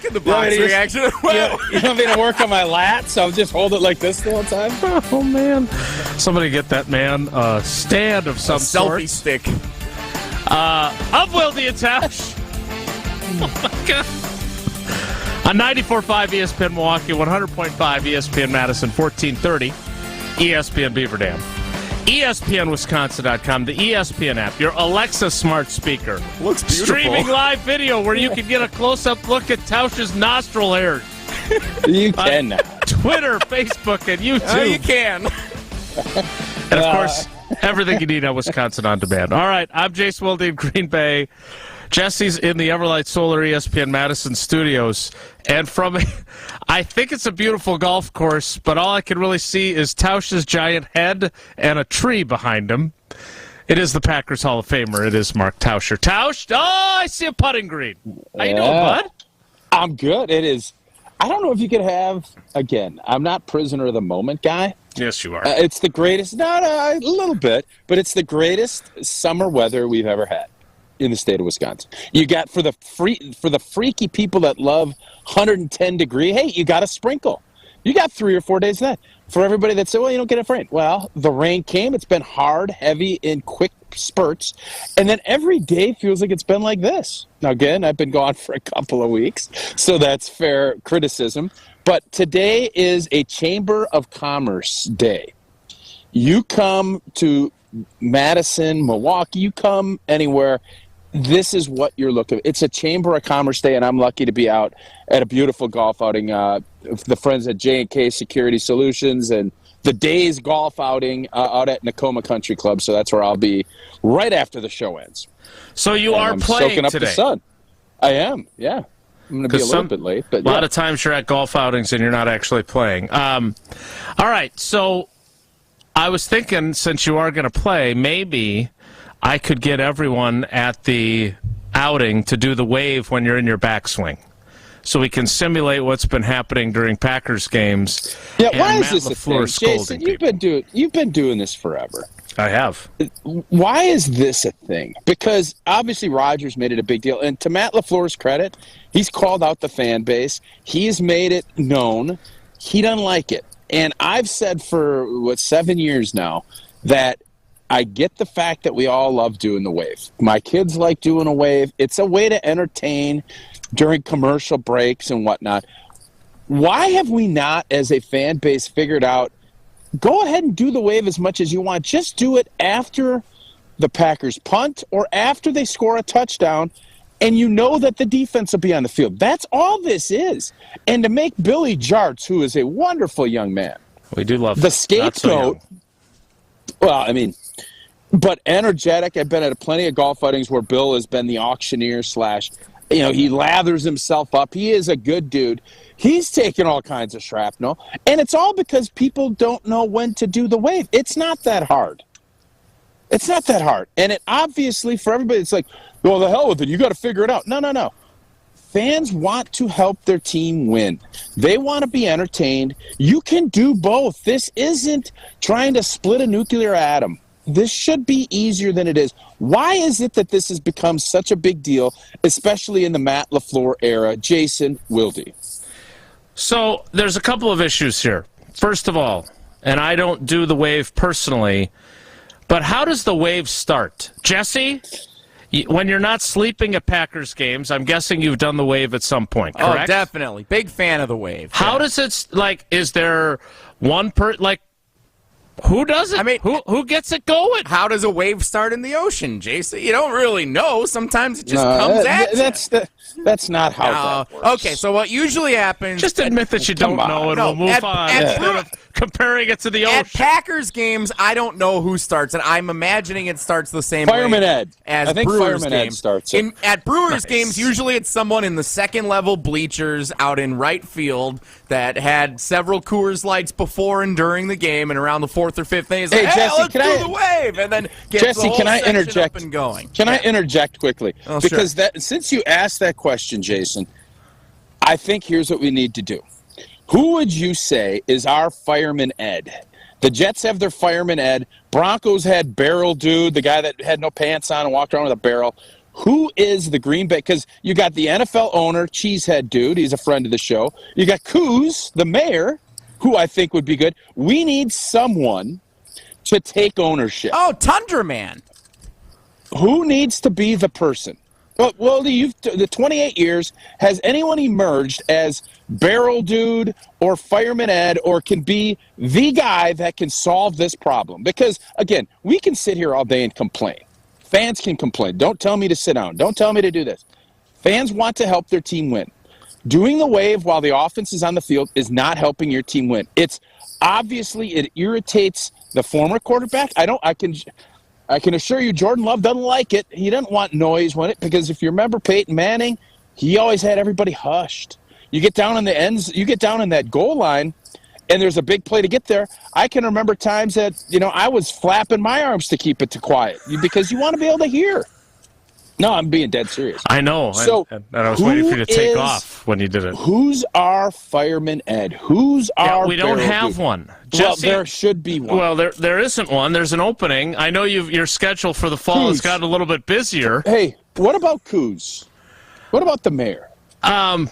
Jack in the Box reaction. You want me to work on my lats? So I'll just hold it like this the whole time? Oh, man. Somebody get that man a stand of some sort. Selfie stick. I'm Wilde and Tausch. Oh, my God. On 94.5 ESPN Milwaukee, 100.5 ESPN Madison, 1430 ESPN Beaver Dam. ESPNWisconsin.com, the ESPN app, your Alexa smart speaker. Looks beautiful. Streaming live video where you can get a close-up look at Tausch's nostril hairs. You can now. Twitter, Facebook, and YouTube. Oh, you can. And, of course, everything you need on Wisconsin On Demand. All right, I'm Jace Wilde in Green Bay. Jesse's in the Everlight Solar ESPN Madison studios. And from, I think it's a beautiful golf course, but all I can really see is Tausch's giant head and a tree behind him. It is the Packers Hall of Famer. It is Mark Tauscher. Tausch, I see a putting green. How you doing, bud? I'm good. It is. I don't know if you could have, again, I'm not prisoner of the moment guy. Yes, you are. It's the greatest, a little bit, but it's the greatest summer weather we've ever had in the state of Wisconsin. You got, for the freaky people that love 110 degree, hey, you got a sprinkle. You got 3 or 4 days of that. For everybody that said, well, you don't get enough rain. Well, the rain came. It's been hard, heavy, in quick spurts. And then every day feels like it's been like this. Now, again, I've been gone for a couple of weeks, so that's fair criticism. But today is a Chamber of Commerce day. You come to Madison, Milwaukee, you come anywhere, this is what you're looking at. It's a Chamber of Commerce day, and I'm lucky to be out at a beautiful golf outing. The friends at J&K Security Solutions and the day's golf outing out at Nakoma Country Club. So that's where I'll be right after the show ends. So you are playing soaking up today. The sun. I am, yeah. I'm going to be a little bit late. But a lot of times you're at golf outings and you're not actually playing. All right, so I was thinking, since you are going to play, maybe I could get everyone at the outing to do the wave when you're in your backswing, so we can simulate what's been happening during Packers games. Yeah, why is Matt this LaFleur a thing? Jason, you've been doing this forever. I have. Why is this a thing? Because obviously Rodgers made it a big deal, and to Matt LaFleur's credit, he's called out the fan base. He's made it known. He doesn't like it. And I've said for, 7 years now that I get the fact that we all love doing the wave. My kids like doing a wave. It's a way to entertain during commercial breaks and whatnot. Why have we not, as a fan base, figured out, go ahead and do the wave as much as you want. Just do it after the Packers punt or after they score a touchdown, and you know that the defense will be on the field. That's all this is. And to make Billy Jarts, who is a wonderful young man, we do love the scapegoat. Well, I mean, but energetic. I've been at plenty of golf outings where Bill has been the auctioneer / he lathers himself up. He is a good dude. He's taking all kinds of shrapnel, and it's all because people don't know when to do the wave. It's not that hard. It's not that hard. And it obviously, for everybody, it's like, well, the hell with it. You got to figure it out. No. Fans want to help their team win. They want to be entertained. You can do both. This isn't trying to split a nuclear atom. This should be easier than it is. Why is it that this has become such a big deal, especially in the Matt LaFleur era? Jason Wilde. So there's a couple of issues here. First of all, and I don't do the wave personally, but how does the wave start? Jesse, when you're not sleeping at Packers games, I'm guessing you've done the wave at some point, correct? Oh, definitely. Big fan of the wave. How does it, is there one who does it? I mean, who gets it going? How does a wave start in the ocean, Jason? You don't really know. Sometimes it just comes at you. That's not how that works. Okay, so what usually happens... Just admit that you don't know and we'll move on instead of comparing it to the ocean. At Packers games, I don't know who starts, and I'm imagining it starts the same Fireman way Ed. as I think Brewers Fireman games. Ed starts it. At Brewers games, usually it's someone in the second-level bleachers out in right field that had several Coors Lights before and during the game, and around the fourth or fifth inning, Hey, Jesse, let's do the wave, and then gets the whole section up and going. Can I interject quickly? Oh, because sure. Since you asked that question, Jason, I think here's what we need to do. Who would you say is our Fireman Ed? The Jets have their Fireman Ed. Broncos had Barrel Dude, the guy that had no pants on and walked around with a barrel. who is the Green Bay? Because you got the NFL owner, Cheesehead dude. He's a friend of the show. You got Coos, the mayor, who I think would be good. We need someone to take ownership. Oh, Tundra Man. Who needs to be the person? Well, the 28 years, has anyone emerged as Barrel Dude or Fireman Ed or can be the guy that can solve this problem? Because, again, we can sit here all day and complain. Fans can complain. Don't tell me to sit down. Don't tell me to do this. Fans want to help their team win. Doing the wave while the offense is on the field is not helping your team win. It's obviously it irritates the former quarterback. I can assure you Jordan Love doesn't like it. He doesn't want noise when it, because if you remember Peyton Manning, he always had everybody hushed. You get down in the ends, you get down in that goal line, and there's a big play to get there. I can remember times that, I was flapping my arms to keep it to quiet because you want to be able to hear. No, I'm being dead serious. I know. So and I was waiting for you to take off when you did it. Who's our Fireman Ed? Who's our we don't Barrel have Dude? one. Well, Jesse, there should be one. Well, there isn't one. There's an opening. I know your schedule for the fall has gotten a little bit busier. Hey, what about Coos? What about the mayor? I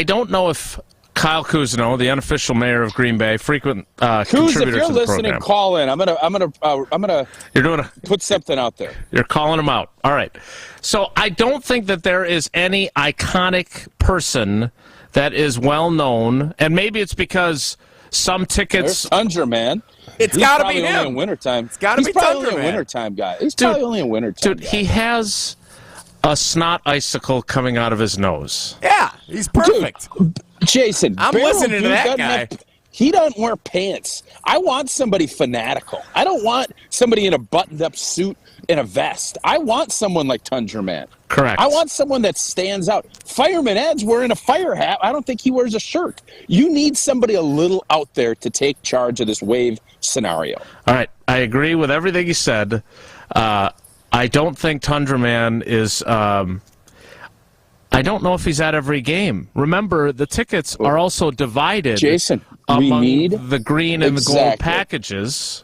don't know if Kyle Kuzno, the unofficial mayor of Green Bay, frequent Coos, contributor if you're to the listening, program. call in. I'm gonna put something out there. You're calling them out. All right. So I don't think that there is any iconic person that is well known, and maybe it's because some tickets. There's Tundra Man. It's got to be Only him. in wintertime. It's got to be He's probably Tundra only a Man. wintertime guy. He's probably only a wintertime guy. He has a snot icicle coming out of his nose. Yeah, he's perfect. Dude, Jason, I'm Barrel listening to Dude that doesn't guy. He doesn't wear pants. I want somebody fanatical. I don't want somebody in a buttoned-up suit and a vest. I want someone like Tundra Man. Correct. I want someone that stands out. Fireman Ed's wearing a fire hat. I don't think he wears a shirt. You need somebody a little out there to take charge of this wave scenario. All right. I agree with everything you said. I don't think Tundra Man is. I don't know if he's at every game. Remember, the tickets are also divided, Jason, among we need the green and the gold exactly. packages.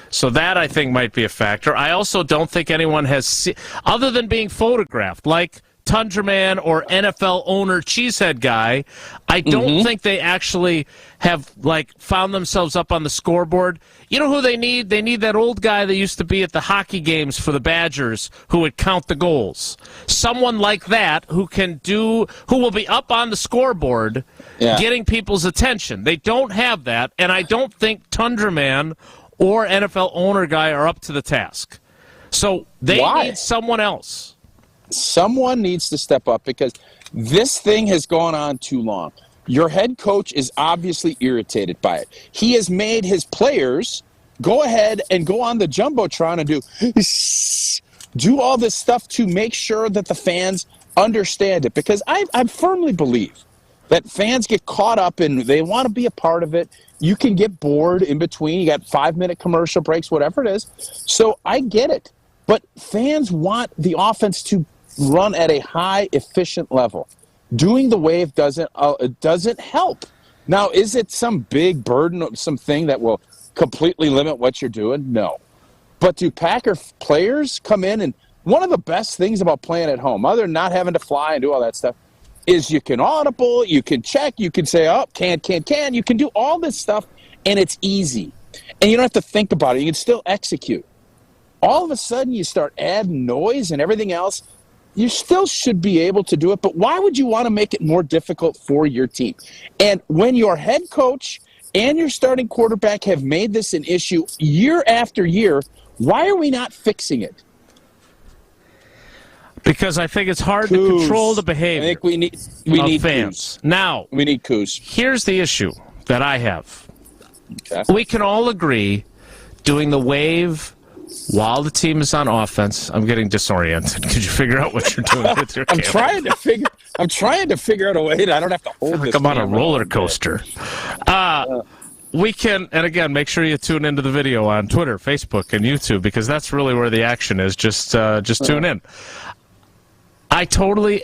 So that, I think, might be a factor. I also don't think anyone has, other than being photographed, like Tundra Man or NFL owner Cheesehead guy, I don't think they actually have found themselves up on the scoreboard. You know who they need? They need that old guy that used to be at the hockey games for the Badgers who would count the goals. Someone like that who will be up on the scoreboard getting people's attention. They don't have that, and I don't think Tundra Man or NFL owner guy are up to the task. So they need someone else. Someone needs to step up because this thing has gone on too long. Your head coach is obviously irritated by it. He has made his players go ahead and go on the Jumbotron and do all this stuff to make sure that the fans understand it. Because I firmly believe that fans get caught up and they want to be a part of it. You can get bored in between. You got 5-minute commercial breaks, whatever it is. So I get it. But fans want the offense to run at a high, efficient level. Doing the wave doesn't help. Now, is it some big burden, something that will completely limit what you're doing? No. But do Packer players come in, and one of the best things about playing at home, other than not having to fly and do all that stuff, is you can audible, you can check, you can say, oh, can. You can do all this stuff, and it's easy. And you don't have to think about it. You can still execute. All of a sudden, you start adding noise and everything else. You still should be able to do it, but why would you want to make it more difficult for your team? And when your head coach and your starting quarterback have made this an issue year after year, why are we not fixing it? Because I think it's hard to control the behavior. I think we need fans. Coos. Now, we need Coos. Here's the issue that I have. Okay. We can all agree doing the wave while the team is on offense. I'm getting disoriented. Could you figure out what you're doing with your camera? I'm trying to figure out a way that I don't have to hold this. I'm on a roller coaster. We can, and again, make sure you tune into the video on Twitter, Facebook, and YouTube, because that's really where the action is. Just tune in.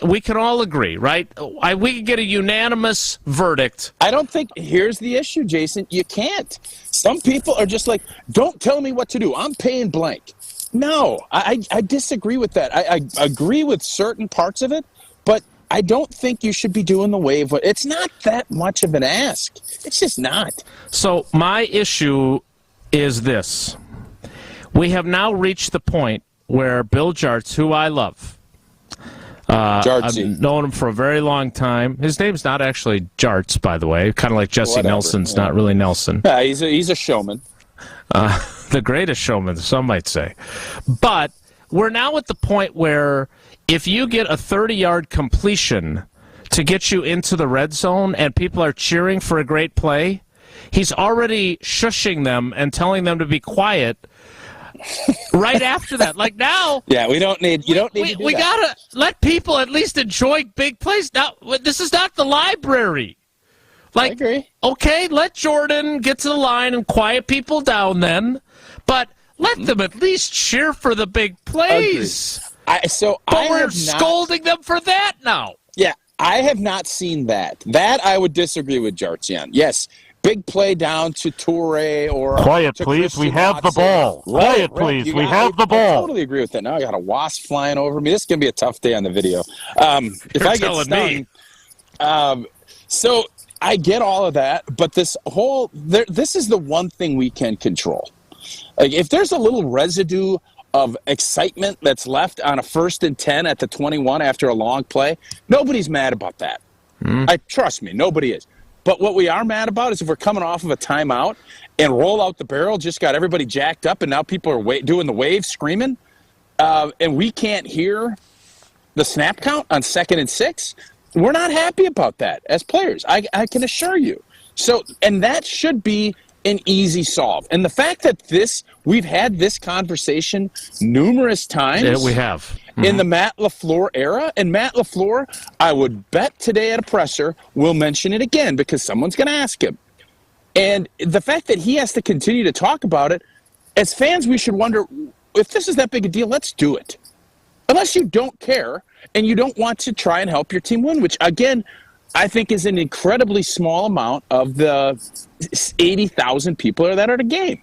We can all agree, right? We can get a unanimous verdict. I don't think, here's the issue, Jason. You can't. Some people are just like, don't tell me what to do. I'm paying blank. No, I disagree with that. I agree with certain parts of it, but I don't think you should be doing the wave. It's not that much of an ask. It's just not. So my issue is this. We have now reached the point where Bill Jarts, who I love, I've known him for a very long time. His name's not actually Jarts, by the way, kind of like Jesse Nelson's not really Nelson. Yeah, he's a showman. The greatest showman, some might say. But we're now at the point where if you get a 30-yard completion to get you into the red zone and people are cheering for a great play, he's already shushing them and telling them to be quiet right after that. Like now, yeah, we don't need to do we that. Gotta let people at least enjoy big plays. Now, this is not the library. Like, I agree. Okay, let Jordan get to the line and quiet people down then, but let them at least cheer for the big plays. But we're scolding them for that now. Yeah, I have not seen that. That I would disagree with Jarts on. Yes, big play down to Toure or quiet, to please. Christian We have the Watson. ball. Quiet, please. We have the I ball. totally agree with that. Now I got a wasp flying over me. This is gonna be a tough day on the video. If You're I get telling stung, me. So I get all of that, but this is the one thing we can control. Like if there's a little residue of excitement that's left on a 1st and 10 at the 21 after a long play, nobody's mad about that. Trust me, nobody is. But what we are mad about is if we're coming off of a timeout and roll out the barrel, just got everybody jacked up, and now people are doing the wave, screaming, and we can't hear the snap count on 2nd and 6. We're not happy about that as players. I can assure you. So, and that should be an easy solve. And the fact that we've had this conversation numerous times. Yeah, we have. In the Matt LaFleur era. And Matt LaFleur, I would bet today at a presser, will mention it again because someone's going to ask him. And the fact that he has to continue to talk about it, as fans, we should wonder, if this is that big a deal, let's do it. Unless you don't care and you don't want to try and help your team win, which, again, I think is an incredibly small amount of the 80,000 people that are at a game.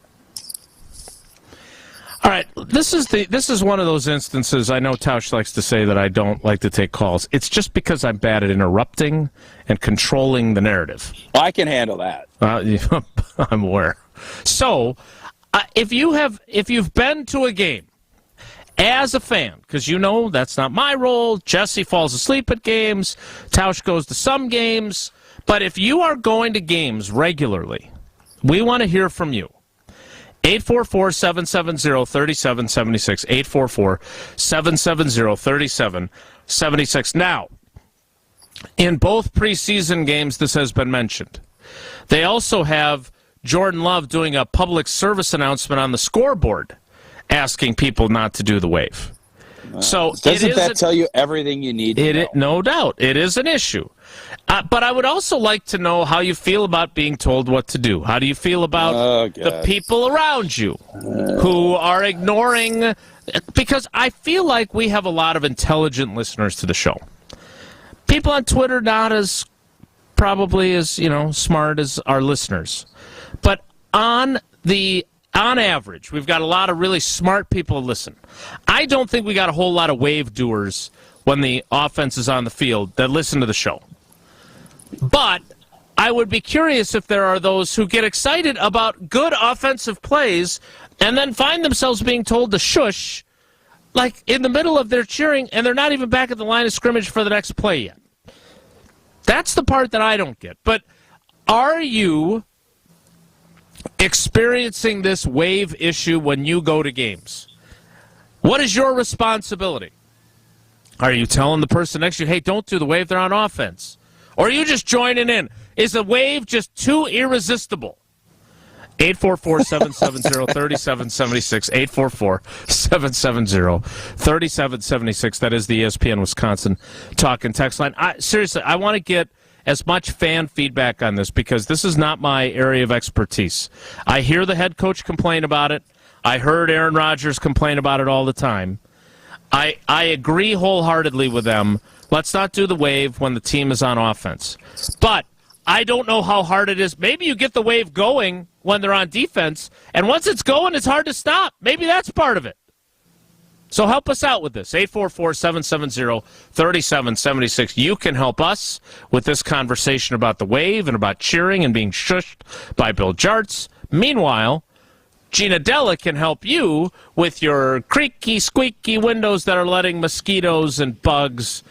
All right, this is one of those instances. I know Tausch likes to say that I don't like to take calls. It's just because I'm bad at interrupting and controlling the narrative. Well, I can handle that. I'm aware. So, if you've been to a game as a fan, because you know that's not my role. Jesse falls asleep at games. Tausch goes to some games. But if you are going to games regularly, we want to hear from you. 844-770-3776. 844-770-3776. Now, in both preseason games, this has been mentioned. They also have Jordan Love doing a public service announcement on the scoreboard asking people not to do the wave. So doesn't that tell you everything you need to know? No doubt. It is an issue. But I would also like to know how you feel about being told what to do. How do you feel about the people around you who are ignoring? Because I feel like we have a lot of intelligent listeners to the show. People on Twitter not as probably as smart as our listeners. But on average, we've got a lot of really smart people to listen. I don't think we got a whole lot of wave doers when the offense is on the field that listen to the show. But I would be curious if there are those who get excited about good offensive plays and then find themselves being told to shush, like in the middle of their cheering, and they're not even back at the line of scrimmage for the next play yet. That's the part that I don't get. But are you experiencing this wave issue when you go to games? What is your responsibility? Are you telling the person next to you, hey, don't do the wave, they're on offense? Or are you just joining in? Is the wave just too irresistible? 844-770-3776. 844-770-3776. That is the ESPN Wisconsin talk and text line. Seriously, I want to get as much fan feedback on this because this is not my area of expertise. I hear the head coach complain about it. I heard Aaron Rodgers complain about it all the time. I agree wholeheartedly with them. Let's not do the wave when the team is on offense. But I don't know how hard it is. Maybe you get the wave going when they're on defense, and once it's going, it's hard to stop. Maybe that's part of it. So help us out with this. 844-770-3776. You can help us with this conversation about the wave and about cheering and being shushed by Bill Jarts. Meanwhile, Gina Della can help you with your creaky, squeaky windows that are letting mosquitoes and bugs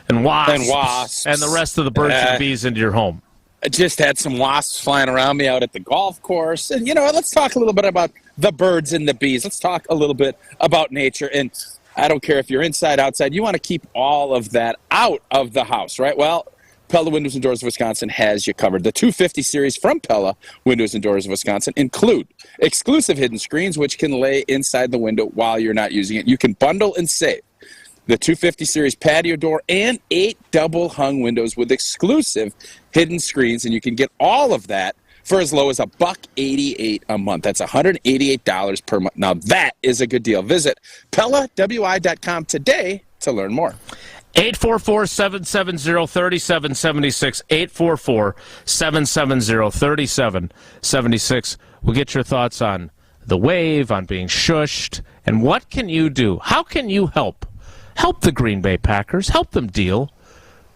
and wasps and the rest of the birds and bees into your home. I just had some wasps flying around me out at the golf course. And, let's talk a little bit about the birds and the bees. Let's talk a little bit about nature. And I don't care if you're inside, outside. You want to keep all of that out of the house, right? Well, Pella Windows and Doors of Wisconsin has you covered. The 250 series from Pella Windows and Doors of Wisconsin include exclusive hidden screens, which can lay inside the window while you're not using it. You can bundle and save the 250 series patio door and 8 double hung windows with exclusive hidden screens, and you can get all of that for as low as $188 a month. That's $188 per month. Now that is a good deal. Visit PellaWI.com today to learn more. 844-770-3776. 844-770-3776. We'll get your thoughts on the wave, on being shushed, and what can you do? How can you help? Help the Green Bay Packers. Help them deal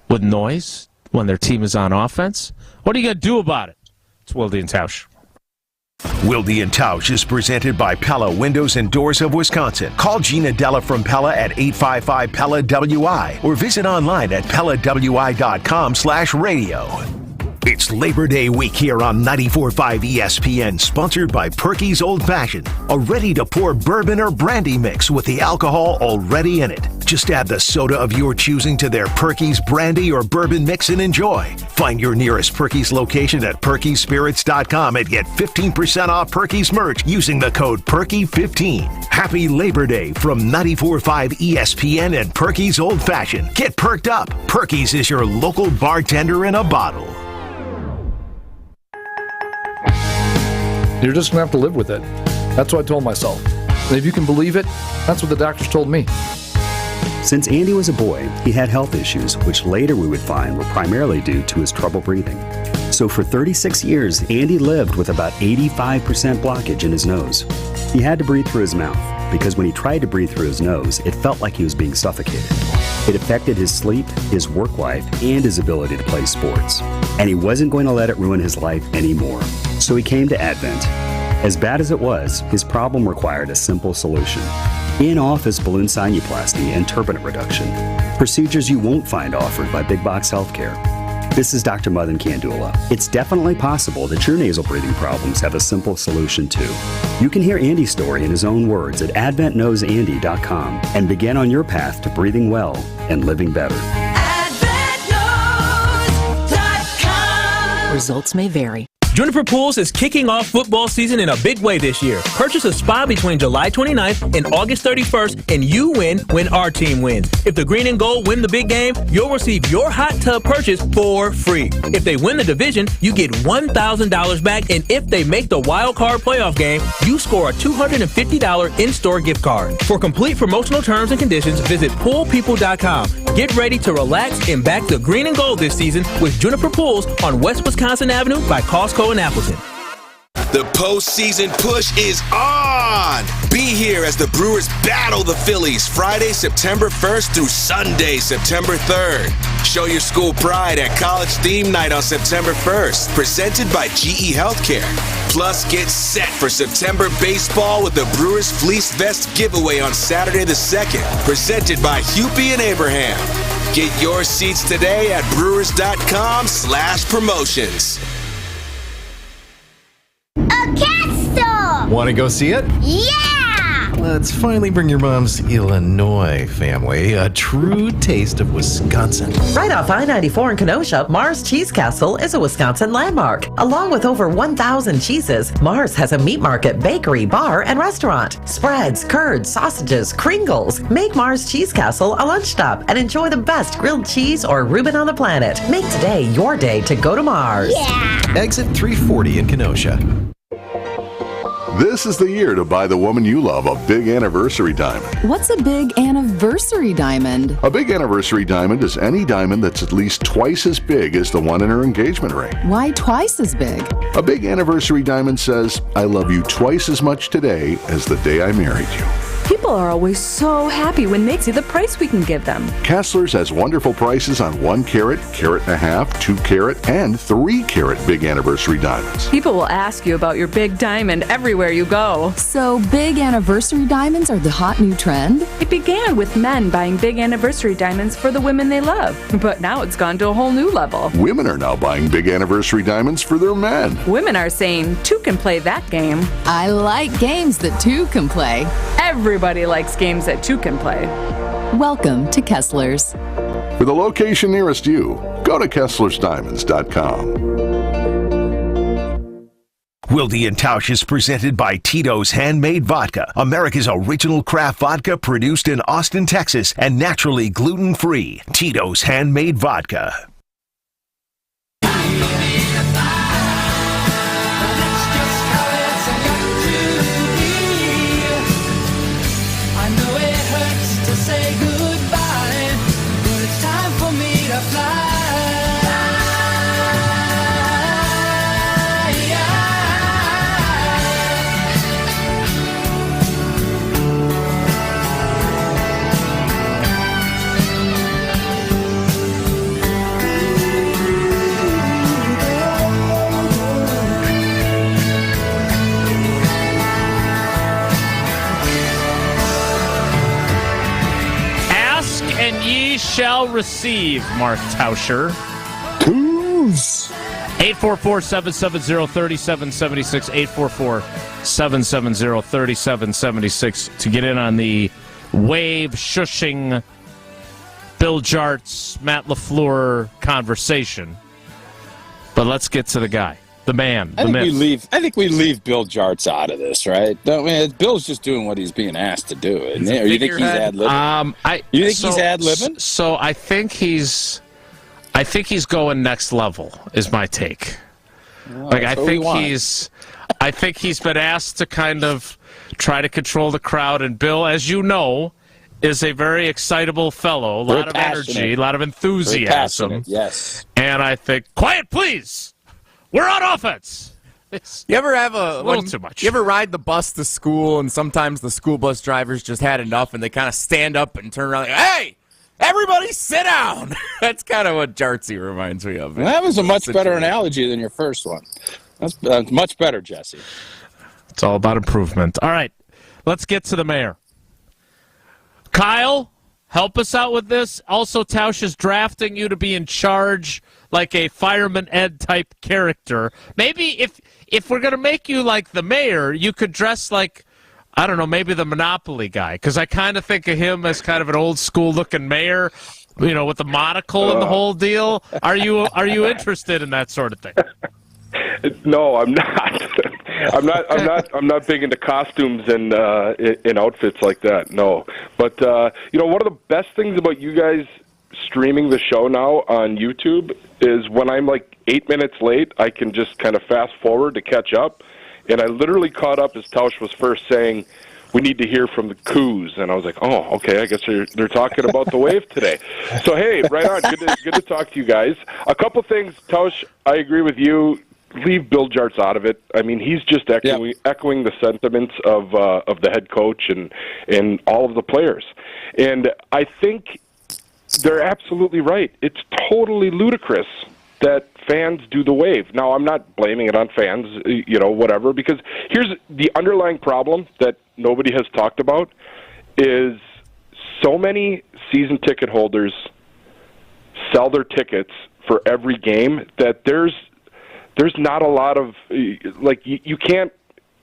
with noise when their team is on offense. What are you going to do about it? It's Wilde and Tausch. Wilde and Tausch is presented by Pella Windows and Doors of Wisconsin. Call Gina Della from Pella at 855-PELLA-WI or visit online at PellaWI.com/radio. It's Labor Day week here on 94.5 ESPN, sponsored by Perky's Old Fashioned, a ready-to-pour bourbon or brandy mix with the alcohol already in it. Just add the soda of your choosing to their Perky's brandy or bourbon mix and enjoy. Find your nearest Perky's location at PerkySpirits.com and get 15% off Perky's merch using the code PERKY15. Happy Labor Day from 94.5 ESPN and Perky's Old Fashioned. Get perked up. Perky's is your local bartender in a bottle. You're just going to have to live with it. That's what I told myself. And if you can believe it, that's what the doctors told me. Since Andy was a boy, he had health issues, which later we would find were primarily due to his trouble breathing. So for 36 years, Andy lived with about 85% blockage in his nose. He had to breathe through his mouth, because when he tried to breathe through his nose, it felt like he was being suffocated. It affected his sleep, his work life, and his ability to play sports. And he wasn't going to let it ruin his life anymore. So he came to Advent. As bad as it was, his problem required a simple solution. In-office balloon sinuplasty and turbinate reduction. Procedures you won't find offered by big box healthcare. This is Dr. Madan Kandula. It's definitely possible that your nasal breathing problems have a simple solution too. You can hear Andy's story in his own words at adventknowsandy.com and begin on your path to breathing well and living better. AdventKnows.com. Results may vary. Juniper Pools is kicking off football season in a big way this year. Purchase a spa between July 29th and August 31st, and you win when our team wins. If the green and gold win the big game, you'll receive your hot tub purchase for free. If they win the division, you get $1,000 back, and if they make the wild card playoff game, you score a $250 in-store gift card. For complete promotional terms and conditions, visit poolpeople.com. Get ready to relax and back the green and gold this season with Juniper Pools on West Wisconsin Avenue by Costco in Appleton. The postseason push is on! Be here as the Brewers battle the Phillies Friday, September 1st through Sunday, September 3rd. Show your school pride at College Theme Night on September 1st, presented by GE Healthcare. Plus, get set for September baseball with the Brewers Fleece Vest giveaway on Saturday the 2nd, presented by Hupie and Abraham. Get your seats today at brewers.com/promotions. A cat store! Want to go see it? Yeah! Let's finally bring your mom's Illinois family a true taste of Wisconsin. Right off I-94 in Kenosha, Mars Cheese Castle is a Wisconsin landmark. Along with over 1,000 cheeses, Mars has a meat market, bakery, bar, and restaurant. Spreads, curds, sausages, Kringles. Make Mars Cheese Castle a lunch stop and enjoy the best grilled cheese or Reuben on the planet. Make today your day to go to Mars. Yeah! Exit 340 in Kenosha. This is the year to buy the woman you love a big anniversary diamond. What's a big anniversary diamond? A big anniversary diamond is any diamond that's at least twice as big as the one in her engagement ring. Why twice as big? A big anniversary diamond says, I love you twice as much today as the day I married you. People People are always so happy when they see the price we can give them. Kessler's has wonderful prices on 1 carat, carat and a half, 2 carat, and 3 carat big anniversary diamonds. People will ask you about your big diamond everywhere you go. So big anniversary diamonds are the hot new trend? It began with men buying big anniversary diamonds for the women they love, but now it's gone to a whole new level. Women are now buying big anniversary diamonds for their men. Women are saying 2 can play that game. I like games that 2 can play. Everybody likes games that 2 can play. Welcome to Kessler's. For the location nearest you, go to KesslersDiamonds.com. Wilde and Tausch is presented by Tito's Handmade Vodka, America's original craft vodka produced in Austin, Texas, and naturally gluten-free. Tito's Handmade Vodka. And ye shall receive, Mark Tauscher. Coos. 844-770-3776, 844-770-3776 to get in on the wave shushing Bill Jarts, Matt LaFleur conversation. But let's get to the guy, the man, the myth. I think we leave Bill Jarts out of this, right? I mean, Bill's just doing what he's being asked to do, isn't he? Or you think he's ad-libbing? You think he's ad-libbing? So I think he's going next level. Is my take. Well, I think he's been asked to kind of try to control the crowd, and Bill, as you know, is a very excitable fellow, a lot of energy, a lot of enthusiasm. Yes. And I think, quiet, please. We're on offense. You ever have a little too much? You ever ride the bus to school, and sometimes the school bus drivers just had enough, and they kind of stand up and turn around, like, hey, everybody sit down. That's kind of what Jartsy reminds me of. Well, that was a much better analogy than your first one. That's much better, Jesse. It's all about improvement. All right, let's get to the mayor. Kyle, help us out with this. Also, Tausch is drafting you to be in charge like a Fireman Ed type character. Maybe if we're going to make you like the mayor, you could dress like, I don't know, maybe the Monopoly guy, because I kind of think of him as kind of an old school looking mayor, you know, with the monocle and the whole deal. Are you interested in that sort of thing? No, I'm not. I'm not big into costumes and in outfits like that. No, but you know, one of the best things about you guys streaming the show now on YouTube is when I'm like 8 minutes late, I can just kind of fast forward to catch up. And I literally caught up as Tausch was first saying, we need to hear from the Coos. And I was like, oh, okay, I guess they're talking about the wave today. So, hey, right on. Good to talk to you guys. A couple things, Tausch, I agree with you. Leave Bill Jarts out of it. I mean, he's just echoing the sentiments of the head coach and all of the players. And I think they're absolutely right. It's totally ludicrous that fans do the wave. Now, I'm not blaming it on fans, you know, whatever, because here's the underlying problem that nobody has talked about is so many season ticket holders sell their tickets for every game that there's not a lot of, like, you can't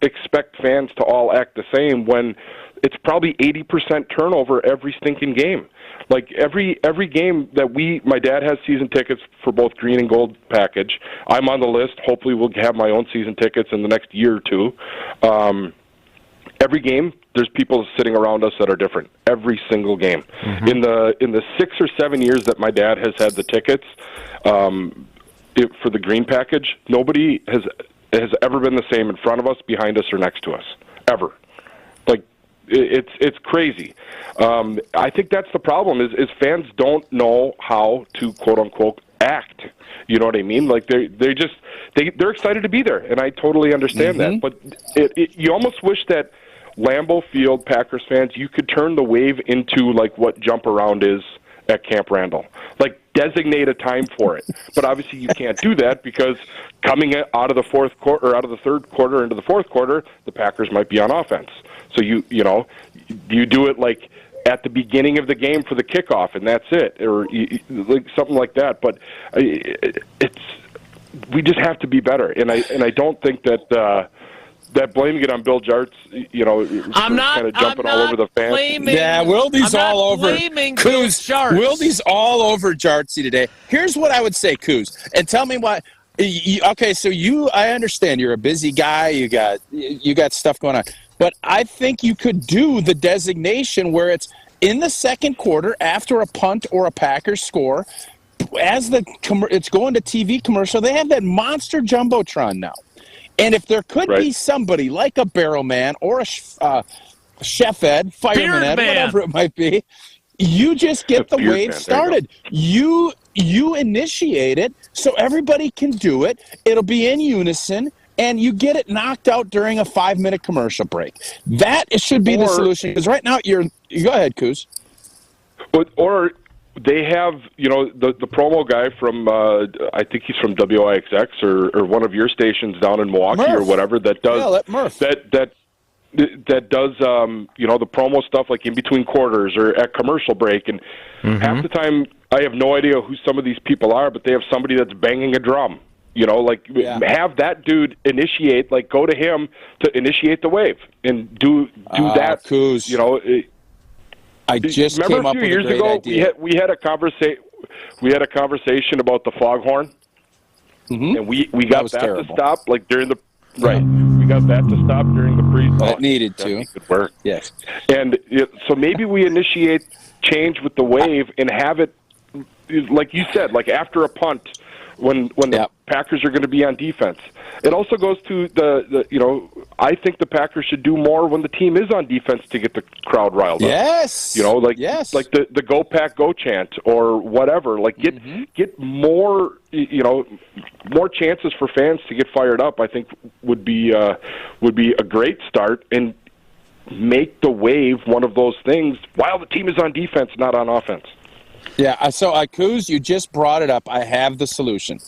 expect fans to all act the same when it's probably 80% turnover every stinking game. Like every game that my dad has season tickets for both green and gold package. I'm on the list. Hopefully we'll have my own season tickets in the next year or two. Every game, there's people sitting around us that are different. Every single game. Mm-hmm. In the 6 or 7 years that my dad has had the tickets for the green package, nobody has ever been the same in front of us, behind us, or next to us. Ever. Like, it's crazy. I think that's the problem is fans don't know how to quote unquote act. You know what I mean? Like they're excited to be there, and I totally understand that. But you almost wish that Lambeau Field, Packers fans, you could turn the wave into like what jump around is at Camp Randall. Like, designate a time for it. But obviously you can't do that because coming out of the fourth quarter, or out of the third quarter into the fourth quarter, the Packers might be on offense. So you do it like at the beginning of the game for the kickoff, and that's it, or like something like that. But we just have to be better, and I don't think that. That blaming it on Bill Jartz, I'm not kind of jumping all over the fans. Wilde's all over. Coos, Wilde's all over Jartsy today. Here's what I would say, Coos, and tell me what. Okay, so I understand you're a busy guy. You got stuff going on, but I think you could do the designation where it's in the second quarter after a punt or a Packers score. As it's going to TV commercial, they have that monster jumbotron now. And if there could be somebody like a barrel man or a chef ed, fireman ed, whatever it might be, you just get the wave started. You initiate it so everybody can do it. It'll be in unison, and you get it knocked out during a 5-minute commercial break. That should be the solution. Because right now, go ahead, Coos. Or they have, the promo guy from, I think he's from WIXX or one of your stations down in Milwaukee or whatever that does that does the promo stuff like in between quarters or at commercial break, and half the time I have no idea who some of these people are, but they have somebody that's banging a drum. Have that dude initiate, like go to him to initiate the wave and do that. Coos. I just remember came up a few with years a great ago idea. we had a conversation about the foghorn, and we got that to stop like during the we got that to stop during the pre-zone. That needed to. That could work. Yes, and so maybe we initiate change with the wave and have it like you said, like after a punt when the Packers are going to be on defense. It also goes to I think the Packers should do more when the team is on defense to get the crowd riled up. Yes. Like the Go Pack Go chant or whatever. Like get more more chances for fans to get fired up. I think would be a great start, and make the wave one of those things while the team is on defense, not on offense. Yeah, so Coos, you just brought it up. I have the solution.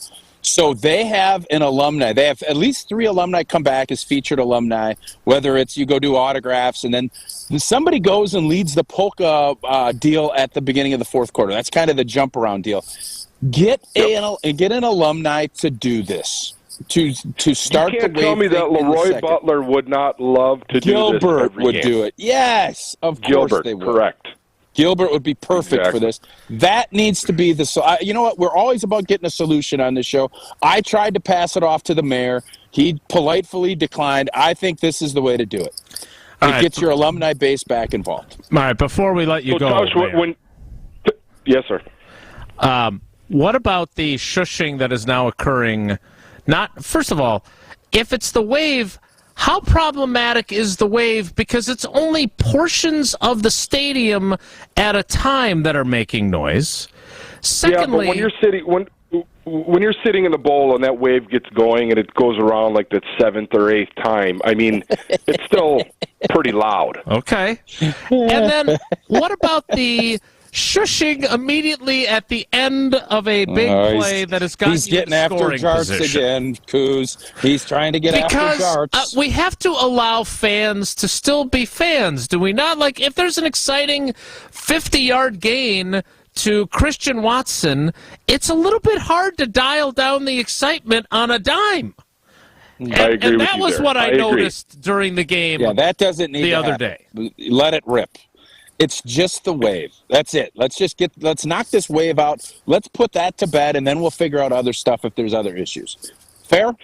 So they have an alumni. They have at least 3 alumni come back as featured alumni, whether it's you go do autographs and then somebody goes and leads the polka deal at the beginning of the fourth quarter. That's kind of the jump around deal. Get an alumni to do this. To start the wave. You can't tell me that Leroy Butler would not love to do this. Gilbert would do it. Yes, of course they would. Correct. Gilbert would be perfect for this. That needs to be you know what? We're always about getting a solution on this show. I tried to pass it off to the mayor. He politely declined. I think this is the way to do it. It gets your alumni base back involved. All right, before we let you go. Tausch, yes, sir. What about the shushing that is now occurring? First of all, if it's the wave, how problematic is the wave? Because it's only portions of the stadium at a time that are making noise. Secondly, but when you're sitting in the bowl and that wave gets going and it goes around like the 7th or 8th time, I mean, it's still pretty loud. Okay. And then what about the shushing immediately at the end of a big play that has gotten he's getting after Jarts again, Coos. He's trying to get after Jarts. Because we have to allow fans to still be fans, do we not? Like, if there's an exciting 50-yard gain to Christian Watson, it's a little bit hard to dial down the excitement on a dime. I agree and with that you was there. what I noticed during the game. Yeah, that doesn't need the to other happen. day. Let it rip. It's just the wave. That's it. Let's knock this wave out. Let's put that to bed, and then we'll figure out other stuff if there's other issues. Fair?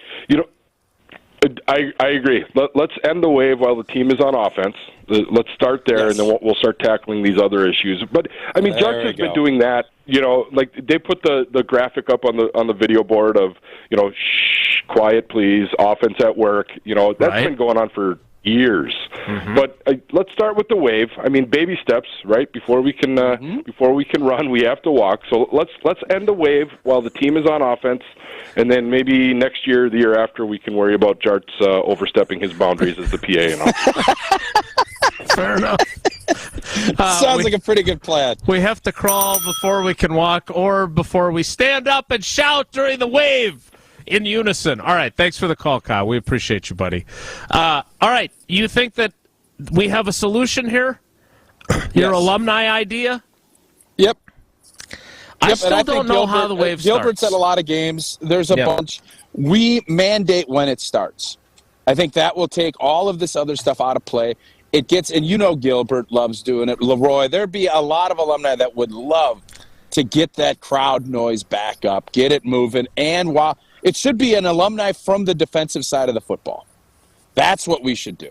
I agree. Let's end the wave while the team is on offense. Let's start there, and then we'll start tackling these other issues. But I mean, Jarts has been doing that. Like they put the graphic up on the video board of shh, quiet, please, offense at work. That's been going on for years. But let's start with the wave. I mean, baby steps, right? Before we can run, we have to walk. So let's end the wave while the team is on offense, and then maybe next year, the year after, we can worry about Jarts overstepping his boundaries as the PA and all. Fair enough. Sounds like a pretty good plan. We have to crawl before we can walk, or before we stand up and shout during the wave in unison. All right, thanks for the call, Kyle. We appreciate you, buddy. All right, you think that we have a solution here? Your alumni idea? Yep. I still don't know how the wave starts. Gilbert's at a lot of games. There's a bunch. We mandate when it starts. I think that will take all of this other stuff out of play. It gets, and you know Gilbert loves doing it. Leroy, there'd be a lot of alumni that would love to get that crowd noise back up, get it moving, and while it should be an alumni from the defensive side of the football. That's what we should do.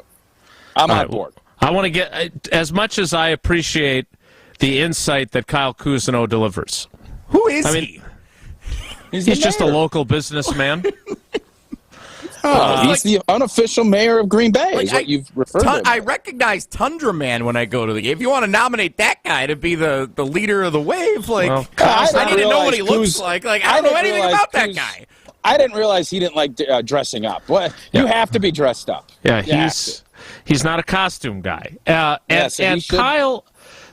I'm on board. I want to get, as much as I appreciate the insight that Kyle Cousineau delivers. Who is he? He's just a local businessman. He's the unofficial mayor of Green Bay, is what you've referred to him. I recognize Tundra Man when I go to the game. If you want to nominate that guy to be the leader of the wave, I need to know what he looks like. I don't know anything about that guy. I didn't realize he didn't like dressing up. What? You have to be dressed up. Yeah, he's not a costume guy. And Kyle,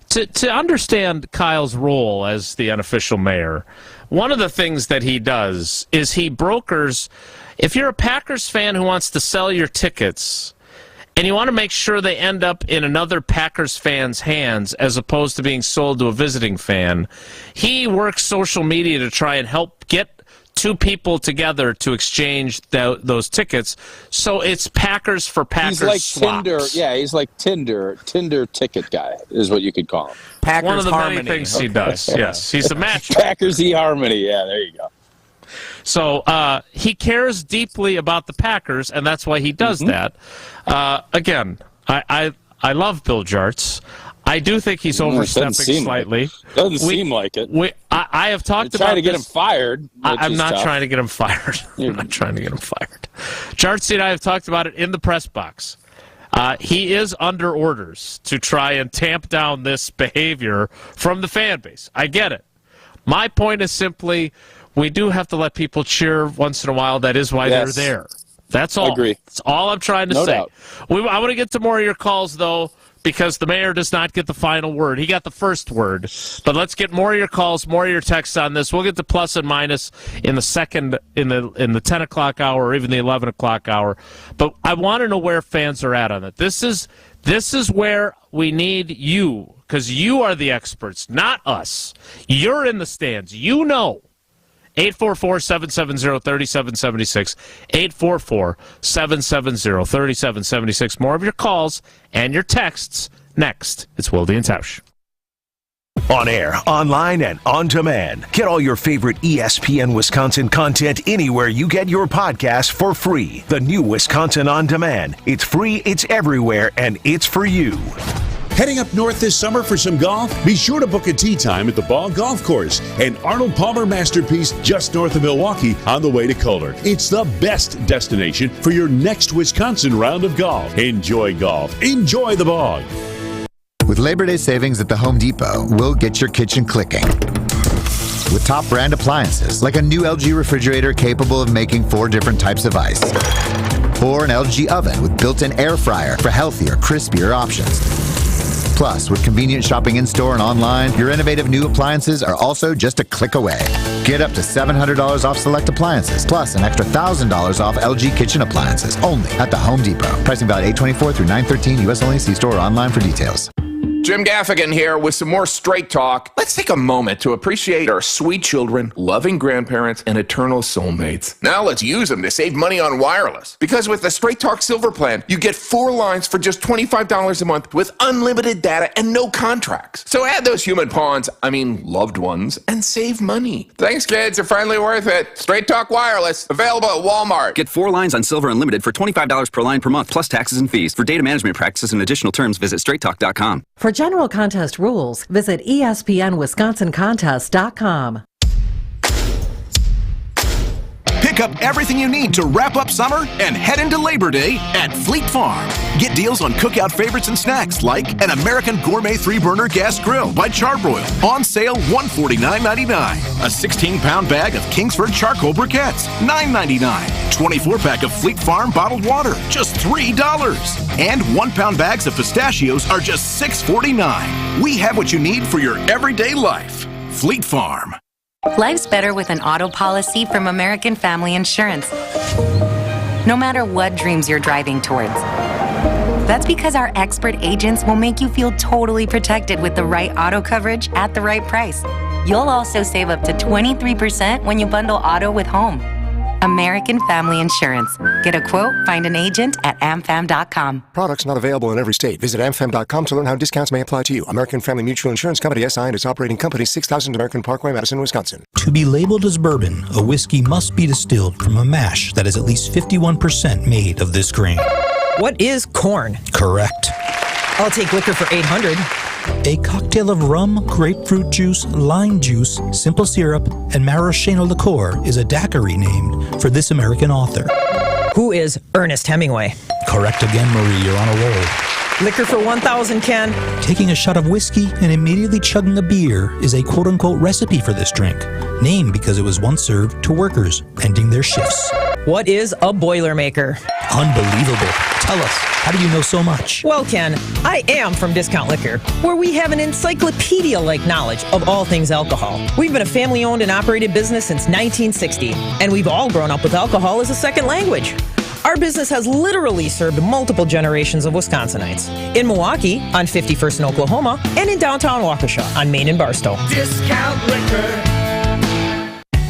to understand Kyle's role as the unofficial mayor, one of the things that he does is he brokers. If you're a Packers fan who wants to sell your tickets and you want to make sure they end up in another Packers fan's hands as opposed to being sold to a visiting fan, he works social media to try and help get two people together to exchange those tickets. So it's Packers for Packers. He's like swaps. Tinder. Yeah, he's like Tinder ticket guy is what you could call him. Packers One of the Harmony. many things he does. Yes, he's a match. Packers eHarmony. Yeah, there you go. So he cares deeply about the Packers, and that's why he does that. Again, I love Bill Jartz. I do think he's overstepping slightly. Doesn't seem like it. I have talked about trying to get him fired. I'm not trying to get him fired. I'm not trying to get him fired. Jartz and I have talked about it in the press box. He is under orders to try and tamp down this behavior from the fan base. I get it. My point is simply, we do have to let people cheer once in a while. That is why they're there. That's all. I agree. That's all I'm trying to say. Doubt. I want to get to more of your calls, though, because the mayor does not get the final word. He got the first word. But let's get more of your calls, more of your texts on this. We'll get to plus and minus in the second, in the 10 o'clock hour or even the 11 o'clock hour. But I want to know where fans are at on it. This is where we need you, because you are the experts, not us. You're in the stands. You know. 844-770-3776. 844-770-3776. More of your calls and your texts next. It's Wilde and Tausch. On air, online, and on demand. Get all your favorite ESPN Wisconsin content anywhere you get your podcasts for free. The new Wisconsin On Demand. It's free, it's everywhere, and it's for you. Heading up north this summer for some golf? Be sure to book a tee time at the Ball Golf Course, an Arnold Palmer masterpiece just north of Milwaukee on the way to Kohler. It's the best destination for your next Wisconsin round of golf. Enjoy golf. Enjoy the bog. With Labor Day savings at the Home Depot, we'll get your kitchen clicking. With top brand appliances, like a new LG refrigerator capable of making 4 different types of ice. Or an LG oven with built-in air fryer for healthier, crispier options. Plus, with convenient shopping in-store and online, your innovative new appliances are also just a click away. Get up to $700 off select appliances, plus an extra $1,000 off LG kitchen appliances, only at the Home Depot. Pricing valid 8/24 through 9/13, U.S. only. See store or online for details. Jim Gaffigan here with some more Straight Talk. Let's take a moment to appreciate our sweet children, loving grandparents, and eternal soulmates. Now let's use them to save money on wireless. Because with the Straight Talk Silver Plan, you get 4 lines for just $25 a month with unlimited data and no contracts. So add those human pawns, loved ones, and save money. Thanks, kids. You're finally worth it. Straight Talk Wireless, available at Walmart. Get 4 lines on Silver Unlimited for $25 per line per month, plus taxes and fees. For data management practices and additional terms, visit straighttalk.com. For general contest rules, visit ESPNWisconsinContest.com. Pick Pick up everything you need to wrap up summer and head into Labor Day at Fleet Farm. Get deals on cookout favorites and snacks like an American Gourmet 3-burner gas grill by Charbroil, on sale $149.99. A 16-pound bag of Kingsford charcoal briquettes, $9.99. 24-pack of Fleet Farm bottled water, just $3. And 1-pound bags of pistachios are just $6.49. We have what you need for your everyday life. Fleet Farm. Life's better with an auto policy from American Family Insurance. No matter what dreams you're driving towards. That's because our expert agents will make you feel totally protected with the right auto coverage at the right price. You'll also save up to 23% when you bundle auto with home. American Family Insurance. Get a quote, find an agent at amfam.com. Products not available in every state. Visit amfam.com to learn how discounts may apply to you. American Family Mutual Insurance Company, SI, and its operating company, 6000 American Parkway, Madison, Wisconsin. To be labeled as bourbon, a whiskey must be distilled from a mash that is at least 51% made of this grain. What is corn? Correct. I'll take liquor for 800. A cocktail of rum, grapefruit juice, lime juice, simple syrup, and maraschino liqueur is a daiquiri named for this American author. Who is Ernest Hemingway? Correct again, Marie. You're on a roll. Liquor for 1,000, Ken. Taking a shot of whiskey and immediately chugging a beer is a quote-unquote recipe for this drink, named because it was once served to workers ending their shifts. What is a Boilermaker? Unbelievable. Tell us, how do you know so much? Well, Ken, I am from Discount Liquor, where we have an encyclopedia-like knowledge of all things alcohol. We've been a family-owned and operated business since 1960, and we've all grown up with alcohol as a second language. Our business has literally served multiple generations of Wisconsinites. In Milwaukee, on 51st and Oklahoma, and in downtown Waukesha, on Main and Barstow. Discount Liquor.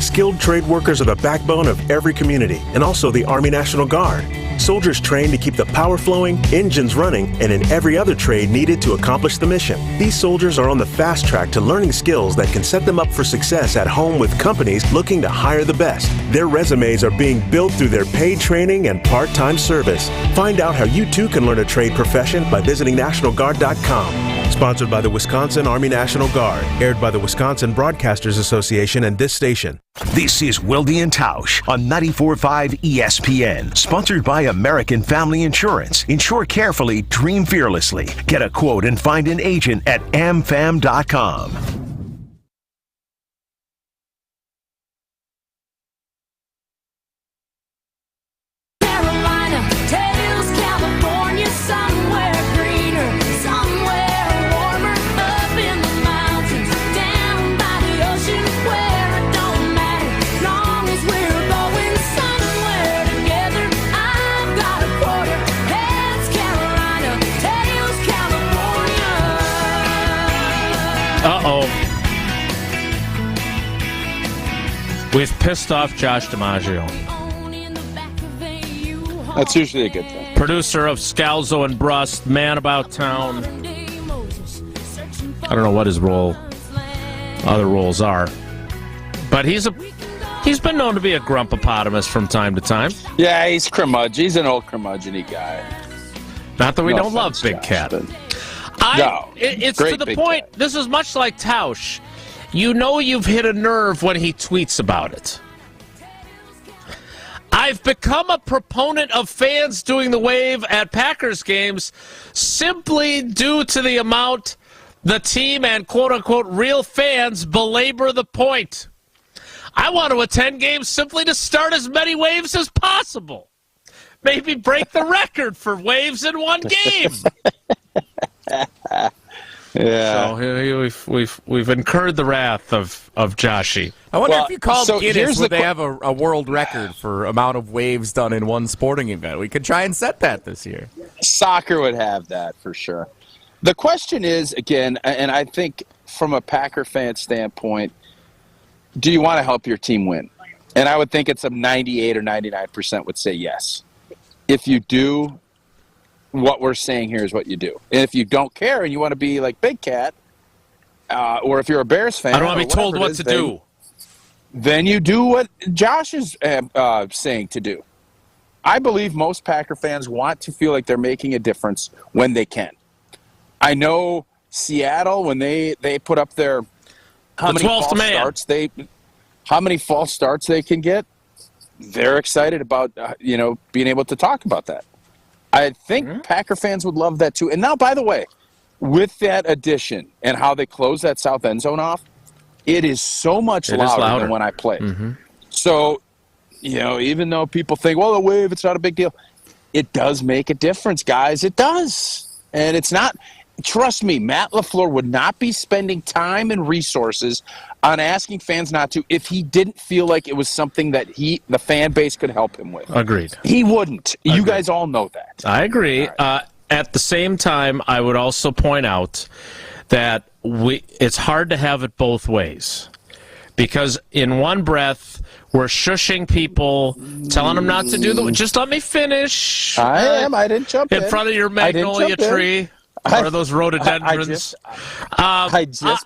Skilled trade workers are the backbone of every community, and also the Army National Guard. Soldiers trained to keep the power flowing, engines running, and in every other trade needed to accomplish the mission. These soldiers are on the fast track to learning skills that can set them up for success at home with companies looking to hire the best. Their resumes are being built through their paid training and part-time service. Find out how you too can learn a trade profession by visiting NationalGuard.com. Sponsored by the Wisconsin Army National Guard. Aired by the Wisconsin Broadcasters Association and this station. This is Wilde and Tausch on 94.5 ESPN. Sponsored by American Family Insurance. Insure carefully, dream fearlessly. Get a quote and find an agent at amfam.com. We've pissed off Josh DiMaggio. That's usually a good thing. Producer of Scalzo and Brust, Man About Town. I don't know what his other roles are. But he's been known to be a grumpopotamus from time to time. Yeah, he's curmudgeon. He's an old curmudgeon-y guy. Not that we don't love Big Cat. It's to the point, Cat. This is much like Tausch. You know you've hit a nerve when he tweets about it. I've become a proponent of fans doing the wave at Packers games simply due to the amount the team and quote-unquote real fans belabor the point. I want to attend games simply to start as many waves as possible. Maybe break the record for waves in one game. Yeah. So we've incurred the wrath of Joshy. I wonder if you called Guinness, would they have a world record for amount of waves done in one sporting event? We could try and set that this year. Soccer would have that for sure. The question is, again, and I think from a Packer fan standpoint, do you want to help your team win? And I would think it's a 98 or 99% would say yes. If you do, what we're saying here is what you do. And if you don't care and you want to be like Big Cat, or if you're a Bears fan, I don't want to be told what to do. Then you do what Josh is saying to do. I believe most Packer fans want to feel like they're making a difference when they can. I know Seattle, when they put up their how many false starts they can get. they're excited about being able to talk about that. I think Packer fans would love that too. And now, by the way, with that addition and how they close that south end zone off, it is so much louder than when I played. Mm-hmm. So, even though people think, well, the wave, it's not a big deal, it does make a difference, guys. It does. And it's not – trust me, Matt LaFleur would not be spending time and resources on asking fans not to if he didn't feel like it was something that the fan base could help him with. Agreed. He wouldn't. Agreed. You guys all know that. I agree. Right. At the same time, I would also point out that it's hard to have it both ways. Because in one breath, we're shushing people, telling them not to do just let me finish. I didn't jump in. In front of your magnolia tree. Or those rhododendrons. I just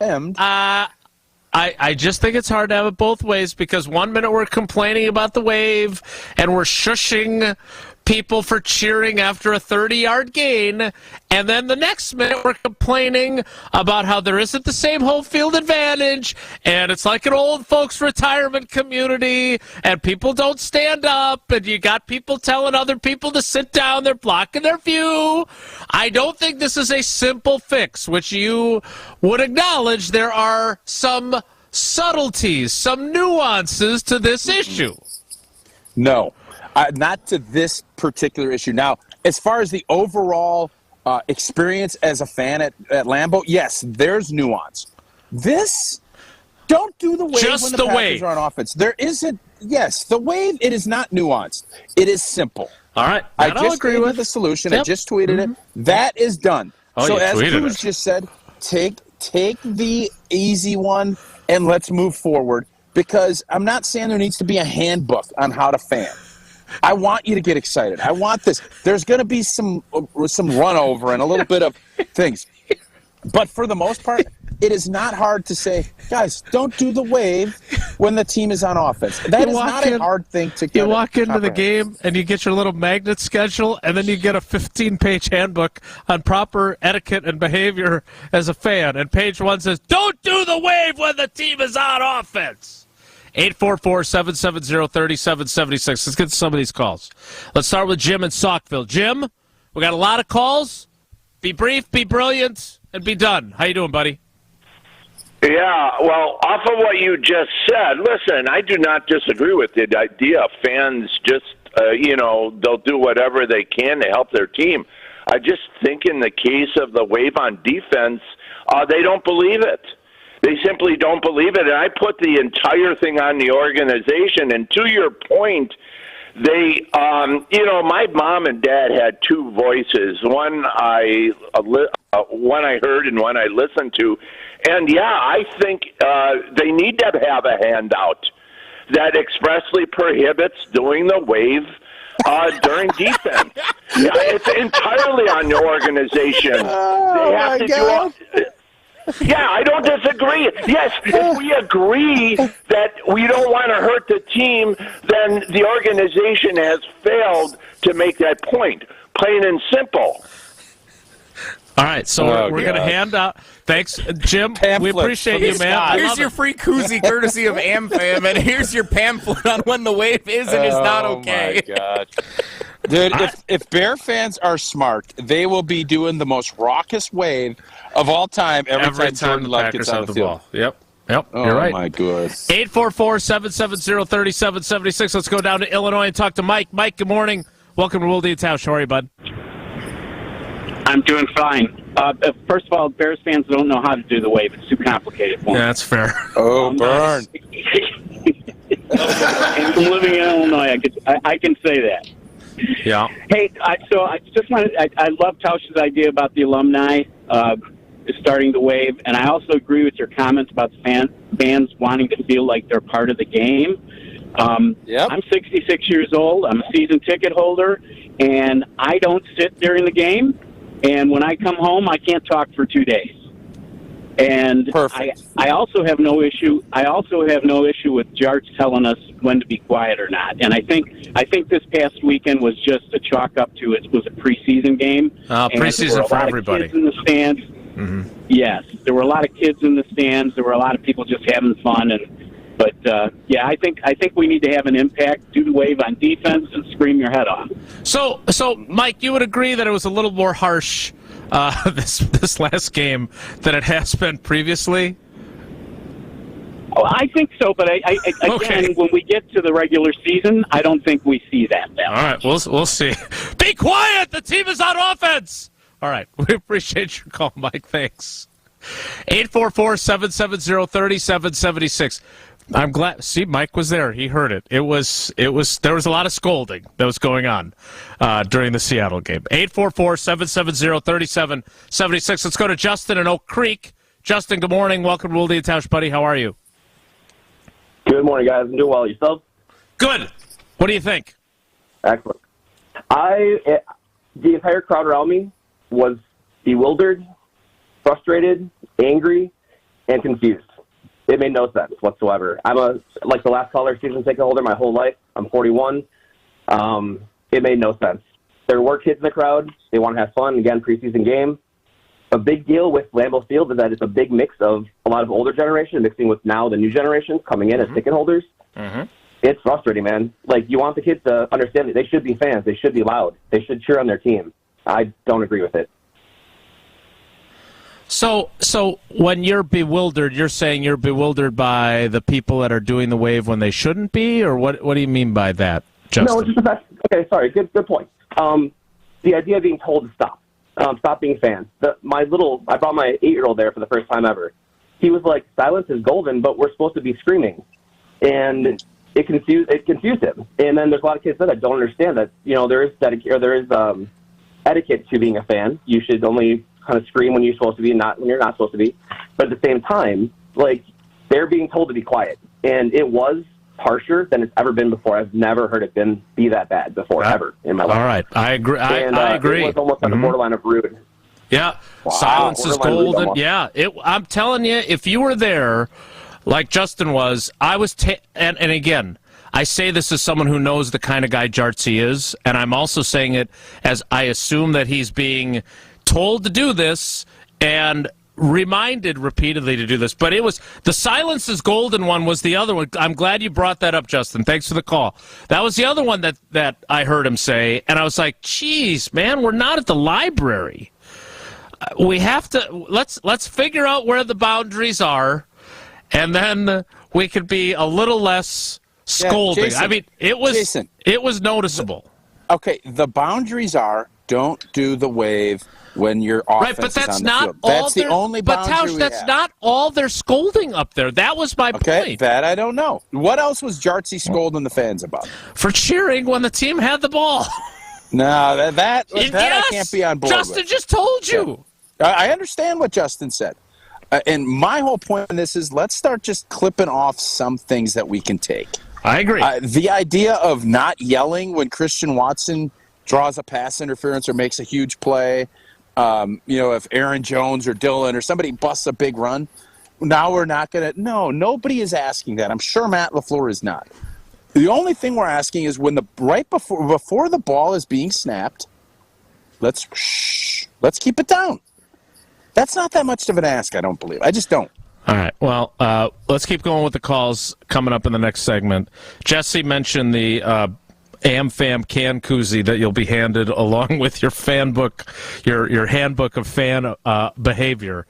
hemmed. I just think it's hard to have it both ways because 1 minute we're complaining about the wave and we're shushing people for cheering after a 30-yard gain, and then the next minute we're complaining about how there isn't the same home field advantage, and it's like an old folks retirement community, and people don't stand up, and you got people telling other people to sit down, they're blocking their view. I don't think this is a simple fix, which you would acknowledge there are some subtleties, some nuances to this issue. No. Not to this particular issue. Now, as far as the overall experience as a fan at Lambeau, yes, there's nuance. Don't do the wave just when the Packers wave. Are on offense. There isn't. Yes, the wave. It is not nuanced. It is simple. All right, I just agree with the solution. Yep. I just tweeted it. That is done. Oh, so as Cruz just said, take the easy one and let's move forward. Because I'm not saying there needs to be a handbook on how to fan. I want you to get excited. I want this. There's going to be some run over and a little bit of things. But for the most part, it is not hard to say, guys, don't do the wave when the team is on offense. That is not a hard thing to get. You walk into the game and you get your little magnet schedule, and then you get a 15-page handbook on proper etiquette and behavior as a fan. And page 1 says, don't do the wave when the team is on offense. 844-770-3776. Let's get to some of these calls. Let's start with Jim in Saukville. Jim, we got a lot of calls. Be brief, be brilliant, and be done. How you doing, buddy? Yeah, well, off of what you just said, listen, I do not disagree with the idea of fans just, they'll do whatever they can to help their team. I just think in the case of the wave on defense, they don't believe it. They simply don't believe it, and I put the entire thing on the organization. And to your point, they, my mom and dad had two voices. One I heard and one I listened to. And, yeah, I think they need to have a handout that expressly prohibits doing the wave during defense. It's entirely on the organization. They have to do it. Yeah, I don't disagree. Yes, if we agree that we don't want to hurt the team, then the organization has failed to make that point. Plain and simple. All right, so we're going to hand out. Thanks, Jim. We appreciate you, man. Here's your free koozie courtesy of AmFam, and here's your pamphlet on when the wave is and is not okay. Oh, my God. Dude, if Bear fans are smart, they will be doing the most raucous wave of all time every time Jordan Love gets on the field. Yep, you're right. Oh, my God. 844-770-3776. Let's go down to Illinois and talk to Mike. Mike, good morning. Welcome to Wilde and Tausch. How are you, bud? I'm doing fine. First of all, Bears fans don't know how to do the wave. It's too complicated for them. Yeah, that's fair. Oh, burn. And from living in Illinois, I can say that. Yeah. Hey, I just wanted. I love Tausch's idea about the alumni starting the wave, and I also agree with your comments about fans wanting to feel like they're part of the game. I'm 66 years old. I'm a season ticket holder, and I don't sit during the game. And when I come home, I can't talk for 2 days. And I also have no issue. I also have no issue with Jarch telling us when to be quiet or not. And I think this past weekend was just a chalk up to it was a preseason game. Preseason for everybody. Kids in the stands. Mm-hmm. Yes, there were a lot of kids in the stands. There were a lot of people just having fun, and But yeah, I think we need to have an impact, do the wave on defense, and scream your head off. So Mike, you would agree that it was a little more harsh this last game than it has been previously? Oh, I think so, but again, when we get to the regular season, I don't think we see that. All right, we'll see. Be quiet! The team is on offense! All right, we appreciate your call, Mike. Thanks. 844-770-3776. I'm glad. See, Mike was there. He heard it. There was a lot of scolding that was going on during the Seattle game. 844-770-3776. Let's go to Justin in Oak Creek. Justin, good morning. Welcome to Wilde and Tausch, buddy. How are you? Good morning, guys. I'm doing well. Yourself? Good. What do you think? Excellent. The entire crowd around me was bewildered, frustrated, angry, and confused. It made no sense whatsoever. I'm like the last caller, season ticket holder my whole life. I'm 41. It made no sense. There were kids in the crowd. They want to have fun. Again, preseason game. A big deal with Lambeau Field is that it's a big mix of a lot of older generation mixing with now the new generations coming in as ticket holders. Mm-hmm. It's frustrating, man. Like, you want the kids to understand that they should be fans. They should be loud. They should cheer on their team. I don't agree with it. So when you're bewildered, you're saying you're bewildered by the people that are doing the wave when they shouldn't be, or what do you mean by that, Justin? No, it's just the fact. Okay, sorry. Good point. The idea of being told to stop. Stop being fans. I brought my 8-year-old there for the first time ever. He was like, silence is golden, but we're supposed to be screaming. And it confused him. And then there's a lot of kids that don't understand that, there is etiquette to being a fan. You should only kind of scream when you're supposed to be, not when you're not supposed to be. But at the same time, like, they're being told to be quiet. And it was harsher than it's ever been before. I've never heard it be that bad before, ever in my life. All right, I agree. I agree. It was almost on the borderline of rude. Yeah, wow. Silence is golden. Yeah, I'm telling you, if you were there, like Justin was, I was. And again, I say this as someone who knows the kind of guy Jartsy is, and I'm also saying it as I assume that he's being told to do this and reminded repeatedly to do this. But it was the silence is golden one was the other one. I'm glad you brought that up, Justin. Thanks for the call. That was the other one that I heard him say, and I was like, geez, man, we're not at the library. We have to let's figure out where the boundaries are, and then we could be a little less scolding. Jason, I mean, it was noticeable. Okay, the boundaries are don't do the wave when your offense is on the field. That's the only boundary. But Tausch, that's not all they're scolding up there. That was my point. That I don't know. What else was Jartsy scolding the fans about? For cheering when the team had the ball. No, that I can't be on board Justin with. just told you. Yeah. I understand what Justin said. And my whole point in this is let's start just clipping off some things that we can take. I agree. The idea of not yelling when Christian Watson draws a pass interference or makes a huge play, if Aaron Jones or Dylan or somebody busts a big run, now we're not going to – no, nobody is asking that. I'm sure Matt LaFleur is not. The only thing we're asking is when before the ball is being snapped, let's keep it down. That's not that much of an ask, I don't believe. I just don't. All right. Well, let's keep going with the calls coming up in the next segment. Jesse mentioned the AmFam can koozie that you'll be handed along with your fan book, your handbook of fan behavior.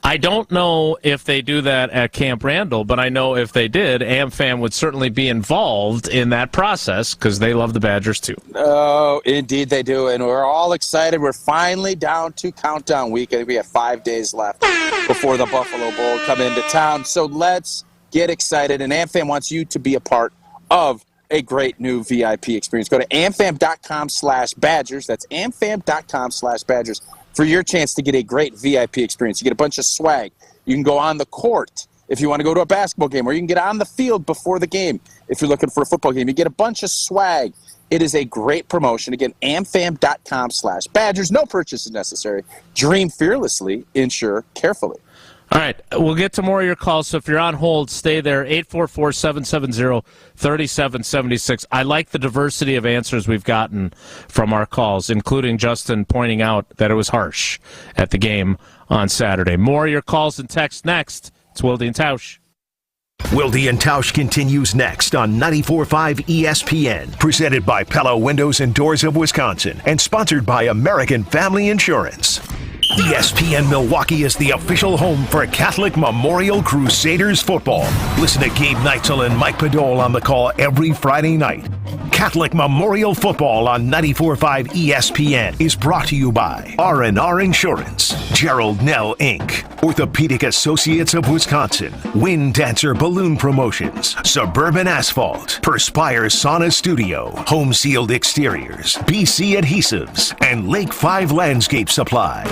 I don't know if they do that at Camp Randall, but I know if they did, AmFam would certainly be involved in that process because they love the Badgers too. Oh, indeed they do, and we're all excited. We're finally down to countdown week. I think we have 5 days left before the Buffalo Bowl come into town. So let's get excited, and AmFam wants you to be a part of a great new VIP experience. Go to amfam.com/Badgers. That's amfam.com/Badgers for your chance to get a great VIP experience. You get a bunch of swag. You can go on the court if you want to go to a basketball game, or you can get on the field before the game if you're looking for a football game. You get a bunch of swag. It is a great promotion. Again, amfam.com/Badgers. No purchase is necessary. Dream fearlessly. Insure carefully. All right, we'll get to more of your calls, so if you're on hold, stay there, 844-770-3776. I like the diversity of answers we've gotten from our calls, including Justin pointing out that it was harsh at the game on Saturday. More of your calls and texts next. It's Wilde and Tausch. Wilde and Tausch continues next on 94.5 ESPN, presented by Pella Windows and Doors of Wisconsin, and sponsored by American Family Insurance. ESPN Milwaukee is the official home for Catholic Memorial Crusaders football. Listen to Gabe Neitzel and Mike Podol on the call every Friday night. Catholic Memorial Football on 94.5 ESPN is brought to you by R&R Insurance, Gerald Nell Inc., Orthopedic Associates of Wisconsin, Wind Dancer Balloon Promotions, Suburban Asphalt, Perspire Sauna Studio, Home Sealed Exteriors, BC Adhesives, and Lake 5 Landscape Supply.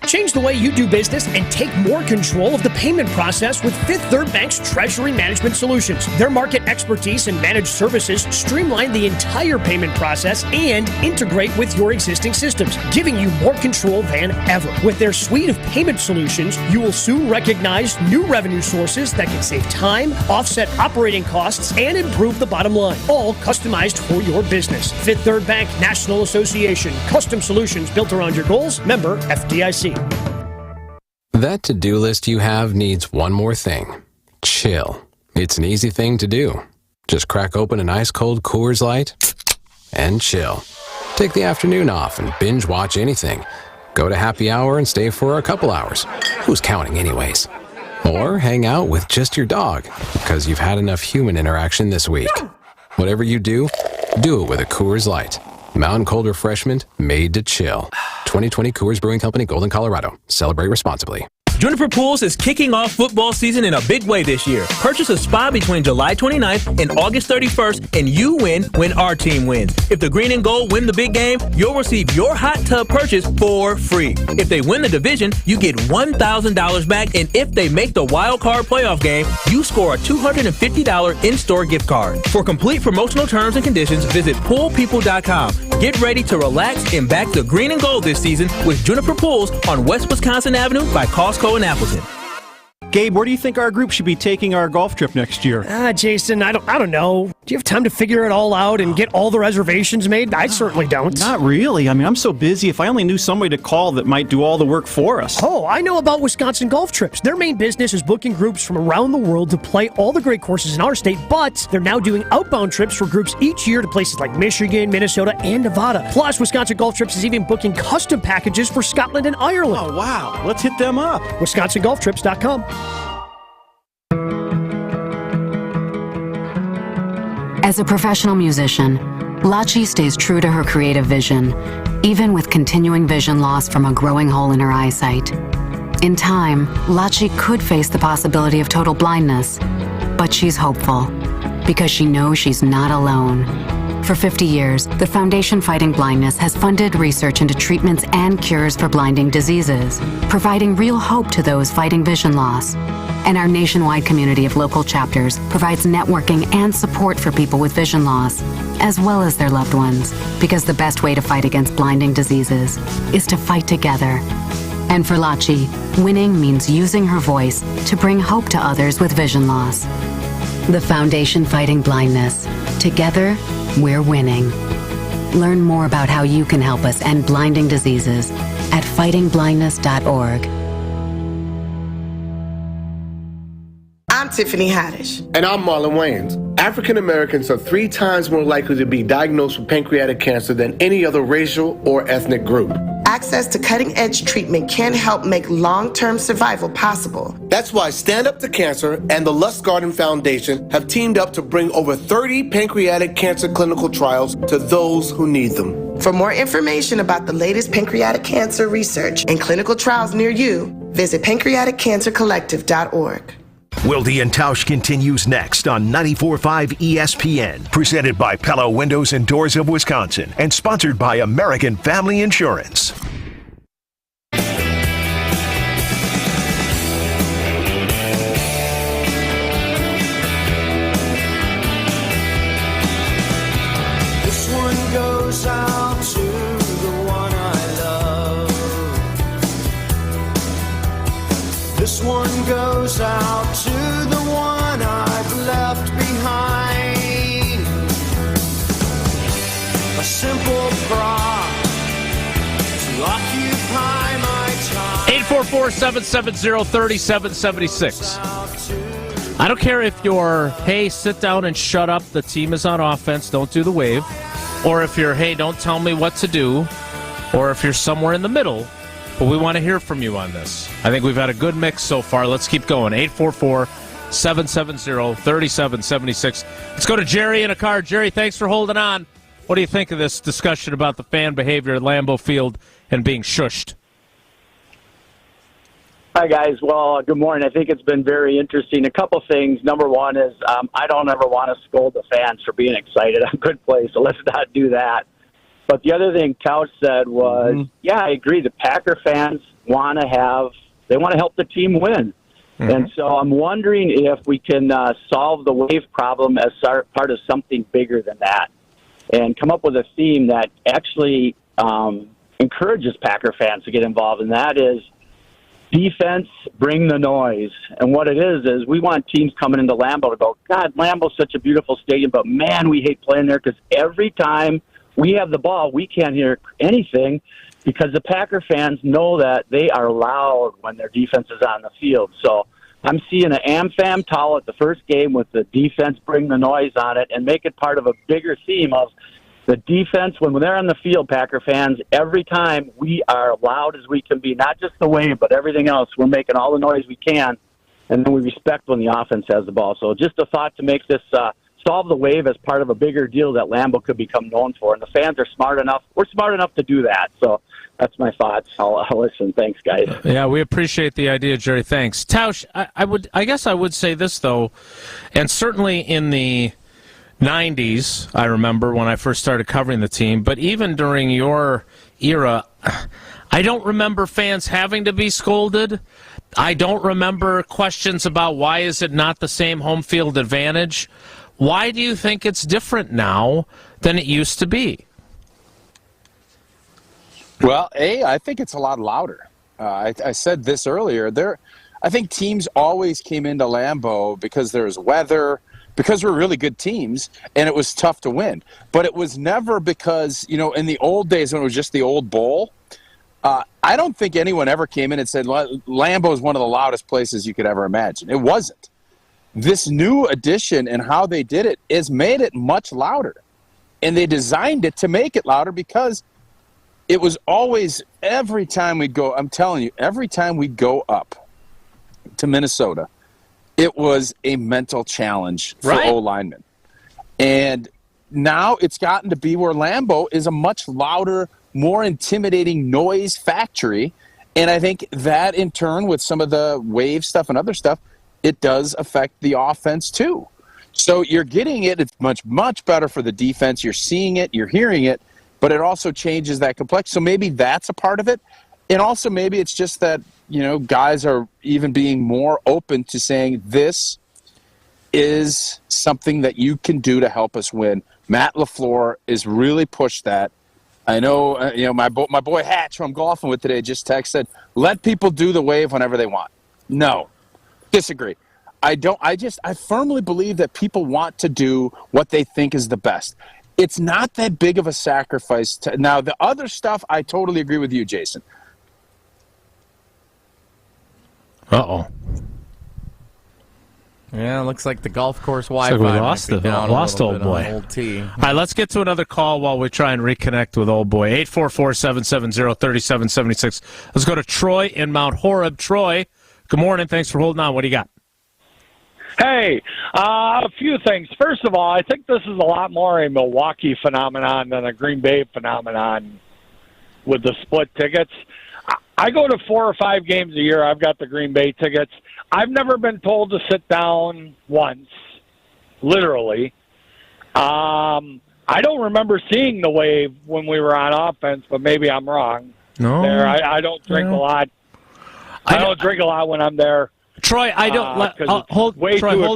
Change the way you do business and take more control of the payment process with Fifth Third Bank's Treasury Management Solutions. Their market expertise and managed services streamline the entire payment process and integrate with your existing systems, giving you more control than ever. With their suite of payment solutions, you will soon recognize new revenue sources that can save time, offset operating costs, and improve the bottom line, all customized for your business. Fifth Third Bank National Association. Custom solutions built around your goals. Member FDIC. That to-do list you have needs one more thing. Chill. It's an easy thing to do. Just crack open an ice-cold Coors Light and chill. Take the afternoon off and binge watch anything. Go to happy hour and stay for a couple hours. Who's counting anyways? Or hang out with just your dog, because you've had enough human interaction this week. Whatever you do it with a Coors Light. Mountain cold refreshment made to chill. 2020 Coors Brewing Company, Golden, Colorado. Celebrate responsibly. Juniper Pools is kicking off football season in a big way this year. Purchase a spa between July 29th and August 31st, and you win when our team wins. If the green and gold win the big game, you'll receive your hot tub purchase for free. If they win the division, you get $1,000 back, and if they make the wild card playoff game, you score a $250 in-store gift card. For complete promotional terms and conditions, visit poolpeople.com. Get ready to relax and back the green and gold this season with Juniper Pools on West Wisconsin Avenue by Costco in Appleton. Gabe, where do you think our group should be taking our golf trip next year? Jason, I don't know. Do you have time to figure it all out and get all the reservations made? I certainly don't. Not really. I mean, I'm so busy. If I only knew somebody to call that might do all the work for us. Oh, I know about Wisconsin Golf Trips. Their main business is booking groups from around the world to play all the great courses in our state, but they're now doing outbound trips for groups each year to places like Michigan, Minnesota, and Nevada. Plus, Wisconsin Golf Trips is even booking custom packages for Scotland and Ireland. Oh, wow. Let's hit them up. WisconsinGolfTrips.com. As a professional musician, Lachi stays true to her creative vision, even with continuing vision loss from a growing hole in her eyesight. In time, Lachi could face the possibility of total blindness, but she's hopeful because she knows she's not alone. For 50 years, the Foundation Fighting Blindness has funded research into treatments and cures for blinding diseases, providing real hope to those fighting vision loss. And our nationwide community of local chapters provides networking and support for people with vision loss, as well as their loved ones, because the best way to fight against blinding diseases is to fight together. And for Lachi, winning means using her voice to bring hope to others with vision loss. The Foundation Fighting Blindness. Together, we're winning. Learn more about how you can help us end blinding diseases at fightingblindness.org. I'm Tiffany Haddish. And I'm Marlon Wayans. African Americans are 3 times more likely to be diagnosed with pancreatic cancer than any other racial or ethnic group. Access to cutting-edge treatment can help make long-term survival possible. That's why Stand Up to Cancer and the Lustgarten Foundation have teamed up to bring over 30 pancreatic cancer clinical trials to those who need them. For more information about the latest pancreatic cancer research and clinical trials near you, visit pancreaticcancercollective.org. Wilde and Tausch continues next on 94.5 ESPN, presented by Pella Windows and Doors of Wisconsin, and sponsored by American Family Insurance. This one goes out to the one I love. This one goes out to the one I've left behind. A simple prop to occupy my time. 844-770-3776. I don't care if you're, hey, sit down and shut up, the team is on offense, don't do the wave, or if you're, hey, don't tell me what to do, or if you're somewhere in the middle, but we want to hear from you on this. I think we've had a good mix so far. Let's keep going. 844-770-3776. Let's go to Jerry in a car. Jerry, thanks for holding on. What do you think of this discussion about the fan behavior at Lambeau Field and being shushed? Hi, guys. Well, good morning. I think it's been very interesting. A couple things. Number one is I don't ever want to scold the fans for being excited on good play, so let's not do that. But the other thing Tausch said was, yeah, I agree. The Packer fans want to help the team win. Mm-hmm. And so I'm wondering if we can solve the wave problem as part of something bigger than that and come up with a theme that actually encourages Packer fans to get involved, and that is defense, bring the noise. And what it is we want teams coming into Lambeau to go, God, Lambeau's such a beautiful stadium, but man, we hate playing there because every time we have the ball, we can't hear anything because the Packer fans know that they are loud when their defense is on the field. So I'm seeing an AmFam towel at the first game with the defense bring the noise on it and make it part of a bigger theme of the defense. When they're on the field, Packer fans, every time we are loud as we can be, not just the wave, but everything else. We're making all the noise we can, and then we respect when the offense has the ball. So just a thought to make this solve the wave as part of a bigger deal that Lambeau could become known for. And the fans are smart enough. We're smart enough to do that. So that's my thoughts. I'll listen. Thanks, guys. Yeah, we appreciate the idea, Jerry. Thanks. Tausch, I guess I would say this, though, and certainly in the 90s, I remember when I first started covering the team, but even during your era, I don't remember fans having to be scolded. I don't remember questions about why is it not the same home field advantage. Why do you think it's different now than it used to be? Well, I think it's a lot louder. I said this earlier. I think teams always came into Lambeau because there's weather, because we're really good teams, and it was tough to win. But it was never because, in the old days when it was just the old bowl, I don't think anyone ever came in and said Lambeau is one of the loudest places you could ever imagine. It wasn't. This new addition and how they did it has made it much louder. And they designed it to make it louder because it was always, every time we go, I'm telling you, every time we go up to Minnesota, it was a mental challenge for O-linemen. And now it's gotten to be where Lambeau is a much louder, more intimidating noise factory. And I think that, in turn, with some of the wave stuff and other stuff, it does affect the offense too. So you're getting it. It's much, much better for the defense. You're seeing it. You're hearing it. But it also changes that complex. So maybe that's a part of it. And also maybe it's just that, guys are even being more open to saying this is something that you can do to help us win. Matt LaFleur has really pushed that. I know, my boy Hatch, who I'm golfing with today, just texted, let people do the wave whenever they want. No. Disagree. I firmly believe that people want to do what they think is the best. It's not that big of a sacrifice. Now, the other stuff, I totally agree with you, Jason. Uh-oh. Yeah, it looks like the golf course Wi-Fi we lost old boy. Old tee. All right, let's get to another call while we try and reconnect with old boy. 844-770-3776. Let's go to Troy in Mount Horeb. Troy, good morning. Thanks for holding on. What do you got? Hey, a few things. First of all, I think this is a lot more a Milwaukee phenomenon than a Green Bay phenomenon with the split tickets. I go to 4 or 5 games a year. I've got the Green Bay tickets. I've never been told to sit down once, literally. I don't remember seeing the wave when we were on offense, but maybe I'm wrong. No. I don't drink a lot. I don't drink a lot when I'm there. Troy, I don't. Hold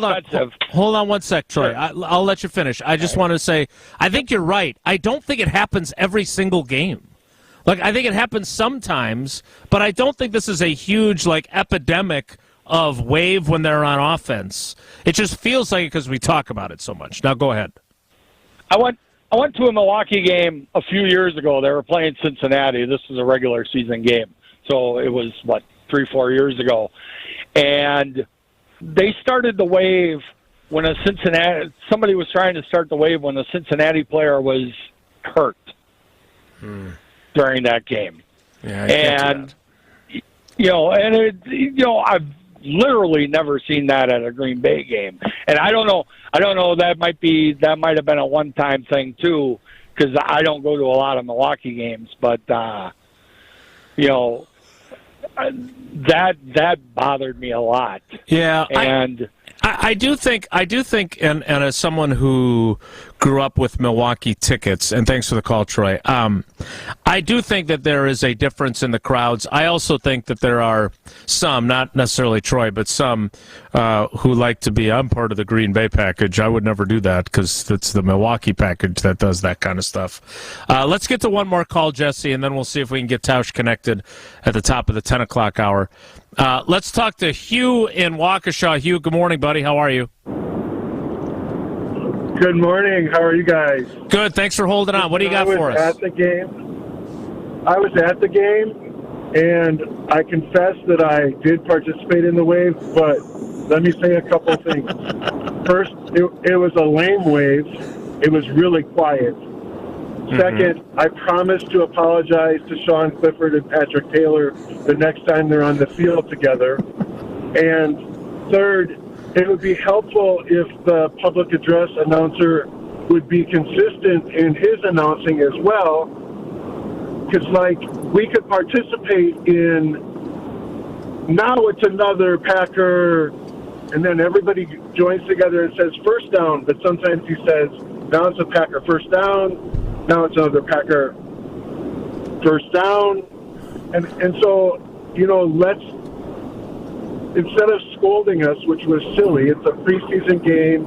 on. Hold on one sec, Troy. Sure. I'll let you finish. I just want to say, I think you're right. I don't think it happens every single game. I think it happens sometimes, but I don't think this is a huge epidemic of wave when they're on offense. It just feels like it because we talk about it so much. Now go ahead. I went to a Milwaukee game a few years ago. They were playing Cincinnati. This was a regular season game, so it was 3-4 years ago. And they started the wave when somebody was trying to start the wave when a Cincinnati player was hurt during that game. Yeah, and I've literally never seen that at a Green Bay game. And I don't know. That might have been a one-time thing too, because I don't go to a lot of Milwaukee games. But that bothered me a lot. Yeah, and I do think, and as someone who grew up with Milwaukee tickets, and thanks for the call, Troy, I do think that there is a difference in the crowds. I also think that there are some, not necessarily Troy, but some who like to be, I'm part of the Green Bay package. I would never do that because it's the Milwaukee package that does that kind of stuff. Let's get to one more call, Jesse, and then we'll see if we can get Tausch connected at the top of the 10 o'clock hour. Let's talk to Hugh in Waukesha. Hugh, good morning, buddy. How are you? Good morning. How are you guys? Good. Thanks for holding on. What do you got for us? I was at the game, and I confess that I did participate in the wave, but let me say a couple of things. First, it was a lame wave. It was really quiet. Second, I promise to apologize to Sean Clifford and Patrick Taylor the next time they're on the field together. And third, it would be helpful if the public address announcer would be consistent in his announcing as well. Because, we could participate in, now it's another Packer, and then everybody joins together and says first down, but sometimes he says, now it's a Packer first down, now it's another Packer first down. And so, let's, instead of scolding us, which was silly, it's a preseason game,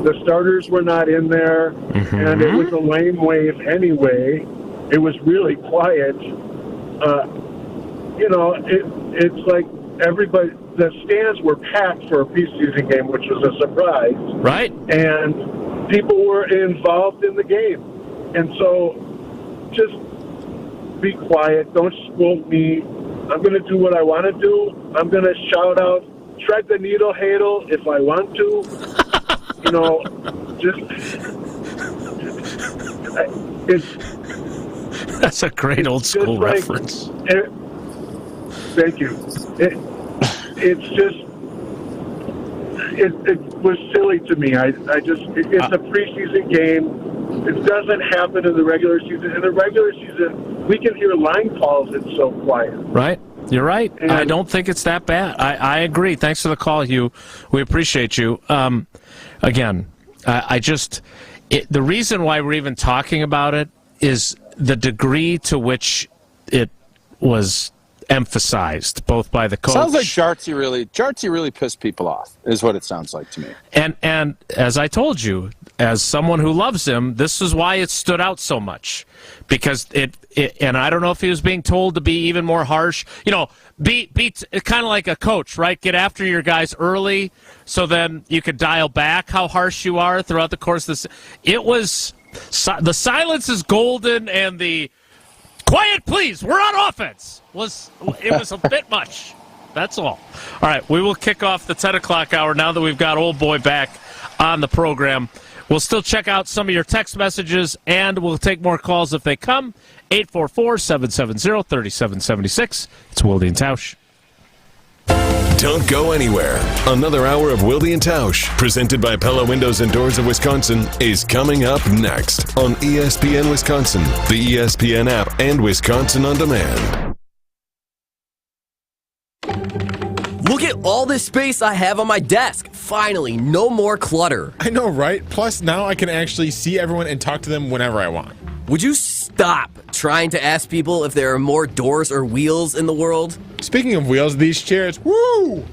the starters were not in there, and it was a lame wave anyway. It was really quiet. It's like everybody, the stands were packed for a preseason game, which was a surprise. Right. And people were involved in the game. And so just be quiet. Don't scold me. I'm going to do what I want to do. I'm going to shout out, tread the needle, Hadel, if I want to. That's a great old school reference. Thank you. It was silly to me. It's a preseason game. It doesn't happen in the regular season. In the regular season, we can hear line calls. It's so quiet. Right. You're right. And I don't think it's that bad. I agree. Thanks for the call, Hugh. We appreciate you. Again, the reason why we're even talking about it is the degree to which it was emphasized, both by the coach. Sounds like Jartsy really pissed people off, is what it sounds like to me. And as I told you, as someone who loves him, this is why it stood out so much. Because and I don't know if he was being told to be even more harsh. Be kind of like a coach, right? Get after your guys early so then you could dial back how harsh you are throughout the course of this. It was, the silence is golden and the quiet, please, we're on offense. It was a bit much. That's all. All right, we will kick off the 10 o'clock hour now that we've got old boy back on the program. We'll still check out some of your text messages, and we'll take more calls if they come. 844-770-3776. It's Wilde and Tausch. Don't go anywhere. Another hour of Wilde and Tausch, presented by Pella Windows and Doors of Wisconsin, is coming up next on ESPN Wisconsin, the ESPN app, and Wisconsin On Demand. Look at all this space I have on my desk. Finally, no more clutter. I know, right? Plus, now I can actually see everyone and talk to them whenever I want. Would you stop trying to ask people if there are more doors or wheels in the world? Speaking of wheels, these chairs, woo!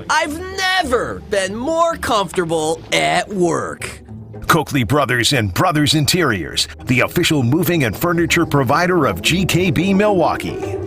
I've never been more comfortable at work. Coakley Brothers and Brothers Interiors, the official moving and furniture provider of GKB Milwaukee.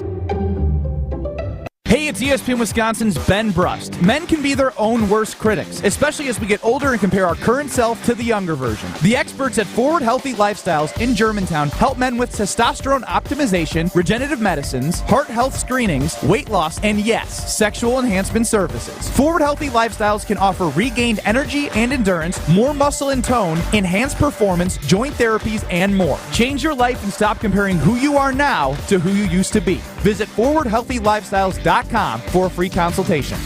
Hey, Hey, it's ESPN Wisconsin's Ben Brust. Men can be their own worst critics, especially as we get older and compare our current self to the younger version. The experts at Forward Healthy Lifestyles in Germantown help men with testosterone optimization, regenerative medicines, heart health screenings, weight loss, and yes, sexual enhancement services. Forward Healthy Lifestyles can offer regained energy and endurance, more muscle and tone, enhanced performance, joint therapies, and more. Change your life and stop comparing who you are now to who you used to be. Visit forwardhealthylifestyles.com for a free consultation.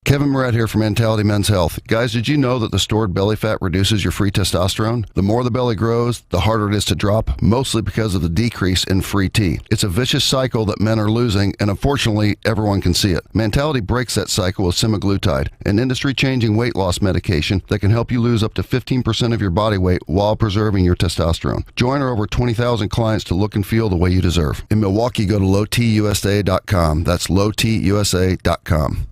Kevin Moret here from Mentality Men's Health. Guys, did you know that the stored belly fat reduces your free testosterone? The more the belly grows, the harder it is to drop, mostly because of the decrease in free T. It's a vicious cycle that men are losing, and unfortunately, everyone can see it. Mentality breaks that cycle with semaglutide, an industry-changing weight loss medication that can help you lose up to 15% of your body weight while preserving your testosterone. Join our over 20,000 clients to look and feel the way you deserve. In Milwaukee, go to lowtusa.com. That's lowtusa.com.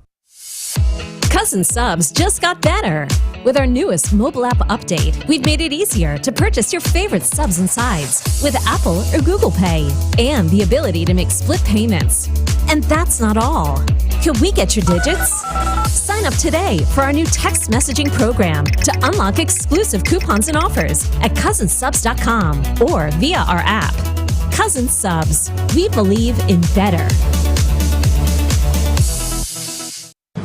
Cousin Subs just got better. With our newest mobile app update, we've made it easier to purchase your favorite subs and sides with Apple or Google Pay, and the ability to make split payments. And that's not all. Can we get your digits? Sign up today for our new text messaging program to unlock exclusive coupons and offers at cousinsubs.com or via our app. Cousin Subs. We believe in better.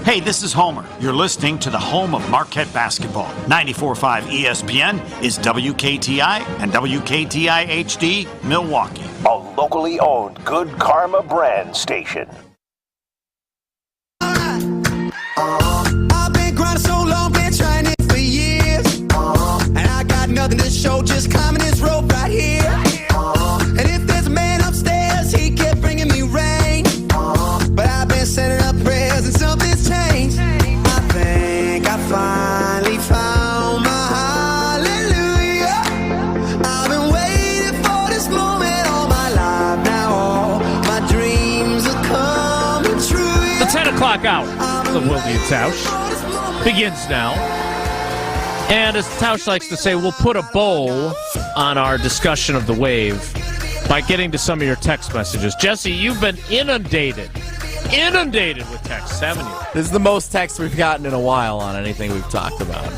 Hey, this is Homer. You're listening to the home of Marquette basketball. 94.5 ESPN is WKTI and WKTI HD Milwaukee. A locally owned Good Karma brand station. I've been grinding so long, been trying it for years. And I got nothing to show, just climbing this rope right here. And if there's a man upstairs, he kept bringing me rain. But I've been sending up prayers and something's changed. I think I finally found my hallelujah. I've been waiting for this moment all my life. Now all my dreams are coming true. The 10 o'clock hour of Wilde and Tausch begins now. And as Tausch likes to say, we'll put a bow on our discussion of the wave by getting to some of your text messages. Jesse, you've been inundated with texts, haven't you? This is the most text we've gotten in a while on anything we've talked about.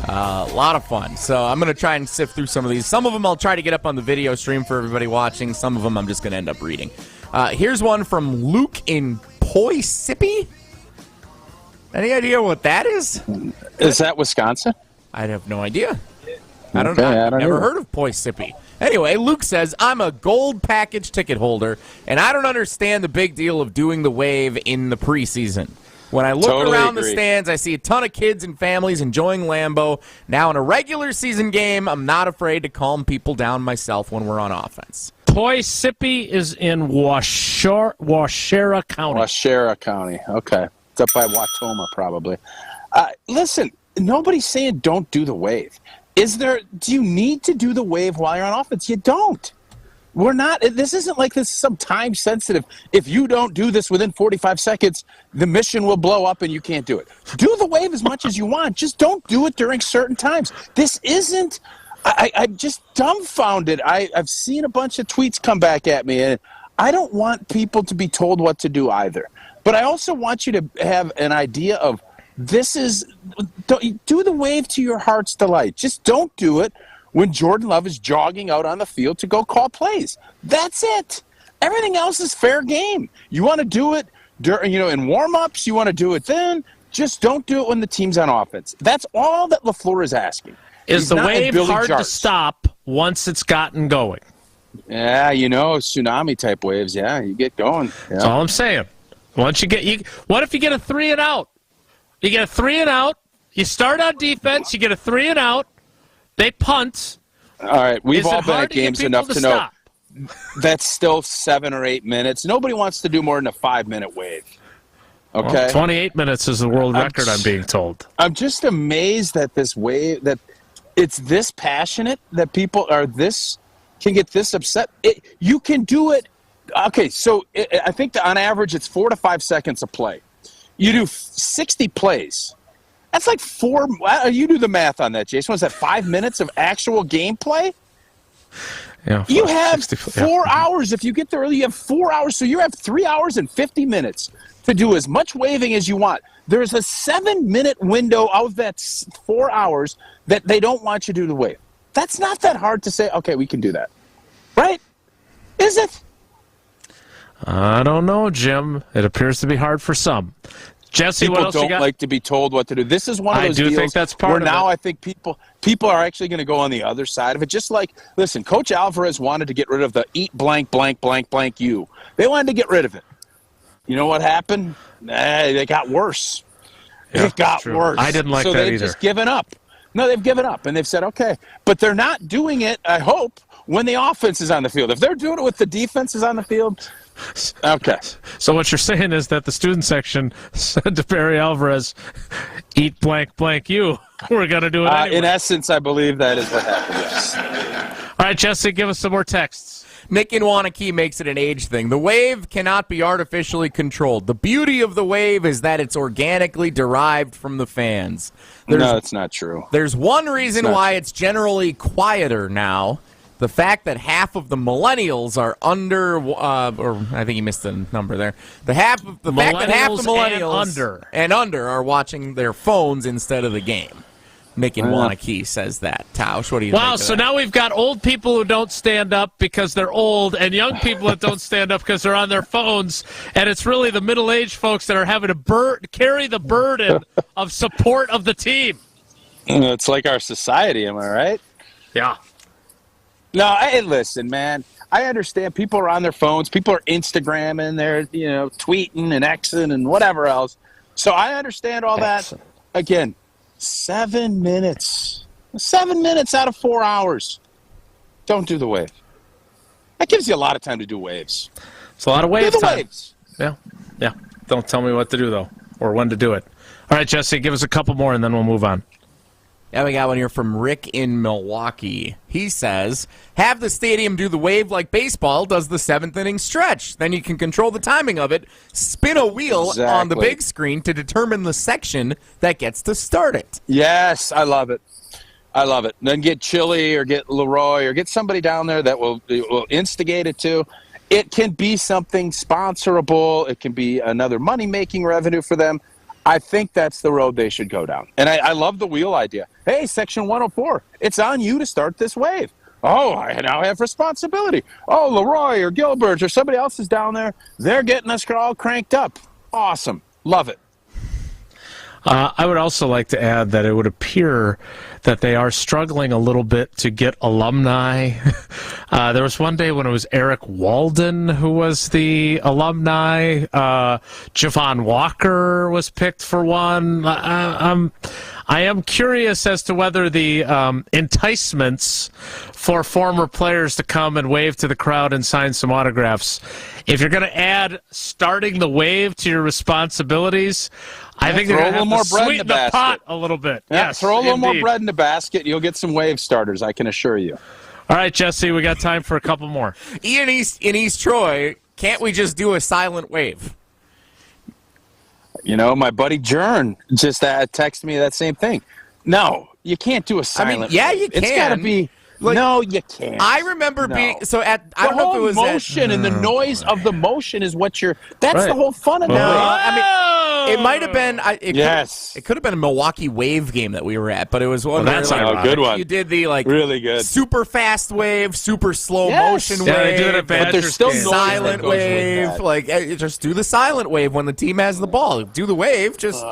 A lot of fun. So I'm going to try and sift through some of these. Some of them I'll try to get up on the video stream for everybody watching. Some of them I'm just going to end up reading. Here's one from Luke in Poughkeepsie. Any idea what that is? Is that Wisconsin? I have no idea. I don't know. I've never heard of Poughkeepsie. Anyway, Luke says, I'm a gold package ticket holder, and I don't understand the big deal of doing the wave in the preseason. When I look around the stands, I see a ton of kids and families enjoying Lambeau. Now, in a regular season game, I'm not afraid to calm people down myself when we're on offense. Poughkeepsie is in Waushara County. Waushara County, okay. It's up by Watoma, probably. Listen, nobody's saying don't do the wave. Do you need to do the wave while you're on offense? You don't. We're not. This isn't like this is some time sensitive. If you don't do this within 45 seconds, the mission will blow up and you can't do it. Do the wave as much as you want. Just don't do it during certain times. This isn't. I'm just dumbfounded. I've seen a bunch of tweets come back at me, and I don't want people to be told what to do either. But I also want you to have an idea of do the wave to your heart's delight. Just don't do it when Jordan Love is jogging out on the field to go call plays. That's it. Everything else is fair game. You want to do it in warm-ups, you want to do it then. Just don't do it when the team's on offense. That's all that LaFleur is asking. Is the wave hard to stop once it's gotten going? Yeah, tsunami-type waves. Yeah, you get going. Yeah. That's all I'm saying. Once what if you get a 3 and out? You get a 3 and out. You start on defense. You get a 3 and out. They punt. All right, we've all been at games enough to know that's still 7 or 8 minutes. Nobody wants to do more than a 5-minute wave. Okay, well, 28 minutes is the world record. I'm being told. I'm just amazed that this wave that it's this passionate that people can get this upset. You can do it. Okay, so I think that on average it's 4 to 5 seconds a play. You do 60 plays. That's like 4. You do the math on that, Jason. Was that 5 minutes of actual gameplay? Yeah, you have 4 hours. If you get there early, you have 4 hours. So you have 3 hours and 50 minutes to do as much waving as you want. There's a 7-minute window of that 4 hours that they don't want you to do the wave. That's not that hard to say, okay, we can do that. Right? Is it? I don't know, Jim. It appears to be hard for some. Jesse, what people else you don't got? like to be told what to do. This is one of those I do deals think that's part where of now it. I think people are actually going to go on the other side of it. Just like, listen, Coach Alvarez wanted to get rid of the eat blank, blank, blank, blank you. They wanted to get rid of it. You know what happened? They got worse. Yeah, it got true. worse. I didn't like so that they've either. just given up. No, they've given up, and they've said, okay. But they're not doing it, I hope, when the offense is on the field. If they're doing it with the defense is on the field, okay. So what you're saying is that the student section said to Barry Alvarez, eat blank, blank you. We're going to do it anyway. In essence, I believe that is what happened, yes. All right, Jesse, give us some more texts. Nick in Wanakee makes it an age thing. The wave cannot be artificially controlled. The beauty of the wave is that it's organically derived from the fans. No, it's not true. There's one reason why it's generally quieter now. The fact that half of the millennials are under, or I think you missed the number there. The fact that half the millennials and under are watching their phones instead of the game. Nick in Wanakee says that. Tausch, what do you think? Wow, so now we've got old people who don't stand up because they're old and young people that don't stand up because they're on their phones, and it's really the middle-aged folks that are having to carry the burden of support of the team. It's like our society, am I right? Yeah. No, hey, listen, man. I understand people are on their phones. People are Instagramming. They're, tweeting and Xing and whatever else. So I understand all that. Again, 7 minutes. 7 minutes out of 4 hours. Don't do the wave. That gives you a lot of time to do waves. It's a lot of wave do the time. Waves. Yeah. Don't tell me what to do, though, or when to do it. All right, Jesse, give us a couple more, and then we'll move on. Yeah, we got one here from Rick in Milwaukee. He says, have the stadium do the wave like baseball does the seventh inning stretch. Then you can control the timing of it, spin a wheel on the big screen to determine the section that gets to start it. Yes, I love it. I love it. Then get Chili or get Leroy or get somebody down there that will instigate it too. It can be something sponsorable. It can be another money-making revenue for them. I think that's the road they should go down. And I love the wheel idea. Hey, Section 104, it's on you to start this wave. Oh, I now have responsibility. Oh, Leroy or Gilbert or somebody else is down there. They're getting us all cranked up. Awesome. Love it. I would also like to add that it would appear that they are struggling a little bit to get alumni. There was one day when it was Eric Walden who was the alumni. Javon Walker was picked for one. I am curious as to whether the enticements for former players to come and wave to the crowd and sign some autographs, if you're going to add starting the wave to your responsibilities, I think they're going to have to sweeten the pot a little bit. Yeah, yes, throw a little indeed. more bread in the basket, and you'll get some wave starters, I can assure you. All right, Jesse, we got time for a couple more. Ian in East Troy, can't we just do a silent wave? My buddy Jern just texted me that same thing. No, you can't do a silent wave. Yeah, you can. It's got to be... no, you can't. I remember being I don't know if it was motion and the noise of the motion is what you're. That's the whole fun of it. It might have been. It could have been a Milwaukee Wave game that we were at, but it was one. That's a good one. You did the really good super fast wave, super slow motion wave. They do it at but there's still silent wave. Just do the silent wave when the team has the ball. Do the wave. Just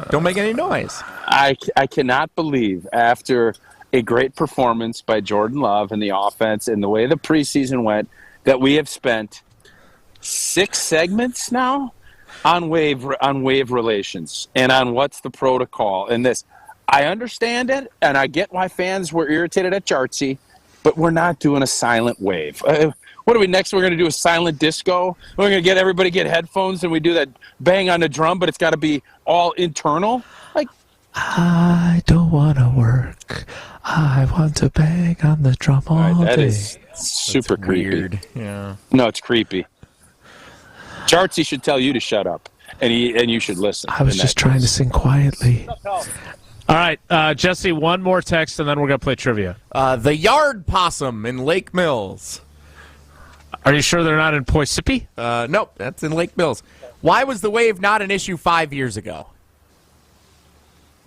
don't make any noise. I cannot believe after a great performance by Jordan Love and the offense and the way the preseason went that we have spent 6 segments now on wave relations and on what's the protocol and this. I understand it, and I get why fans were irritated at Jartsy, but we're not doing a silent wave. What are we next? We're going to do a silent disco? We're going to get everybody get headphones and we do that bang on the drum, but it's got to be all internal? I don't want to work. I want to bang on the drum all that day. Is super creepy. Weird. Yeah. No, it's creepy. Jartsy should tell you to shut up, and you should listen. I was just trying to sing quietly. All All right, Jesse, one more text, and then we're going to play trivia. The yard possum in Lake Mills. Are you sure they're not in Poughkeepsie? Nope, that's in Lake Mills. Why was the wave not an issue 5 years ago?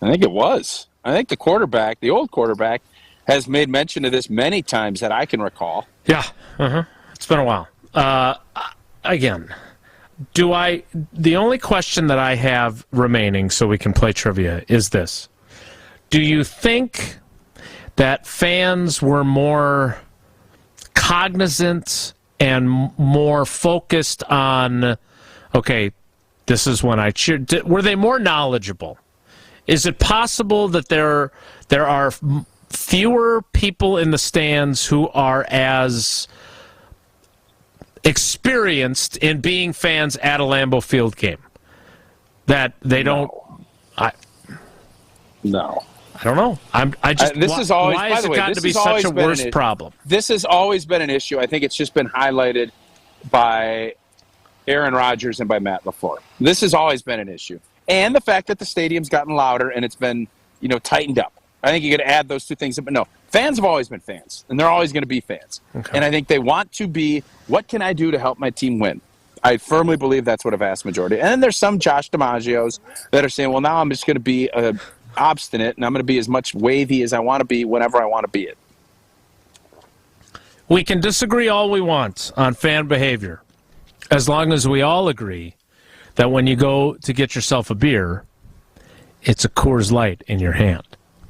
I think it was. I think the old quarterback, has made mention of this many times that I can recall. Yeah, it's been a while. Again, the only question that I have remaining so we can play trivia is this. Do you think that fans were more cognizant and more focused on, okay, this is when I cheer? Were they more knowledgeable? Is it possible that there are fewer people in the stands who are as experienced in being fans at a Lambeau Field game? That they don't... No. I don't know. This is always, why by has the it way, gotten this to be has such always a been worse problem? This has always been an issue. I think it's just been highlighted by Aaron Rodgers and by Matt LaFleur. This has always been an issue. And the fact that the stadium's gotten louder and it's been, tightened up. I think you could add those two things. But no, fans have always been fans, and they're always going to be fans. Okay. And I think they want to be, what can I do to help my team win? I firmly believe that's what a vast majority. And then there's some Josh DiMaggios that are saying, well, now I'm just going to be obstinate, and I'm going to be as much wavy as I want to be whenever I want to be it. We can disagree all we want on fan behavior, as long as we all agree that when you go to get yourself a beer, it's a Coors Light in your hand.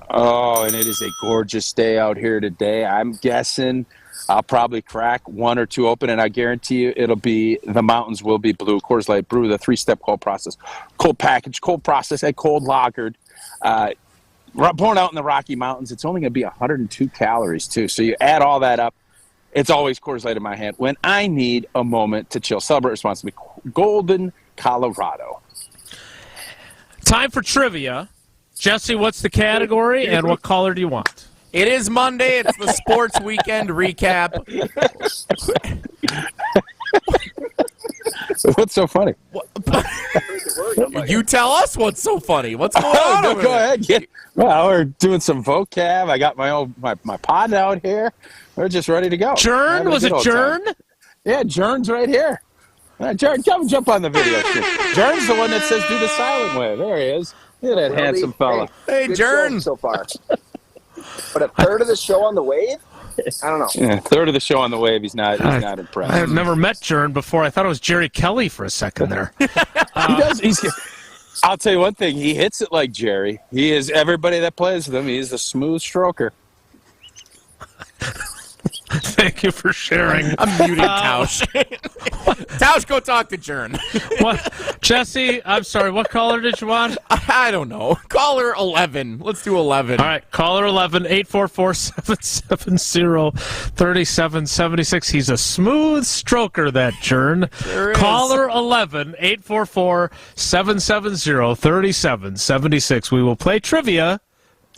Oh, and it is a gorgeous day out here today. I'm guessing I'll probably crack one or two open, and I guarantee you the mountains will be blue. Coors Light Brew, the 3-step cold process. Cold package, cold process, and cold lagered. Born out in the Rocky Mountains, it's only going to be 102 calories, too. So you add all that up, it's always Coors Light in my hand when I need a moment to chill. Celebrate responsibly. Golden, Colorado. Time for trivia. Jesse, what's the category, and what caller do you want? It is Monday. It's the sports weekend recap. What's so funny? You tell us what's so funny. What's going on over Go there? ahead. Well, we're doing some vocab. I got my pod out here. We're just ready to go. Jern? Was it Jern? Yeah, Jern's right here. Jern, come jump on the video. Jern's the one that says do the silent wave. There he is. Look at that handsome fella. Hey, Jern. So far. But a third of the show on the wave? I don't know. Yeah, third of the show on the wave. He's not impressed. I've never met Jern before. I thought it was Jerry Kelly for a second there. He does. I'll tell you one thing. He hits it like Jerry. He is everybody that plays with him. He's a smooth stroker. Thank you for sharing. I'm muting Tausch. Tausch, go talk to Jern. What, Jesse, I'm sorry. What caller did you want? I don't know. Caller 11. Let's do 11. All right. Caller 11, 844-770-3776. He's a smooth stroker, that Jern. Sure is. Caller 11, 844-770-3776. We will play trivia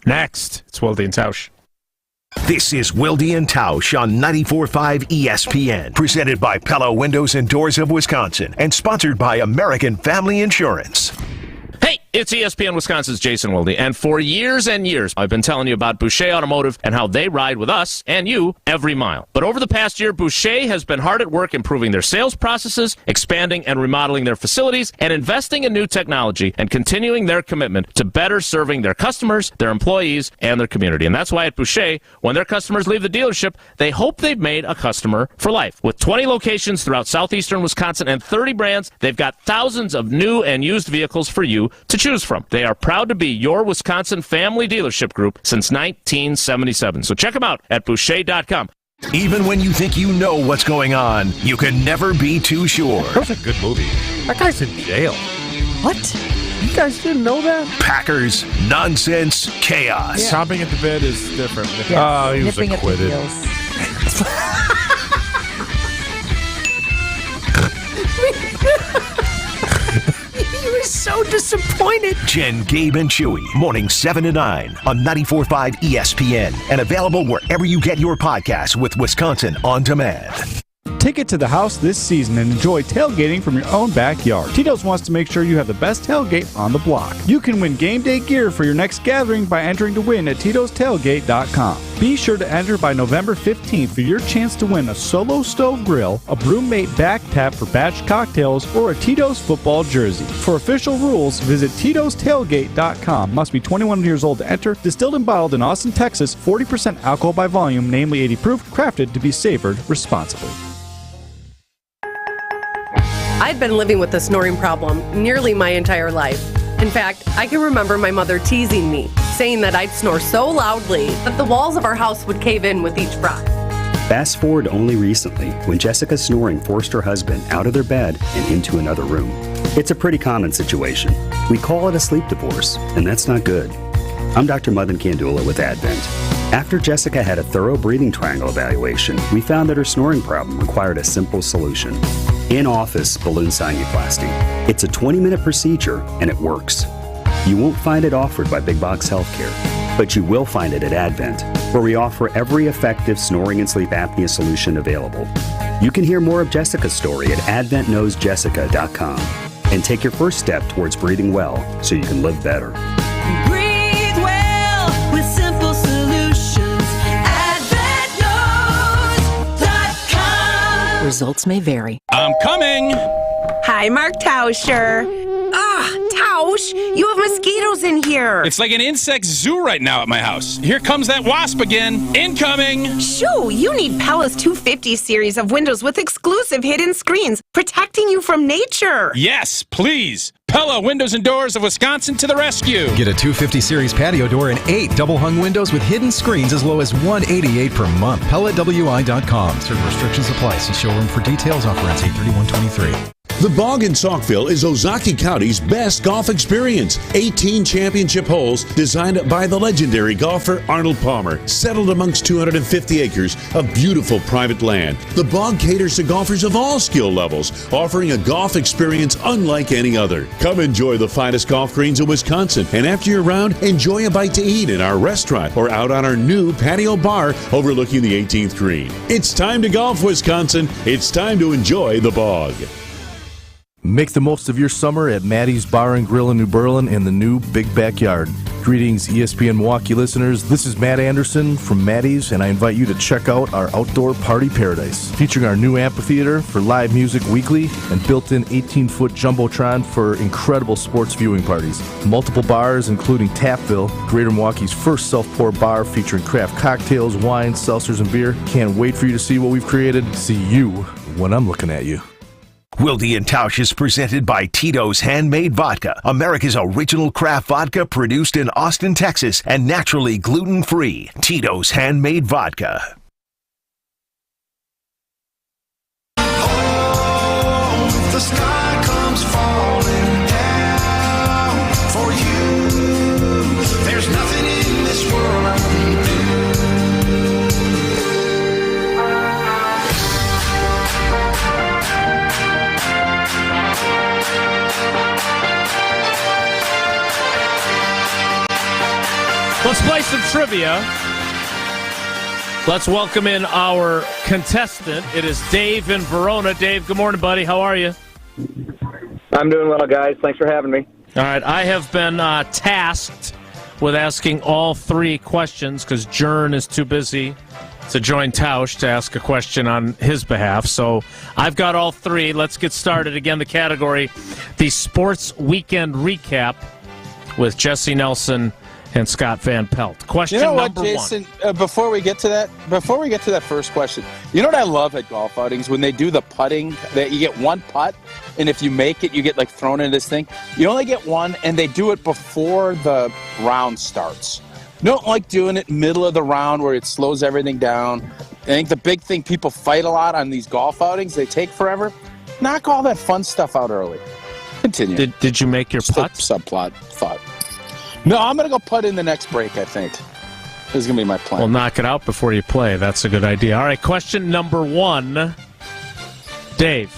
next. It's Wilde and Tausch. This is Wilde and Tausch on 94.5 ESPN, presented by Pella Windows and Doors of Wisconsin, and sponsored by American Family Insurance. Hey, it's ESPN Wisconsin's Jason Wilde, and for years and years, I've been telling you about Boucher Automotive and how they ride with us and you every mile. But over the past year, Boucher has been hard at work improving their sales processes, expanding and remodeling their facilities, and investing in new technology and continuing their commitment to better serving their customers, their employees, and their community. And that's why at Boucher, when their customers leave the dealership, they hope they've made a customer for life. With 20 locations throughout southeastern Wisconsin and 30 brands, they've got thousands of new and used vehicles for you to choose from. They are proud to be your Wisconsin family dealership group since 1977. So check them out at Boucher.com. Even when you think you know what's going on, you can never be too sure. That was a good movie. That guy's in jail. What? You guys didn't know that? Packers, nonsense, chaos. Yeah. Chopping at the bed is different. Yes. Oh, he was Nipping at the acquitted. heels. He was so disappointed. Jen, Gabe, and Chewy, morning 7 to 9 on 94.5 ESPN, and available wherever you get your podcasts with Wisconsin On Demand. Take it to the house this season and enjoy tailgating from your own backyard. Tito's wants to make sure you have the best tailgate on the block. You can win game day gear for your next gathering by entering to win at Tito'sTailgate.com. Be sure to enter by November 15th for your chance to win a Solo Stove Grill, a Brewmate Back Tap for batch cocktails, or a Tito's football jersey. For official rules, visit Tito'sTailgate.com. Must be 21 years old to enter. Distilled and bottled in Austin, Texas. 40% alcohol by volume, namely 80 proof. Crafted to be savored responsibly. I'd been living with a snoring problem nearly my entire life. In fact, I can remember my mother teasing me, saying that I'd snore so loudly that the walls of our house would cave in with each breath. Fast forward only recently, when Jessica's snoring forced her husband out of their bed and into another room. It's a pretty common situation. We call it a sleep divorce, and that's not good. I'm Dr. Mothan Kandula with Advent. After Jessica had a thorough breathing triangle evaluation, we found that her snoring problem required a simple solution. In-office balloon sinuplasty. It's a 20-minute procedure, and it works. You won't find it offered by big box healthcare, but you will find it at Advent, where we offer every effective snoring and sleep apnea solution available. You can hear more of Jessica's story at adventknowsjessica.com and take your first step towards breathing well so you can live better. Breathe well with simple solutions. AdventKnows.com. Results may vary. I'm coming. Hi, Mark Tauscher. Tausch, you have mosquitoes in here. It's like an insect zoo right now at my house. Here comes that wasp again. Incoming. Shoo, you need Pella's 250 series of windows with exclusive hidden screens, protecting you from nature. Yes, please. Pella Windows and Doors of Wisconsin to the rescue. Get a 250 series patio door and 8 double-hung windows with hidden screens as low as $188 per month. PellaWI.com. Certain restrictions apply. See showroom for details. Offer ends 8/31/23. The Bog in Saukville is Ozaki County's best golf experience. 18 championship holes designed by the legendary golfer Arnold Palmer, settled amongst 250 acres of beautiful private land. The Bog caters to golfers of all skill levels, offering a golf experience unlike any other. Come enjoy the finest golf greens in Wisconsin, and after your round, enjoy a bite to eat in our restaurant or out on our new patio bar overlooking the 18th green. It's time to golf, Wisconsin. It's time to enjoy the Bog. Make the most of your summer at Maddie's Bar and Grill in New Berlin and the new Big Backyard. Greetings, ESPN Milwaukee listeners. This is Matt Anderson from Maddie's, and I invite you to check out our outdoor party paradise, featuring our new amphitheater for live music weekly and built-in 18-foot jumbotron for incredible sports viewing parties. Multiple bars, including Tapville, Greater Milwaukee's first self-pour bar featuring craft cocktails, wines, seltzers, and beer. Can't wait for you to see what we've created. See you when I'm looking at you. Wilde and Tausch is presented by Tito's Handmade Vodka, America's original craft vodka produced in Austin, Texas, and naturally gluten-free. Tito's Handmade Vodka. Oh, the sky comes falling down for you. There's nothing in this world I wouldn't do. Let's play some trivia. Let's welcome in our contestant. It is Dave in Verona. Dave, good morning, buddy. How are you? I'm doing well, guys. Thanks for having me. All right. I have been tasked with asking all three questions because Jern is too busy to join Tausch to ask a question on his behalf. So I've got all three. Let's get started. Again, the category, the Sports Weekend Recap with Jesse Nelson and Scott Van Pelt. Question you know number what, Jason, before we get to that first question, you know what I love at golf outings? When they do the putting, that you get one putt, and if you make it, you get like thrown into this thing. You only get one, and they do it before the round starts. You don't like doing it middle of the round where it slows everything down. I think the big thing people fight a lot on these golf outings, they take forever. Knock all that fun stuff out early. Continue. Did you make your putt? Subplot thought. No, I'm going to go putt in the next break, I think. This is going to be my plan. Well, knock it out before you play. That's a good idea. All right, question number one. Dave.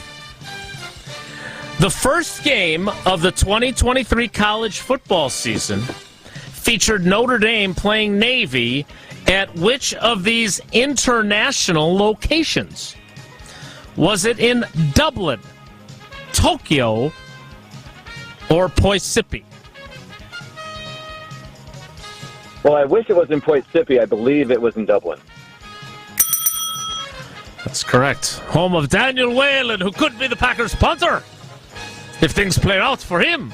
The first game of the 2023 college football season featured Notre Dame playing Navy at which of these international locations? Was it in Dublin, Tokyo, or Poisippi? Well, I wish it was in Poisippi. I believe it was in Dublin. That's correct. Home of Daniel Whalen, who could be the Packers punter if things play out for him.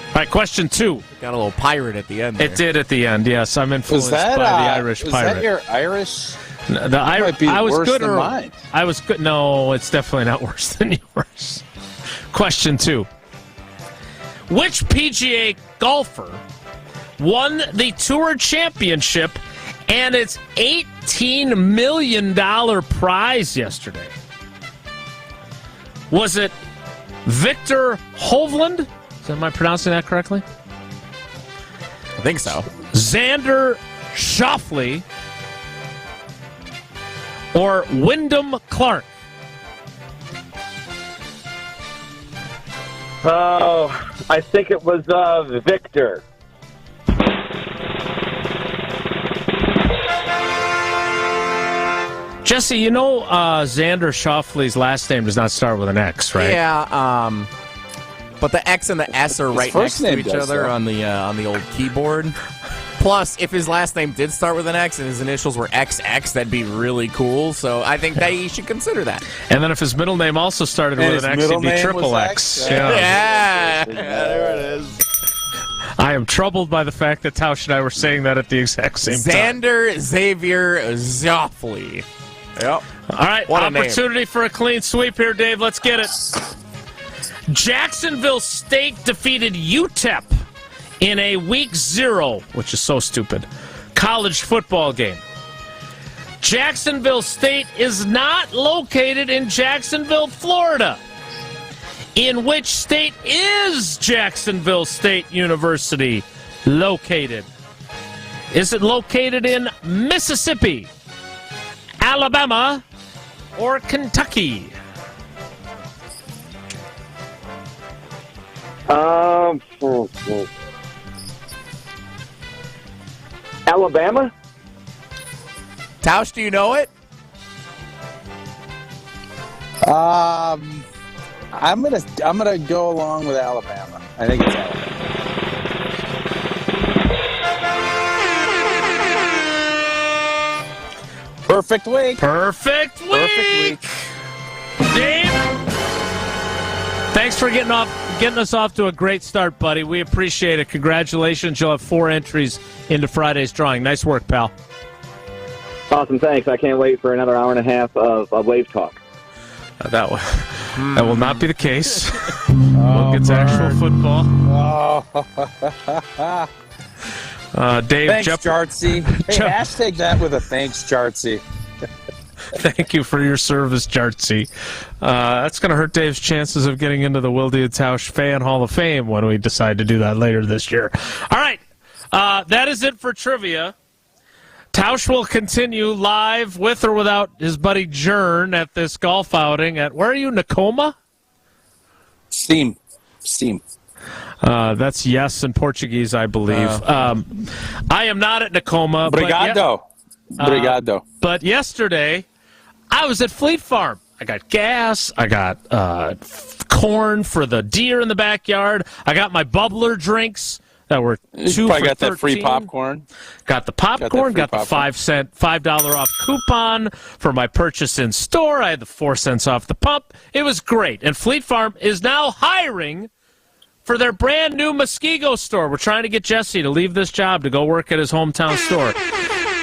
All right, question 2. Got a little pirate at the end there. It did at the end, yes. I'm influenced by the Irish pirate. Was that your Irish? I was worse good than mine. I was good. No, it's definitely not worse than yours. Question 2. Which PGA golfer won the Tour Championship and its $18 million prize yesterday? Was it Victor Hovland? Am I pronouncing that correctly? I think so. Xander Schauffele or Wyndham Clark? Oh, I think it was Victor. Jesse, you know Xander Schauffele's last name does not start with an X, right? Yeah, but the X and the S are right next to each other on the old keyboard. Plus, if his last name did start with an X and his initials were XX, that'd be really cool. So I think they should consider that. And then if his middle name also started with an X, it'd be triple X. Yeah, there it is. I am troubled by the fact that Tausch and I were saying that at the exact same time. Xander Xavier Schauffele. Yep. All right, opportunity for a clean sweep here, Dave. Let's get it. Jacksonville State defeated UTEP in a Week 0, which is so stupid, college football game. Jacksonville State is not located in Jacksonville, Florida. In which state is Jacksonville State University located? Is it located in Mississippi, Alabama, or Kentucky? Alabama? Tausch, do you know it? I'm gonna go along with Alabama. I think it's Alabama. Perfect week. Perfect week. Dave, thanks for getting us off to a great start, buddy. We appreciate it. Congratulations. You'll have 4 entries into Friday's drawing. Nice work, pal. Awesome, thanks. I can't wait for another hour and a half of Wave Talk. That will not be the case. We'll get to actual football. Dave, thanks, Jartsy. Hey, hashtag that with a thanks, Jartsy. Thank you for your service, Jartsy. That's going to hurt Dave's chances of getting into the Wilde and Tausch Fan Hall of Fame when we decide to do that later this year. All right, that is it for trivia. Tausch will continue live with or without his buddy Jern at this golf outing at, where are you, Nakoma? Steam. That's yes in Portuguese, I believe. I am not at Nakoma. Obrigado. But yesterday, I was at Fleet Farm. I got gas. I got corn for the deer in the backyard. I got my bubbler drinks that were $2 for got $13. that free popcorn. Got the popcorn. Got the $5 off coupon for my purchase in store. I had the 4 cents off the pump. It was great. And Fleet Farm is now hiring for their brand new Muskego store. We're trying to get Jesse to leave this job to go work at his hometown store.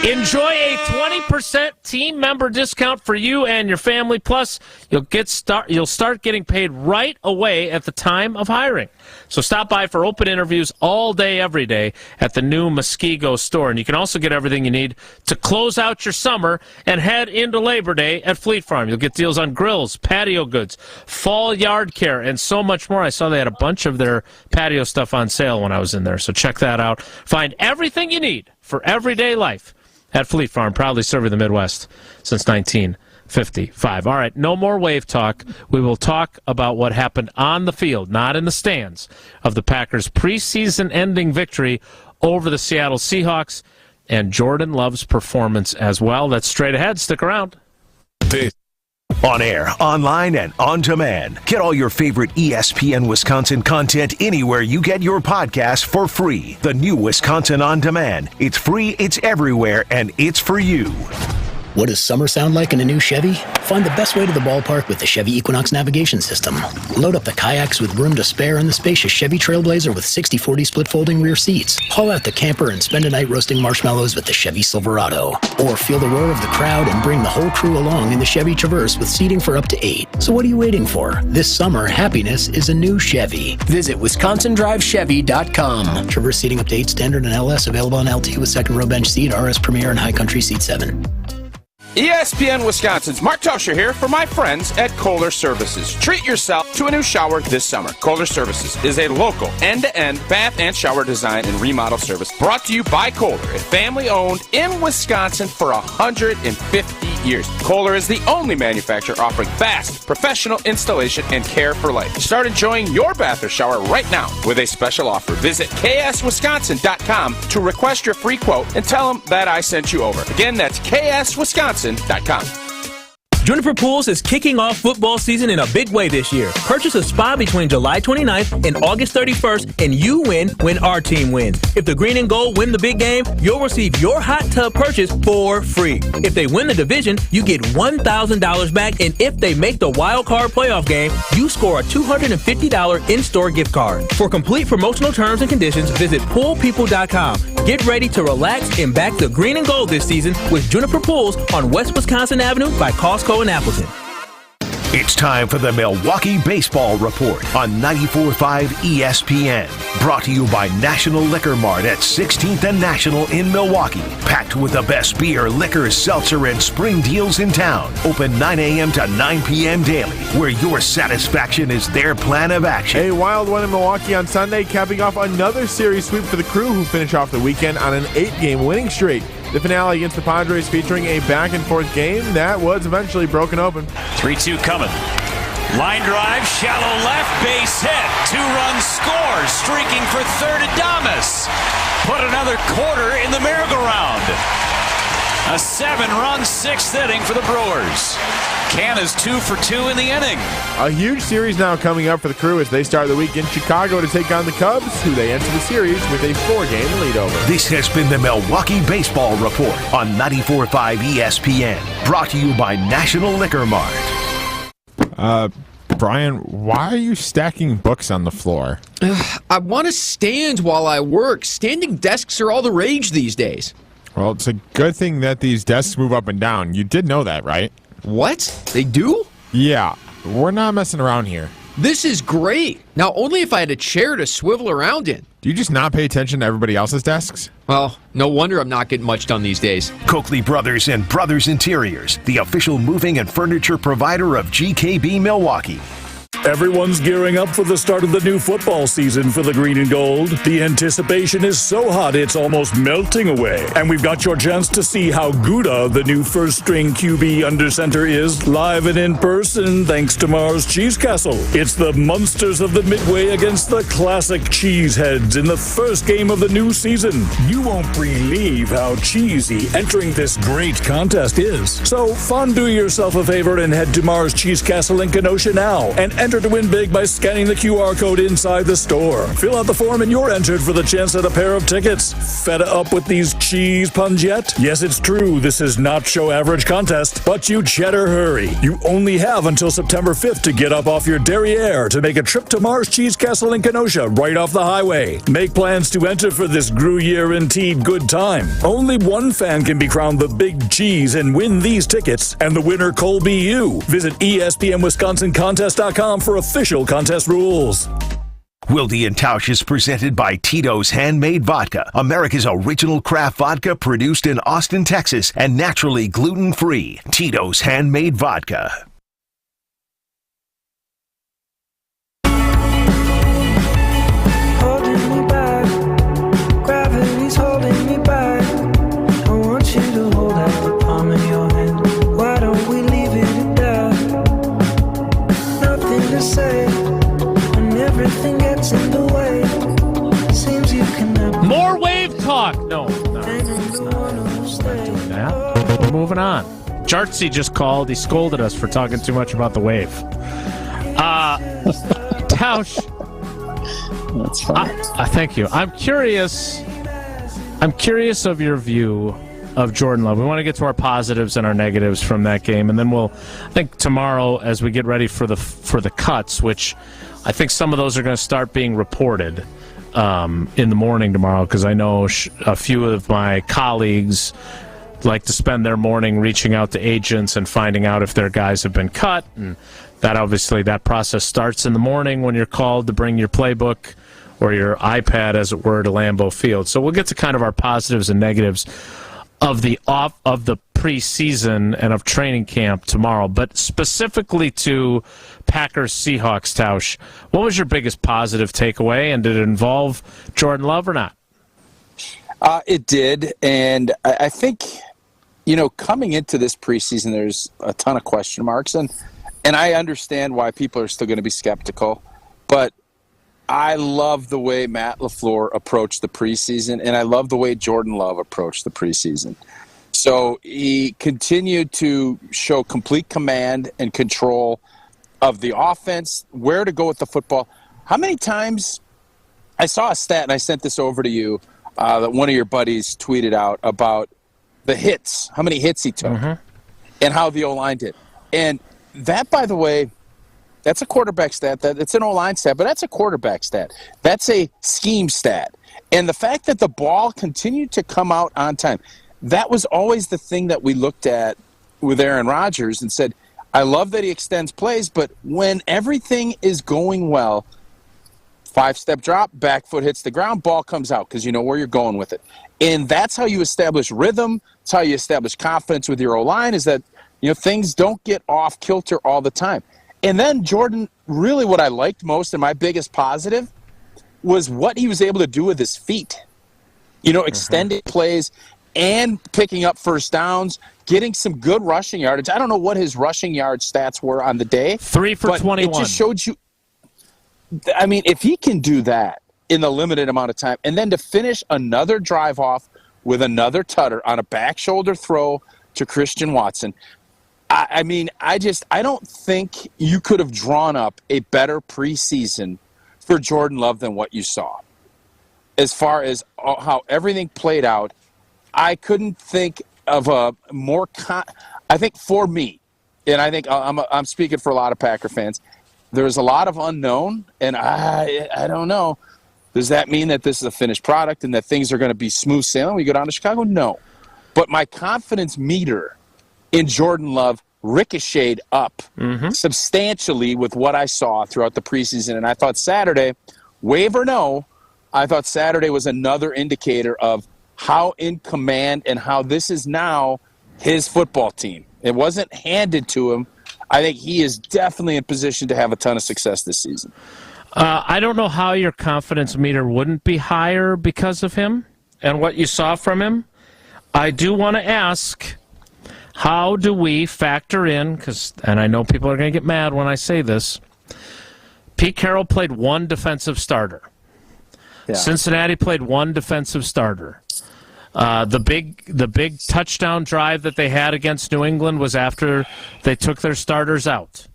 Enjoy a 20% team member discount for you and your family. Plus, you'll start getting paid right away at the time of hiring. So stop by for open interviews all day, every day at the new Muskego store. And you can also get everything you need to close out your summer and head into Labor Day at Fleet Farm. You'll get deals on grills, patio goods, fall yard care, and so much more. I saw they had a bunch of their patio stuff on sale when I was in there, so check that out. Find everything you need for everyday life at Fleet Farm, proudly serving the Midwest since 1955. All right, no more wave talk. We will talk about what happened on the field, not in the stands, of the Packers' preseason-ending victory over the Seattle Seahawks and Jordan Love's performance as well. That's straight ahead. Stick around. Peace. On air, online, and on demand. Get all your favorite ESPN Wisconsin content anywhere you get your podcast for free. The new Wisconsin On Demand. It's free, it's everywhere, and it's for you. What does summer sound like in a new Chevy? Find the best way to the ballpark with the Chevy Equinox navigation system. Load up the kayaks with room to spare in the spacious Chevy Trailblazer with 60/40 split folding rear seats. Haul out the camper and spend a night roasting marshmallows with the Chevy Silverado. Or feel the roar of the crowd and bring the whole crew along in the Chevy Traverse with seating for up to 8. So what are you waiting for? This summer, happiness is a new Chevy. Visit WisconsinDriveChevy.com. Traverse seating up to 8 standard and LS available on LT with second row bench seat, RS Premier and High Country seat 7. ESPN Wisconsin's Mark Tausch here for my friends at Kohler Services. Treat yourself to a new shower this summer. Kohler Services is a local end-to-end bath and shower design and remodel service brought to you by Kohler, a family-owned in Wisconsin for 150 years. Kohler is the only manufacturer offering fast, professional installation and care for life. Start enjoying your bath or shower right now with a special offer. Visit kswisconsin.com to request your free quote and tell them that I sent you over. Again, that's kswisconsin.com. Juniper Pools is kicking off football season in a big way this year. Purchase a spa between July 29th and August 31st, and you win when our team wins. If the green and gold win the big game, you'll receive your hot tub purchase for free. If they win the division, you get $1,000 back, and if they make the wild card playoff game, you score a $250 in-store gift card. For complete promotional terms and conditions, visit poolpeople.com. Get ready to relax and back the green and gold this season with Juniper Pools on West Wisconsin Avenue by Costco in Appleton. It's time for the Milwaukee Baseball Report on 94.5 ESPN. Brought to you by National Liquor Mart at 16th and National in Milwaukee. Packed with the best beer, liquor, seltzer, and spring deals in town. Open 9 a.m. to 9 p.m. daily, where your satisfaction is their plan of action. A Wild won in Milwaukee on Sunday, capping off another series sweep for the Crew, who finish off the weekend on an 8-game winning streak. The finale against the Padres featuring a back-and-forth game that was eventually broken open. 3-2 coming. Line drive, shallow left, base hit. 2-run score, streaking for third Adames. Put another quarter in the merry-go-round. A 7-run 6th inning for the Brewers. Can is 2 for 2 in the inning. A huge series now coming up for the Crew as they start the week in Chicago to take on the Cubs, who they enter the series with a 4-game lead over. This has been the Milwaukee Baseball Report on 94.5 ESPN. Brought to you by National Liquor Mart. Brian, why are you stacking books on the floor? I want to stand while I work. Standing desks are all the rage these days. Well, it's a good thing that these desks move up and down. You did know that, right? What? They do? Yeah. We're not messing around here. This is great. Now, only if I had a chair to swivel around in. Do you just not pay attention to everybody else's desks? Well, no wonder I'm not getting much done these days. Coakley Brothers and Brothers Interiors, the official moving and furniture provider of GKB Milwaukee. Everyone's gearing up for the start of the new football season for the green and gold. The anticipation is so hot it's almost melting away. And we've got your chance to see how Gouda, the new first-string QB under center, is live and in person thanks to Mars Cheese Castle. It's the Munsters of the Midway against the classic Cheeseheads in the first game of the new season. You won't believe how cheesy entering this great contest is. So fondue yourself a favor and head to Mars Cheese Castle in Kenosha now and enter to win big by scanning the QR code inside the store. Fill out the form and you're entered for the chance at a pair of tickets. Fed up with these cheese puns yet? Yes, it's true. This is not show average contest, but you cheddar hurry. You only have until September 5th to get up off your derriere to make a trip to Mars Cheese Castle in Kenosha right off the highway. Make plans to enter for this Gruyere-indeed good time. Only one fan can be crowned the Big Cheese and win these tickets, and the winner could be you. Visit ESPNWisconsinContest.com for official contest rules. Wilde and Tausch is presented by Tito's Handmade Vodka, America's original craft vodka produced in Austin, Texas, and naturally gluten-free. Tito's Handmade Vodka. Holding me back, gravity's holding me back. I want you to hold out the palm of your hand. Why don't we leave it at that? Nothing to say when everything gets in the way. Seems you can never. More wave talk. No, it's not doing that. We're moving on. Jartsy just called. He scolded us for talking too much about the Wave. Tausch. That's fine. Thank you. I'm curious of your view of Jordan Love. We want to get to our positives and our negatives from that game, and then I think tomorrow, as we get ready for the cuts, which I think some of those are going to start being reported in the morning tomorrow, because I know a few of my colleagues like to spend their morning reaching out to agents and finding out if their guys have been cut, and that process starts in the morning when you're called to bring your playbook or your iPad, as it were, to Lambeau Field. So we'll get to kind of our positives and negatives of the preseason and of training camp tomorrow. But specifically to Packers-Seahawks, Tausch, what was your biggest positive takeaway, and did it involve Jordan Love or not? It did, and I think, coming into this preseason, there's a ton of question marks, and I understand why people are still going to be skeptical, but I love the way Matt LaFleur approached the preseason, and I love the way Jordan Love approached the preseason. So he continued to show complete command and control of the offense, where to go with the football. How many times – I saw a stat, and I sent this over to you, that one of your buddies tweeted out about the hits, how many hits he took, and how the O-line did. And that, by the way – that's a quarterback stat. It's an O-line stat, but that's a quarterback stat. That's a scheme stat. And the fact that the ball continued to come out on time, that was always the thing that we looked at with Aaron Rodgers and said, I love that he extends plays, but when everything is going well, 5-step drop, back foot hits the ground, ball comes out because you know where you're going with it. And that's how you establish rhythm. That's how you establish confidence with your O-line, is that things don't get off kilter all the time. And then Jordan, really what I liked most and my biggest positive was what he was able to do with his feet. Extending plays and picking up first downs, getting some good rushing yardage. I don't know what his rushing yard stats were on the day. 3 for 21. It just showed you. I mean, if he can do that in the limited amount of time, and then to finish another drive off with another tutter on a back shoulder throw to Christian Watson, I don't think you could have drawn up a better preseason for Jordan Love than what you saw. As far as how everything played out, I couldn't think of a more I think for me, and I think I'm speaking for a lot of Packer fans, there's a lot of unknown, and I don't know. Does that mean that this is a finished product and that things are going to be smooth sailing when we go down to Chicago? No. But my confidence meter in Jordan Love ricocheted up substantially with what I saw throughout the preseason. And I thought Saturday, wave or no, I thought Saturday was another indicator of how in command and how this is now his football team. It wasn't handed to him. I think he is definitely in position to have a ton of success this season. I don't know how your confidence meter wouldn't be higher because of him and what you saw from him. I do want to ask, how do we factor in, and I know people are going to get mad when I say this, Pete Carroll played one defensive starter. Yeah. Cincinnati played one defensive starter. The big touchdown drive that they had against New England was after they took their starters out.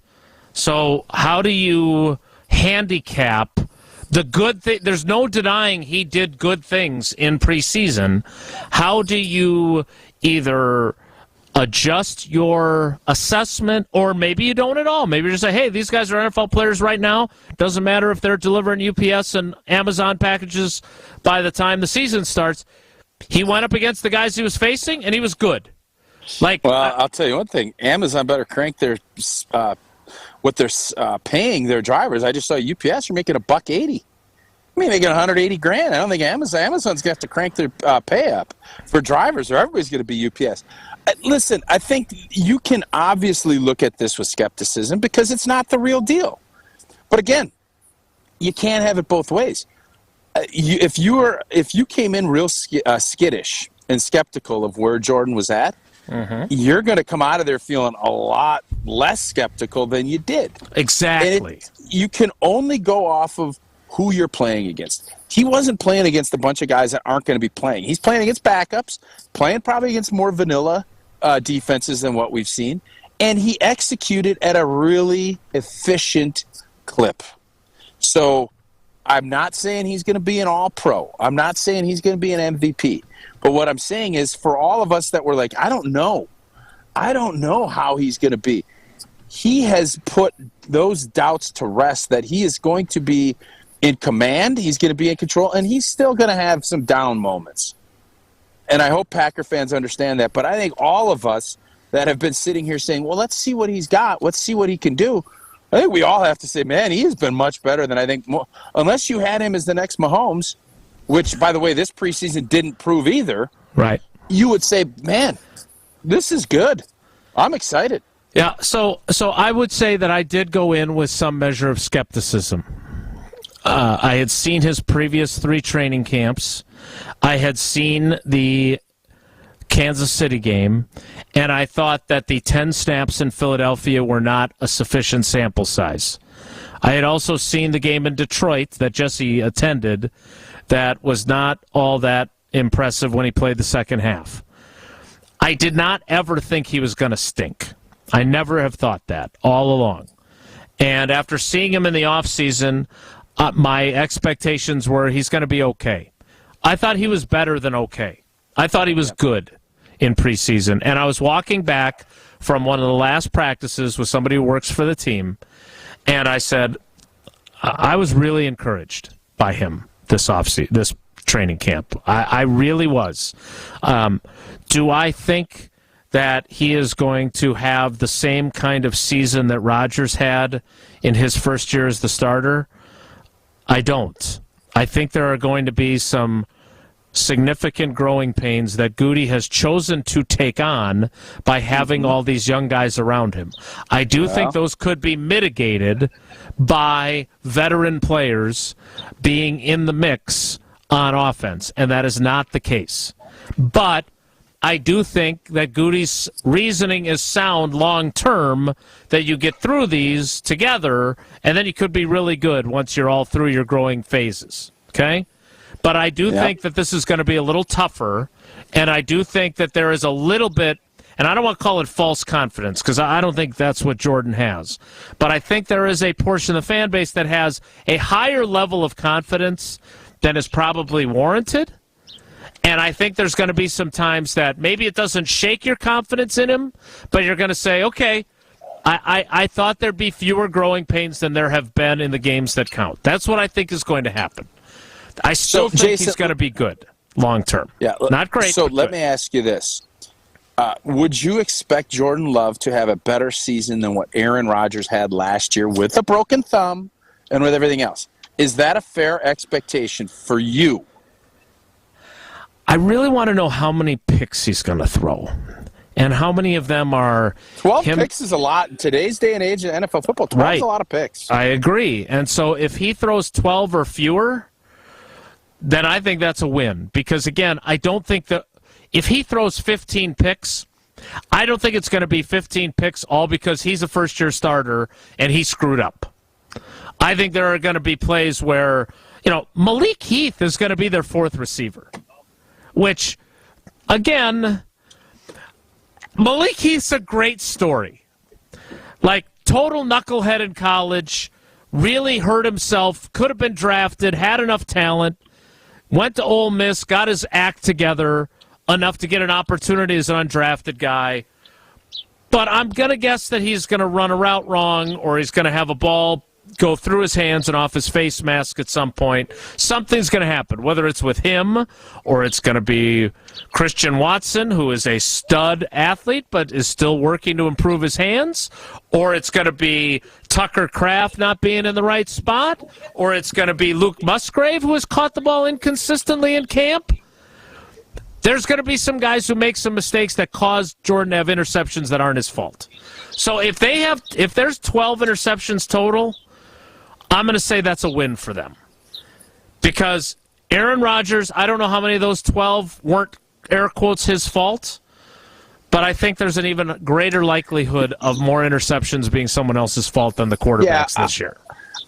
So how do you handicap the good thing? There's no denying he did good things in preseason. How do you either adjust your assessment, or maybe you don't at all? Maybe you just say, hey, these guys are NFL players right now. Doesn't matter if they're delivering UPS and Amazon packages by the time the season starts. He went up against the guys he was facing, and he was good. I'll tell you one thing. Amazon better crank their what they're paying their drivers. I just saw UPS are making $180. I mean, making $180,000. I don't think Amazon's going to have to crank their pay up for drivers, or everybody's going to be UPS. Listen, I think you can obviously look at this with skepticism because it's not the real deal. But again, you can't have it both ways. If you came in real skittish and skeptical of where Jordan was at, you're going to come out of there feeling a lot less skeptical than you did. Exactly. You can only go off of who you're playing against. He wasn't playing against a bunch of guys that aren't going to be playing. He's playing against backups, playing probably against more vanilla defenses than what we've seen, and he executed at a really efficient clip. So I'm not saying he's going to be an all-pro. I'm not saying he's going to be an MVP. But what I'm saying is, for all of us that were like, I don't know how he's going to be, he has put those doubts to rest that he is going to be in command, he's going to be in control, and he's still going to have some down moments. And I hope Packer fans understand that. But I think all of us that have been sitting here saying, well, let's see what he's got, let's see what he can do, I think we all have to say, man, he has been much better than I think. Unless you had him as the next Mahomes, which, by the way, this preseason didn't prove either. Right. You would say, man, this is good. I'm excited. Yeah, so I would say that I did go in with some measure of skepticism. I had seen his previous 3 training camps. I had seen the Kansas City game, and I thought that the 10 snaps in Philadelphia were not a sufficient sample size. I had also seen the game in Detroit that Jesse attended that was not all that impressive when he played the second half. I did not ever think he was going to stink. I never have thought that all along. And after seeing him in the offseason, my expectations were he's going to be okay. I thought he was better than okay. I thought he was good in preseason. And I was walking back from one of the last practices with somebody who works for the team, and I said, I was really encouraged by him this training camp. I really was. Do I think that he is going to have the same kind of season that Rodgers had in his first year as the starter? I don't. I think there are going to be some significant growing pains that Goody has chosen to take on by having all these young guys around him. I do think those could be mitigated by veteran players being in the mix on offense, and that is not the case. But I do think that Goody's reasoning is sound long-term, that you get through these together, and then you could be really good once you're all through your growing phases, okay? But I do think that this is going to be a little tougher, and I do think that there is a little bit, and I don't want to call it false confidence, because I don't think that's what Jordan has, but I think there is a portion of the fan base that has a higher level of confidence than is probably warranted. And I think there's going to be some times that maybe it doesn't shake your confidence in him, but you're going to say, okay, I thought there'd be fewer growing pains than there have been in the games that count. That's what I think is going to happen. I still think Jason, he's going to be good long term. Yeah, not great. So let me ask you this. Would you expect Jordan Love to have a better season than what Aaron Rodgers had last year with a broken thumb and with everything else? Is that a fair expectation for you? I really want to know how many picks he's going to throw and how many of them are 12 picks is a lot. In today's day and age in NFL football, 12 is a lot of picks. I agree. And so if he throws 12 or fewer, then I think that's a win. Because, again, I don't think that if he throws 15 picks, I don't think it's going to be 15 picks all because he's a first-year starter and he screwed up. I think there are going to be plays where, Malik Heath is going to be their 4th receiver. Which, again, Malik Heath's a great story. Like, total knucklehead in college, really hurt himself, could have been drafted, had enough talent, went to Ole Miss, got his act together enough to get an opportunity as an undrafted guy. But I'm going to guess that he's going to run a route wrong or he's going to have a ball go through his hands and off his face mask at some point. Something's going to happen, whether it's with him or it's going to be Christian Watson, who is a stud athlete but is still working to improve his hands, or it's going to be Tucker Kraft not being in the right spot, or it's going to be Luke Musgrave, who has caught the ball inconsistently in camp. There's going to be some guys who make some mistakes that cause Jordan to have interceptions that aren't his fault. So if there's 12 interceptions total, I'm going to say that's a win for them. Because Aaron Rodgers, I don't know how many of those 12 weren't, air quotes, his fault, but I think there's an even greater likelihood of more interceptions being someone else's fault than the quarterbacks this year.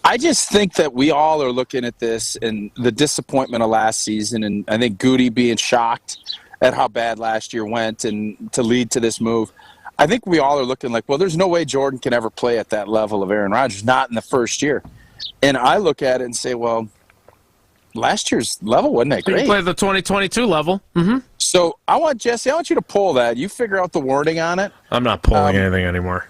I just think that we all are looking at this and the disappointment of last season, and I think Goody being shocked at how bad last year went and to lead to this move. I think we all are looking like, well, there's no way Jordan can ever play at that level of Aaron Rodgers, not in the first year. And I look at it and say, well, last year's level wasn't that great. He played the 2022 level. Mm-hmm. So I want you to pull that. You figure out the wording on it. I'm not pulling anything anymore.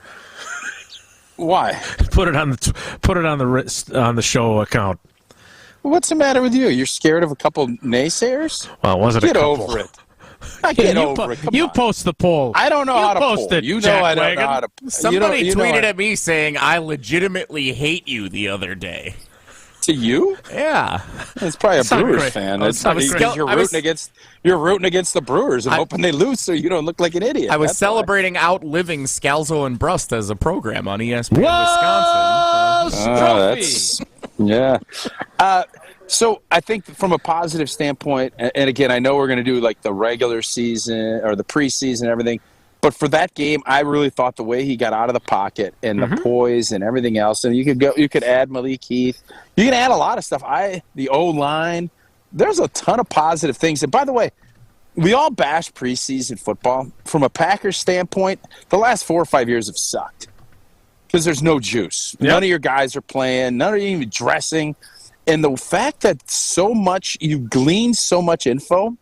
Why? Put it on the show account. What's the matter with you? You're scared of a couple naysayers? Well, it wasn't a couple. Get over it. Get over it. Come you on. post the poll. I don't know how to poll. It, you know Jack I don't Wagon. know how to. Somebody tweeted at me saying I legitimately hate you the other day. To you? Yeah. It's probably a Brewers fan. You're rooting against the Brewers and hoping they lose so you don't look like an idiot. I was celebrating outliving Scalzo and Brust as a program on ESPN Wisconsin. Yeah. So I think from a positive standpoint, and again, I know we're going to do like the regular season or the preseason and everything, but for that game, I really thought the way he got out of the pocket and the poise and everything else, and you could add Malik Heath, you can add a lot of stuff. The O-line, there's a ton of positive things. And by the way, we all bash preseason football. From a Packers standpoint, the last 4 or 5 years have sucked because there's no juice. Yep. None of your guys are playing. None of you even dressing. And the fact that you glean so much info,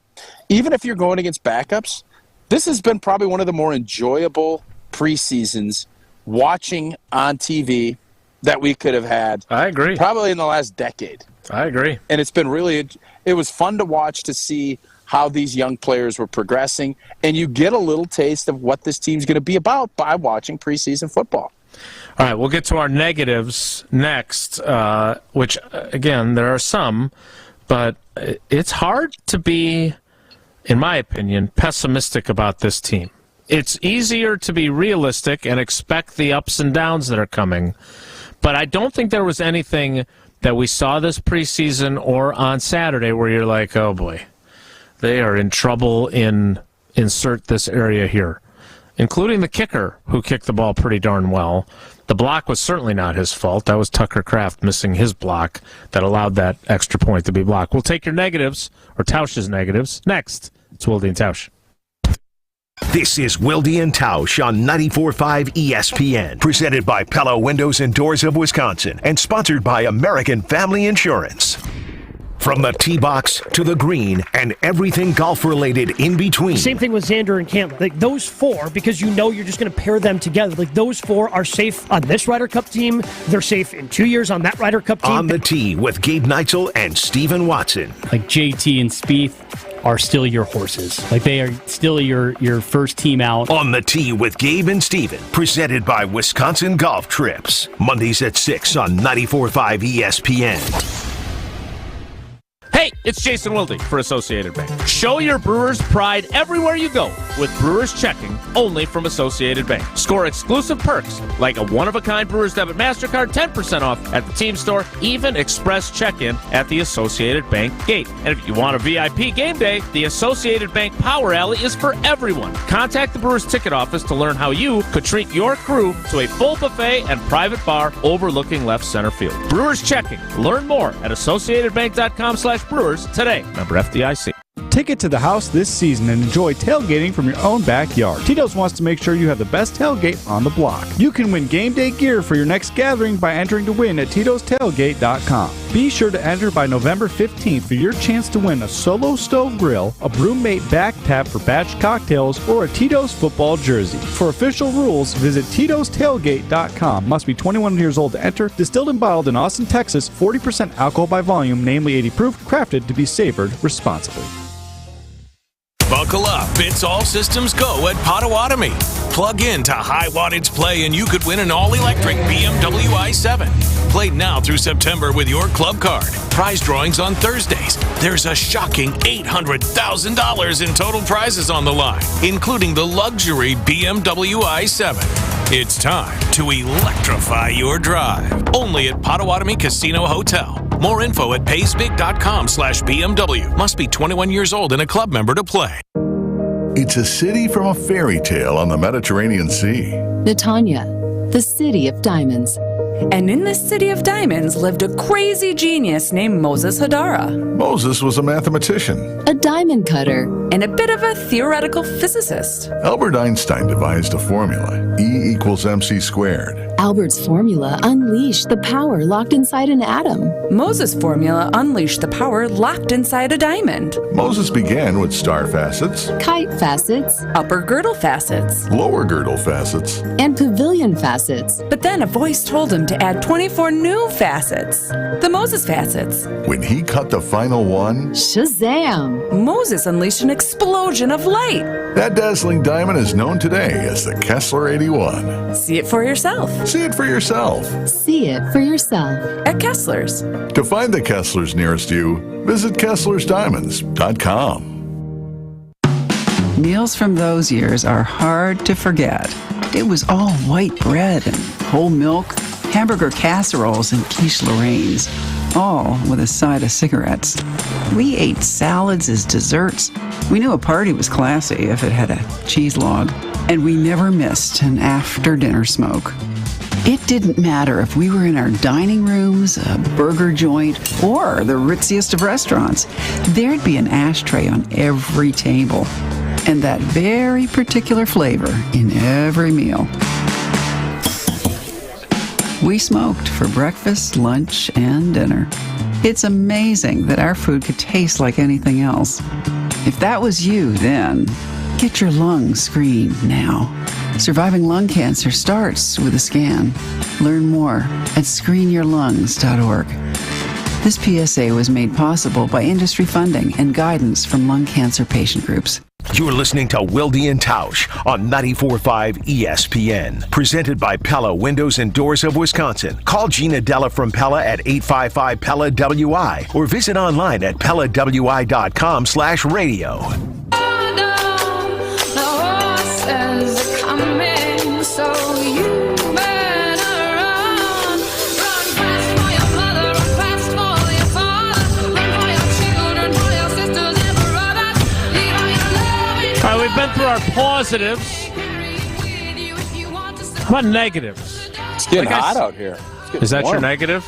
even if you're going against backups, this has been probably one of the more enjoyable preseasons watching on TV that we could have had. I agree. Probably in the last decade. I agree. And it's been it was fun to watch to see how these young players were progressing. And you get a little taste of what this team's going to be about by watching preseason football. All right, we'll get to our negatives next, which, again, there are some, but it's hard to be, in my opinion, pessimistic about this team. It's easier to be realistic and expect the ups and downs that are coming, but I don't think there was anything that we saw this preseason or on Saturday where you're like, oh, boy, they are in trouble insert this area here, including the kicker, who kicked the ball pretty darn well. The block was certainly not his fault. That was Tucker Kraft missing his block that allowed that extra point to be blocked. We'll take your negatives, or Tausch's negatives, next. It's Wilde and Tausch. This is Wilde and Tausch on 94.5 ESPN, presented by Pella Windows and Doors of Wisconsin, and sponsored by American Family Insurance. From the tee box to the green and everything golf-related in between. Same thing with Xander and Cantley. Like those four, because you know you're just going to pair them together. Like those four are safe on this Ryder Cup team. They're safe in 2 years on that Ryder Cup team. On the tee with Gabe Neitzel and Stephen Watson. Like JT and Spieth are still your horses. Like they are still your first team out. On the tee with Gabe and Stephen, presented by Wisconsin Golf Trips. Mondays at 6 on 94.5 ESPN. Hey, it's Jason Wilde for Associated Bank. Show your Brewers pride everywhere you go with Brewers Checking, only from Associated Bank. Score exclusive perks like a one-of-a-kind Brewers Debit MasterCard, 10% off at the team store, even express check-in at the Associated Bank gate. And if you want a VIP game day, the Associated Bank Power Alley is for everyone. Contact the Brewers ticket office to learn how you could treat your crew to a full buffet and private bar overlooking left center field. Brewers Checking. Learn more at associatedbank.com/Brewers today. Member FDIC. Take it to the house this season and enjoy tailgating from your own backyard. Tito's wants to make sure you have the best tailgate on the block. You can win game day gear for your next gathering by entering to win at Tito'sTailgate.com. Be sure to enter by November 15th for your chance to win a Solo Stove Grill, a Broommate back tap for batch cocktails, or a Tito's football jersey. For official rules, visit Tito'sTailgate.com. Must be 21 years old to enter. Distilled and bottled in Austin, Texas. 40% alcohol by volume, namely 80 proof. Crafted to be savored responsibly. Buckle up. It's all systems go at Potawatomi. Plug in to high wattage play and you could win an all-electric BMW i7. Play now through September with your club card. Prize drawings on Thursdays. There's a shocking $800,000 in total prizes on the line, including the luxury BMW i7. It's time to electrify your drive. Only at Potawatomi Casino Hotel. More info at paysbig.com/BMW. Must be 21 years old and a club member to play. It's a city from a fairy tale on the Mediterranean Sea. Netanya, the city of diamonds. And in this city of diamonds lived a crazy genius named Moses Hadara. Moses was a mathematician, A diamond cutter. And a bit of a theoretical physicist. Albert Einstein devised a formula, E equals mc squared. Albert's formula unleashed the power locked inside an atom. Moses' formula unleashed the power locked inside a diamond. Moses began with star facets, Kite facets, upper girdle facets, lower girdle facets, and pavilion facets. But then a voice told him to add 24 new facets. The Moses facets. When he cut the final one, Shazam! Moses unleashed an explosion of light. that dazzling diamond is known today as the Kessler 81. See it for yourself. See it for yourself. See it for yourself. At Kessler's. To find the Kesslers nearest you, visit KesslersDiamonds.com. Meals from those years are hard to forget. It was all white bread and whole milk, hamburger casseroles and quiche Lorraines, all with a side of cigarettes. We ate salads as desserts. We knew a party was classy if it had a cheese log, and we never missed an after-dinner smoke. It didn't matter if we were in our dining rooms, a burger joint, or the ritziest of restaurants. There'd be an ashtray on every table, and that very particular flavor in every meal. We smoked for breakfast, lunch, and dinner. It's amazing that our food could taste like anything else. If that was you then, get your lungs screened now. Surviving lung cancer starts with a scan. Learn more at screenyourlungs.org. This PSA was made possible by industry funding and guidance from lung cancer patient groups. You're listening to Wilde and Tausch on 94.5 ESPN. Presented by Pella Windows and Doors of Wisconsin. Call Gina Della from Pella at 855-PELLA-WI or visit online at PellaWI.com/radio. We've been through our positives. How about negatives? It's getting hot out here. Is that your negative?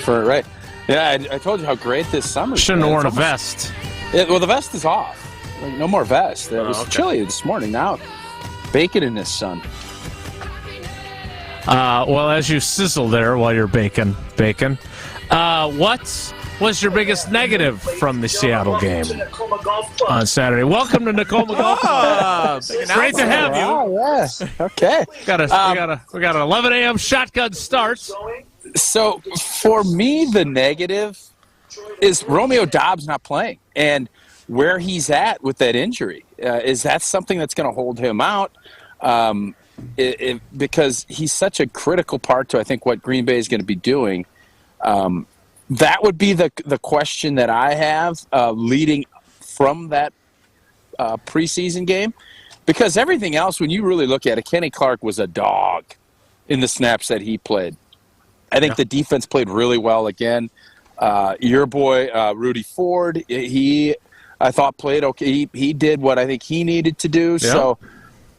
Right. Yeah, I told you how great this summer is. Shouldn't have worn a vest. Well, the vest is off. Like, no more vest. It was chilly this morning. Now, baking in this sun. Well, as you sizzle there while you're baking, what was your biggest negative from the Seattle game on Saturday? Welcome to Tacoma Golf Club. Great to have you. Oh, yes. Okay. We got an 11 a.m. shotgun start. So for me, the negative is Romeo Dobbs not playing and where he's at with that injury. Is that something that's going to hold him out? Because he's such a critical part to, I think, what Green Bay is going to be doing. That would be the question that I have leading from that preseason game. Because everything else, when you really look at it, Kenny Clark was a dog in the snaps that he played. I think the defense played really well again. Your boy, Rudy Ford, I thought played okay. He did what I think he needed to do. Yeah. So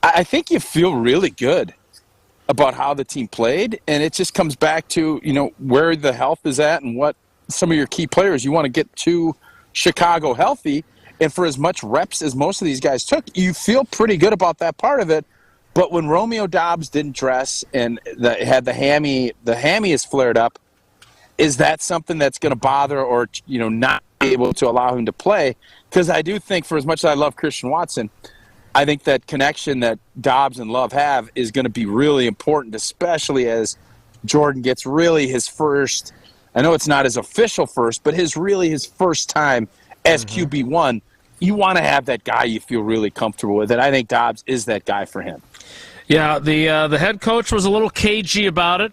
I think you feel really good about how the team played, and it just comes back to, where the health is at and what some of your key players you want to get to Chicago healthy. And for as much reps as most of these guys took, you feel pretty good about that part of it. But when Romeo Dobbs didn't dress and had the hammy is flared up, is that something that's going to bother or not be able to allow him to play? Because I do think, for as much as I love Christian Watson, I think that connection that Dobbs and Love have is going to be really important, especially as Jordan gets really his first, I know it's not his official first, but his first time as QB1. You want to have that guy you feel really comfortable with, and I think Dobbs is that guy for him. Yeah, the head coach was a little cagey about it.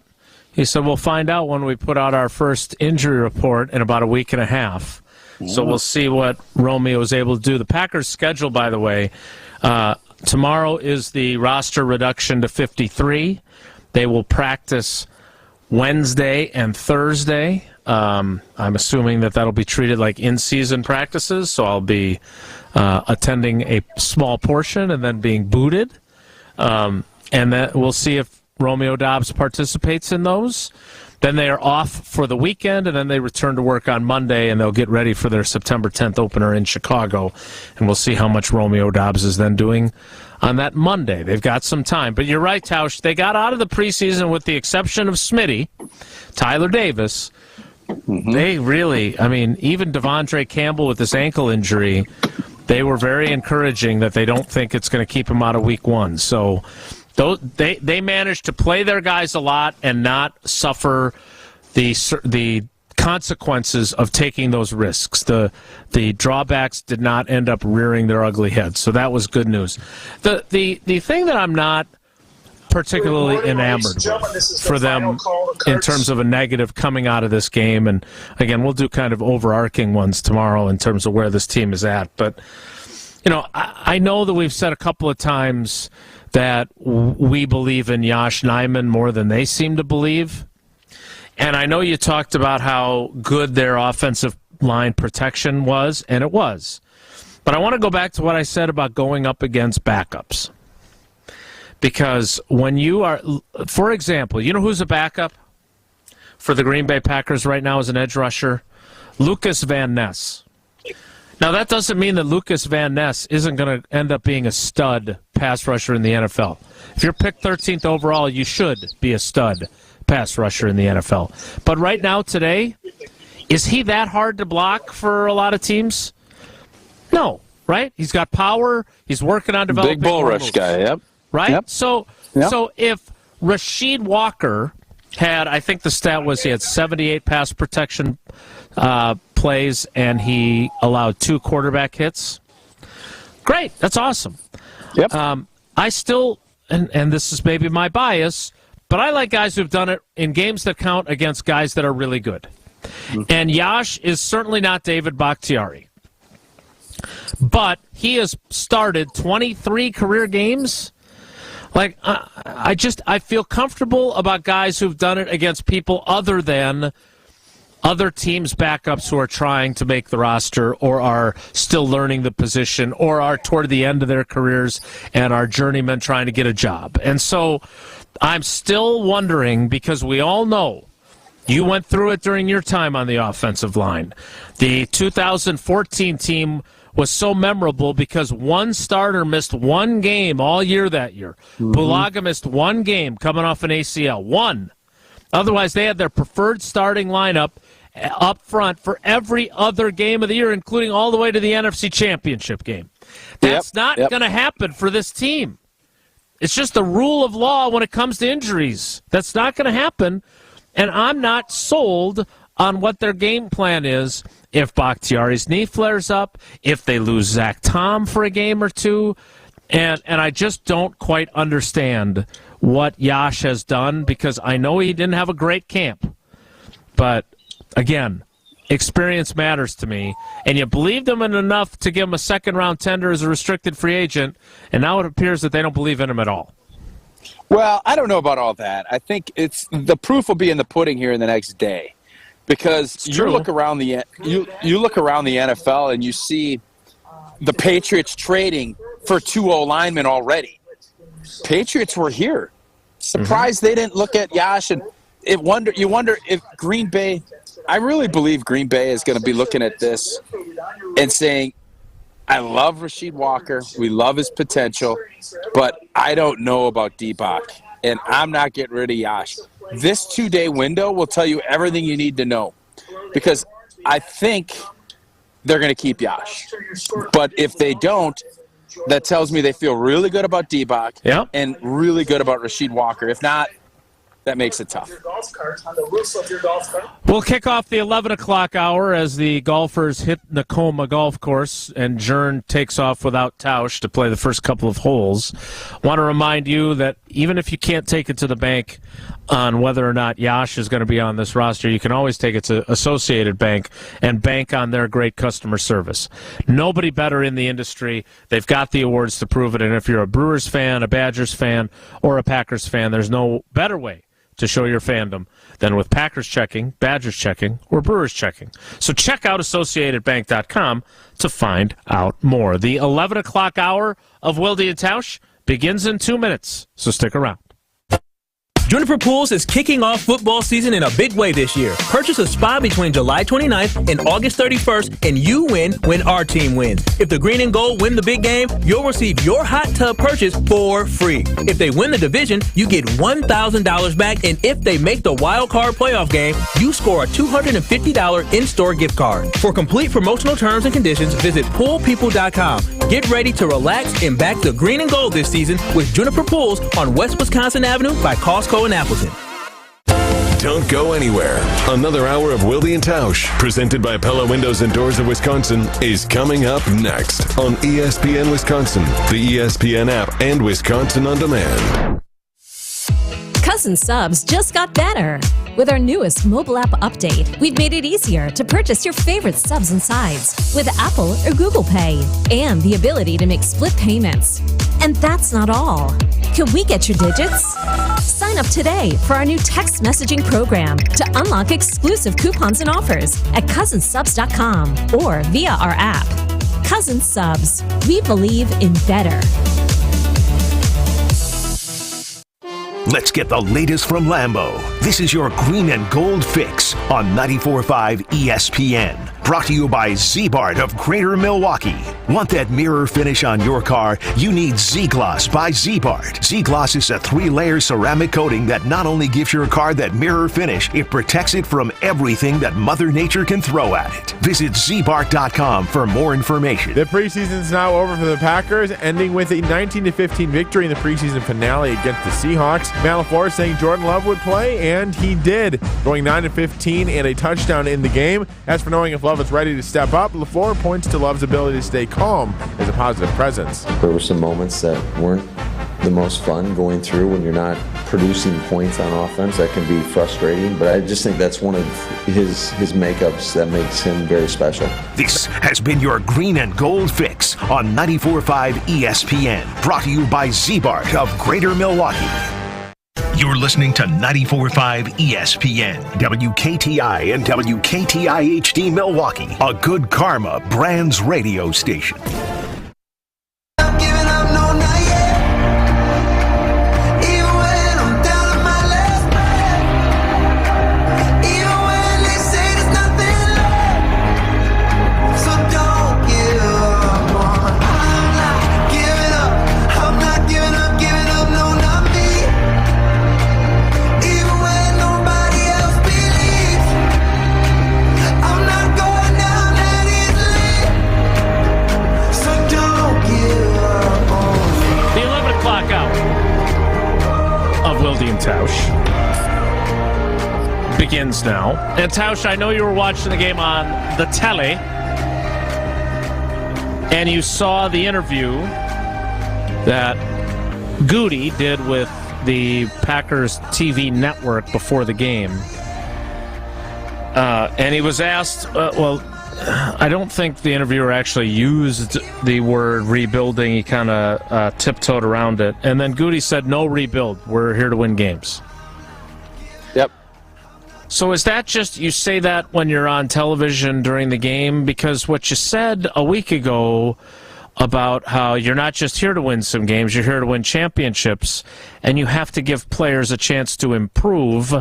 He said, we'll find out when we put out our first injury report in about a week and a half. So we'll see what Romeo is able to do. The Packers' schedule, by the way, tomorrow is the roster reduction to 53. They will practice Wednesday and Thursday. I'm assuming that'll be treated like in-season practices, so I'll be attending a small portion and then being booted. And then we'll see if Romeo Doubs participates in those. Then they are off for the weekend, and then they return to work on Monday, and they'll get ready for their September 10th opener in Chicago. And we'll see how much Romeo Doubs is then doing on that Monday. They've got some time. But you're right, Tausch. They got out of the preseason with the exception of Smitty, Tyler Davis. They really, I mean, even Devondre Campbell with this ankle injury, they were very encouraging that they don't think it's going to keep him out of week one. So they managed to play their guys a lot and not suffer the consequences of taking those risks. The drawbacks did not end up rearing their ugly heads. So that was good news. The thing that I'm not particularly enamored with for them in terms of a negative coming out of this game, and again, we'll do kind of overarching ones tomorrow in terms of where this team is at, but I know that we've said a couple of times that we believe in Josh Nijman more than they seem to believe, and I know you talked about how good their offensive line protection was, and it was, but I want to go back to what I said about going up against backups. Because when you are, for example, you know who's a backup for the Green Bay Packers right now as an edge rusher? Lucas Van Ness. Now, that doesn't mean that Lucas Van Ness isn't going to end up being a stud pass rusher in the NFL. If you're picked 13th overall, you should be a stud pass rusher in the NFL. But right now, today, is he that hard to block for a lot of teams? No, right? He's got power. He's working on developing. Big bull rush guy, yep. Right? Yep. So if Rasheed Walker had, I think the stat was he had 78 pass protection plays and he allowed 2 quarterback hits. Great. That's awesome. Yep. I still, and this is maybe my bias, but I like guys who've done it in games that count against guys that are really good. And Yash is certainly not David Bakhtiari. But he has started 23 career games. Like, I feel comfortable about guys who've done it against people other than other teams' backups who are trying to make the roster or are still learning the position or are toward the end of their careers and are journeymen trying to get a job. And so I'm still wondering, because we all know you went through it during your time on the offensive line. The 2014 team was so memorable because one starter missed one game all year that year. Bulaga missed one game coming off an ACL. One. Otherwise, they had their preferred starting lineup up front for every other game of the year, including all the way to the NFC Championship game. That's not going to happen for this team. It's just the rule of law when it comes to injuries. That's not going to happen, and I'm not sold on what their game plan is if Bakhtiari's knee flares up, if they lose Zach Tom for a game or two, and I just don't quite understand what Yash has done, because I know he didn't have a great camp. But, again, experience matters to me, and you believed him in enough to give him a second-round tender as a restricted free agent, and now it appears that they don't believe in him at all. Well, I don't know about all that. I think it's the proof will be in the pudding here in the next day. Because you look around the NFL and you see the Patriots trading for 2 O-linemen already. Patriots were here. Surprised they didn't look at Yash, and you wonder if Green Bay. I really believe Green Bay is going to be looking at this and saying, "I love Rasheed Walker. We love his potential, but I don't know about D-Bach, and I'm not getting rid of Yash." This 2-day window will tell you everything you need to know, because I think they're going to keep Yash. But if they don't, that tells me they feel really good about D-Bach and really good about Rasheed Walker. If not, that makes it tough. We'll kick off the 11 o'clock hour as the golfers hit Nakoma Golf Course, and Jern takes off without Tausch to play the first couple of holes. Want to remind you that even if you can't take it to the bank on whether or not Yash is going to be on this roster, you can always take it to Associated Bank and bank on their great customer service. Nobody better in the industry. They've got the awards to prove it, and if you're a Brewers fan, a Badgers fan, or a Packers fan, there's no better way to show your fandom than with Packers checking, Badgers checking, or Brewers checking. So check out AssociatedBank.com to find out more. The 11 o'clock hour of Wilde and Tausch begins in 2 minutes, so stick around. Juniper Pools is kicking off football season in a big way this year. Purchase a spa between July 29th and August 31st, and you win when our team wins. If the green and gold win the big game, you'll receive your hot tub purchase for free. If they win the division, you get $1,000 back, and if they make the wild card playoff game, you score a $250 in-store gift card. For complete promotional terms and conditions, visit poolpeople.com. Get ready to relax and back the green and gold this season with Juniper Pools on West Wisconsin Avenue by Costco in Appleton. Don't go anywhere. Another hour of Wilde and Tausch, presented by Pella Windows and Doors of Wisconsin, is coming up next on ESPN Wisconsin, the ESPN app, and Wisconsin On Demand. Cousin Subs just got better. With our newest mobile app update, we've made it easier to purchase your favorite subs and sides with Apple or Google Pay, and the ability to make split payments. And that's not all. Could we get your digits? Sign up today for our new text messaging program to unlock exclusive coupons and offers at cousinsubs.com or via our app. Cousin Subs. We believe in better. Let's get the latest from Lambeau. This is your green and gold fix on 94.5 ESPN. Brought to you by Z-Bart of Greater Milwaukee. Want that mirror finish on your car? You need Z-Gloss by Z-Bart. Z-Gloss is a 3-layer ceramic coating that not only gives your car that mirror finish, it protects it from everything that Mother Nature can throw at it. Visit zbart.com for more information. The preseason is now over for the Packers, ending with a 19-15 victory in the preseason finale against the Seahawks. Matt LaFleur saying Jordan Love would play, and he did, going 9-15 and a touchdown in the game. As for knowing if Love is ready to step up, LaFleur points to Love's ability to stay calm as a positive presence. There were some moments that weren't the most fun going through when you're not producing points on offense. That can be frustrating, but I just think that's one of his makeups that makes him very special. This has been your green and gold fix on 94.5 ESPN. Brought to you by Z-Bart of Greater Milwaukee. You're listening to 94.5 ESPN, WKTI and WKTI HD Milwaukee, a Good Karma Brands radio station. Tausch begins now. And Tausch, I know you were watching the game on the telly, and you saw the interview that Goody did with the Packers TV network before the game. And he was asked, I don't think the interviewer actually used the word rebuilding. He kind of tiptoed around it. And then Goody said, no rebuild. We're here to win games. Yep. So is that just you say that when you're on television during the game? Because what you said a week ago about how you're not just here to win some games, you're here to win championships, and you have to give players a chance to improve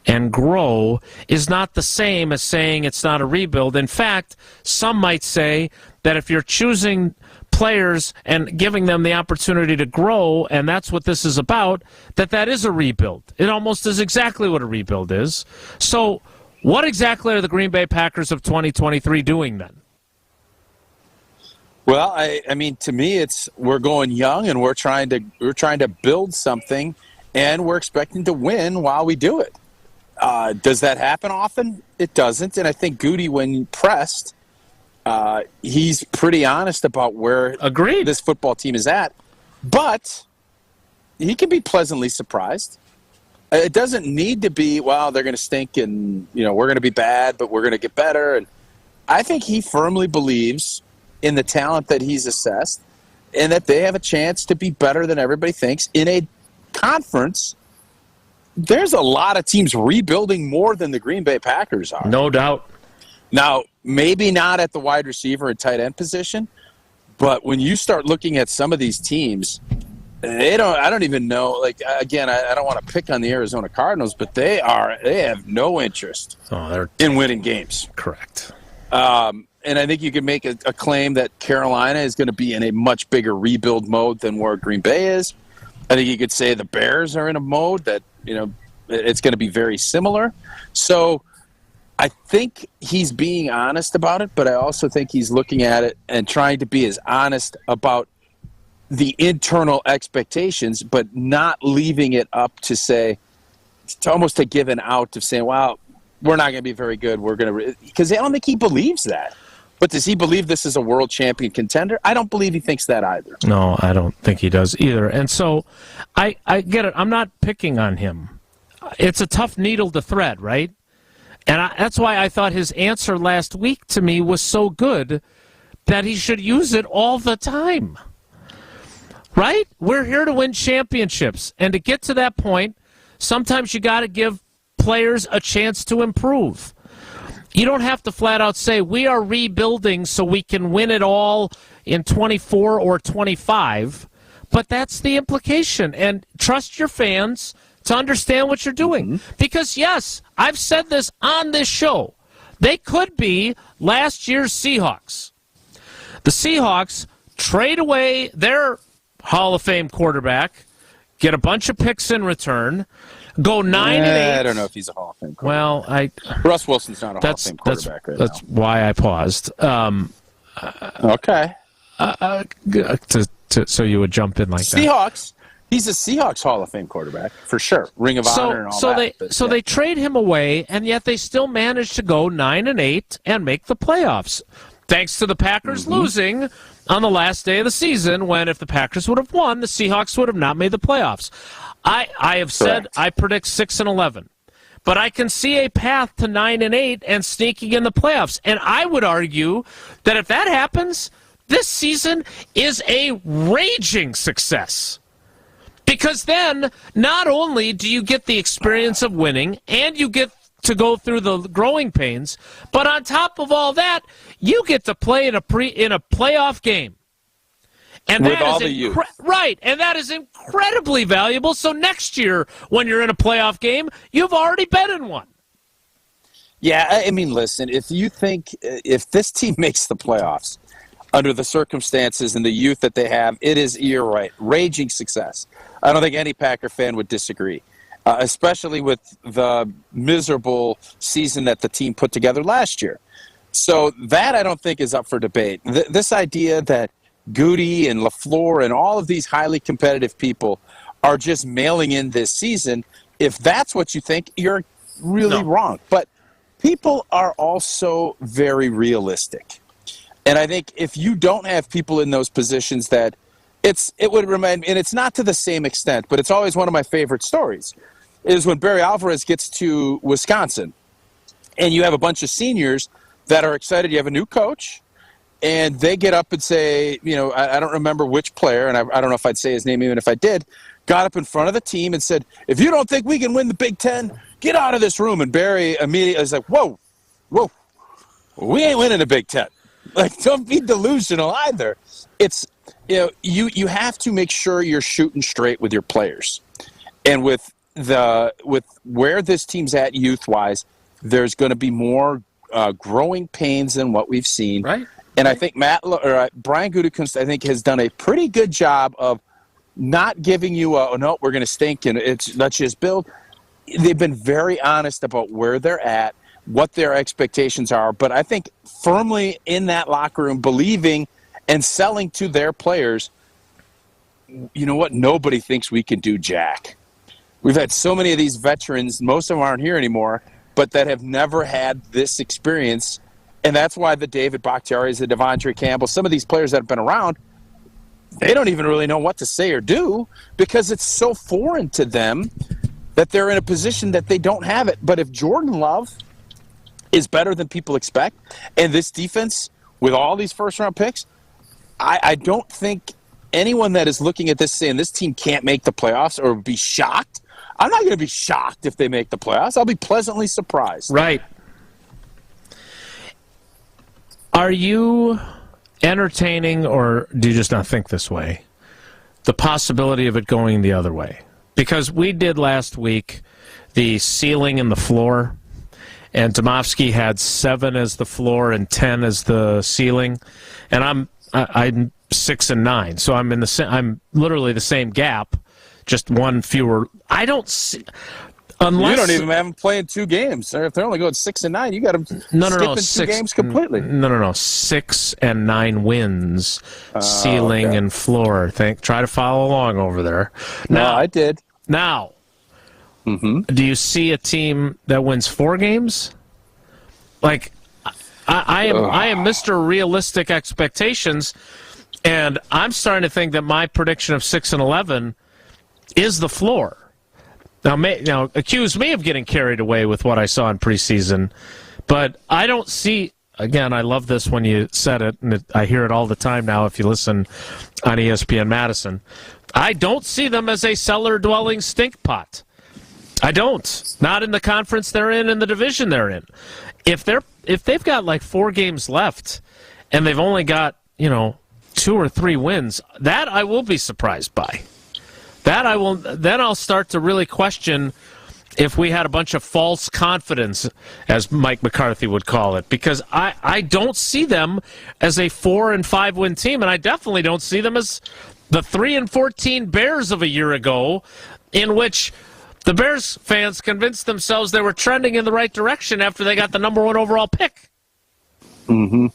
and grow is not the same as saying it's not a rebuild. In fact, some might say that if you're choosing players and giving them the opportunity to grow, and that's what this is about, that is a rebuild. It almost is exactly what a rebuild is. So what exactly are the Green Bay Packers of 2023 doing then? Well, I mean, to me, it's we're going young and we're trying to build something, and we're expecting to win while we do it. Does that happen often? It doesn't. And I think Goody, when pressed, he's pretty honest about where this football team is at. But he can be pleasantly surprised. It doesn't need to be, well, they're going to stink and, we're going to be bad, but we're going to get better. And I think he firmly believes in the talent that he's assessed and that they have a chance to be better than everybody thinks in a conference. There's a lot of teams rebuilding more than the Green Bay Packers are. No doubt. Now, maybe not at the wide receiver and tight end position, but when you start looking at some of these teams, I don't even know. Like, again, I don't want to pick on the Arizona Cardinals, but they have no interest in winning games. Correct. And I think you can make a claim that Carolina is going to be in a much bigger rebuild mode than where Green Bay is. I think you could say the Bears are in a mode that, it's going to be very similar. So I think he's being honest about it, but I also think he's looking at it and trying to be as honest about the internal expectations, but not leaving it up to say, to almost to give an out of saying, well, we're not going to be very good. We're going to, because I don't think he believes that. But does he believe this is a world champion contender? I don't believe he thinks that either. No, I don't think he does either. And so I get it. I'm not picking on him. It's a tough needle to thread, right? And that's why I thought his answer last week to me was so good that he should use it all the time. Right? We're here to win championships. And to get to that point, sometimes you got to give players a chance to improve. You don't have to flat out say, we are rebuilding so we can win it all in 24 or 25. But that's the implication. And trust your fans to understand what you're doing. Because, yes, I've said this on this show. They could be last year's Seahawks. The Seahawks trade away their Hall of Fame quarterback, get a bunch of picks in return, go 9-8. I don't know if he's a Hall of Fame quarterback. Well, Russ Wilson's not a Hall of Fame quarterback right now. That's why I paused. Okay. So you would jump in like Seahawks. He's a Seahawks Hall of Fame quarterback, for sure. Ring of Honor and all that. They trade him away, and yet they still manage to go 9-8 and make the playoffs. Thanks to the Packers losing on the last day of the season, when if the Packers would have won, the Seahawks would have not made the playoffs. I have said I predict 6-11. But I can see a path to 9-8 and sneaking in the playoffs. And I would argue that if that happens, this season is a raging success. Because then, not only do you get the experience of winning, and you get to go through the growing pains, but on top of all that, you get to play in a playoff game. And with all the youth. Right, and that is incredibly valuable. So next year, when you're in a playoff game, you've already been in one. Yeah, I mean, listen, if this team makes the playoffs under the circumstances and the youth that they have, you're right, raging success. I don't think any Packer fan would disagree, especially with the miserable season that the team put together last year. So that I don't think is up for debate. This idea that Goody and LaFleur and all of these highly competitive people are just mailing in this season, if that's what you think, you're really wrong. But people are also very realistic. And I think if you don't have people in those positions that it would remain, and it's not to the same extent, but it's always one of my favorite stories, is when Barry Alvarez gets to Wisconsin and you have a bunch of seniors that are excited. You have a new coach, and they get up and say, I don't remember which player, and I don't know if I'd say his name even if I did, got up in front of the team and said, if you don't think we can win the Big Ten, get out of this room. And Barry immediately was like, whoa, we ain't winning the Big Ten. Like, don't be delusional either. It's, you have to make sure you're shooting straight with your players. And with where this team's at youth-wise, there's going to be more growing pains than what we've seen. Right. And I think Brian Gutekunst, I think, has done a pretty good job of not giving you no, we're going to stink and let's just build. They've been very honest about where they're at, what their expectations are, but I think firmly in that locker room, believing and selling to their players, you know what? Nobody thinks we can do jack. We've had so many of these veterans, most of them aren't here anymore, but that have never had this experience. And that's why the David Bakhtiaris, the Devontae Campbell, some of these players that have been around, they don't even really know what to say or do because it's so foreign to them that they're in a position that they don't have it. But if Jordan Love is better than people expect, and this defense with all these first-round picks, I don't think anyone that is looking at this saying this team can't make the playoffs or be shocked. I'm not going to be shocked if they make the playoffs. I'll be pleasantly surprised. Right. Are you entertaining, or do you just not think this way, the possibility of it going the other way. Because we did last week the ceiling and the floor, and Domofsky had 7 as the floor and 10 as the ceiling, and I'm 6 and 9, so I'm literally the same gap, just one fewer. I don't see. Unless, you don't even have them playing 2 games. If they're only going 6 and 9, you got them skipping 2 games completely. No. 6 and 9 wins, ceiling and floor. Try to follow along over there. Now I did. Now, do you see a team that wins 4 games? Like, I am Mr. Realistic Expectations, and I'm starting to think that my prediction of 6 and 11 is the floor. Now, accuse me of getting carried away with what I saw in preseason, but I don't see. Again, I love this when you said it, and I hear it all the time now if you listen on ESPN Madison. I don't see them as a cellar-dwelling stink pot. I don't. Not in the conference they're in the division they're in. If they've got like 4 games left, and they've only got 2 or 3 wins, that I will be surprised by. That I will. Then I'll start to really question if we had a bunch of false confidence, as Mike McCarthy would call it, because I don't see them as a 4 and 5 win team, and I definitely don't see them as the 3 and 14 Bears of a year ago, in which the Bears fans convinced themselves they were trending in the right direction after they got the number 1 overall pick. No,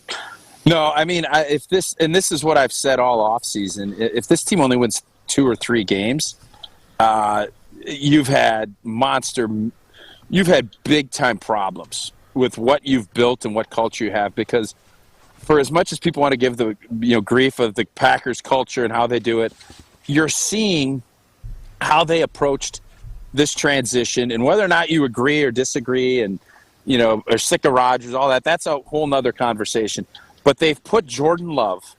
I mean, if this is what I've said all offseason, if this team only wins 2 or 3 games, you've had big time problems with what you've built and what culture you have. Because for as much as people want to give the grief of the Packers culture and how they do it, you're seeing how they approached this transition, and whether or not you agree or disagree, and are sick of Rodgers, all that. That's a whole nother conversation. But they've put Jordan Love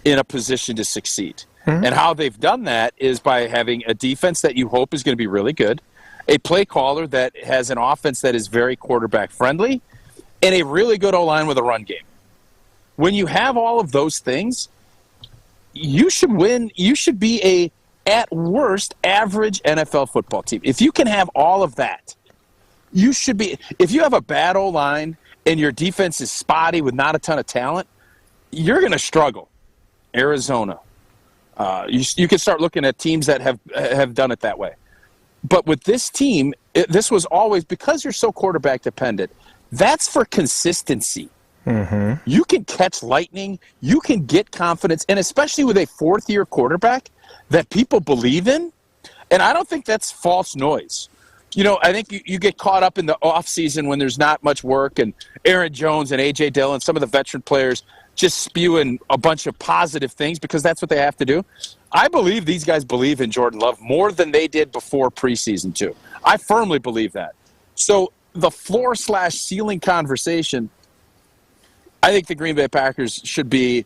in a position to succeed. And how they've done that is by having a defense that you hope is going to be really good, a play caller that has an offense that is very quarterback friendly, and a really good O-line with a run game. When you have all of those things, you should win. You should be a, at worst, average NFL football team. If you can have all of that, you should be. If you have a bad O-line and your defense is spotty with not a ton of talent, you're going to struggle. Arizona. You can start looking at teams that have done it that way. But with this team, this was always, because you're so quarterback dependent, that's for consistency. You can catch lightning. You can get confidence. And especially with a 4th-year quarterback that people believe in. And I don't think that's false noise. I think you get caught up in the offseason when there's not much work, and Aaron Jones and A.J. Dillon, some of the veteran players, just spewing a bunch of positive things because that's what they have to do. I believe these guys believe in Jordan Love more than they did before preseason, too. I firmly believe that. So the floor/ceiling conversation, I think the Green Bay Packers should be,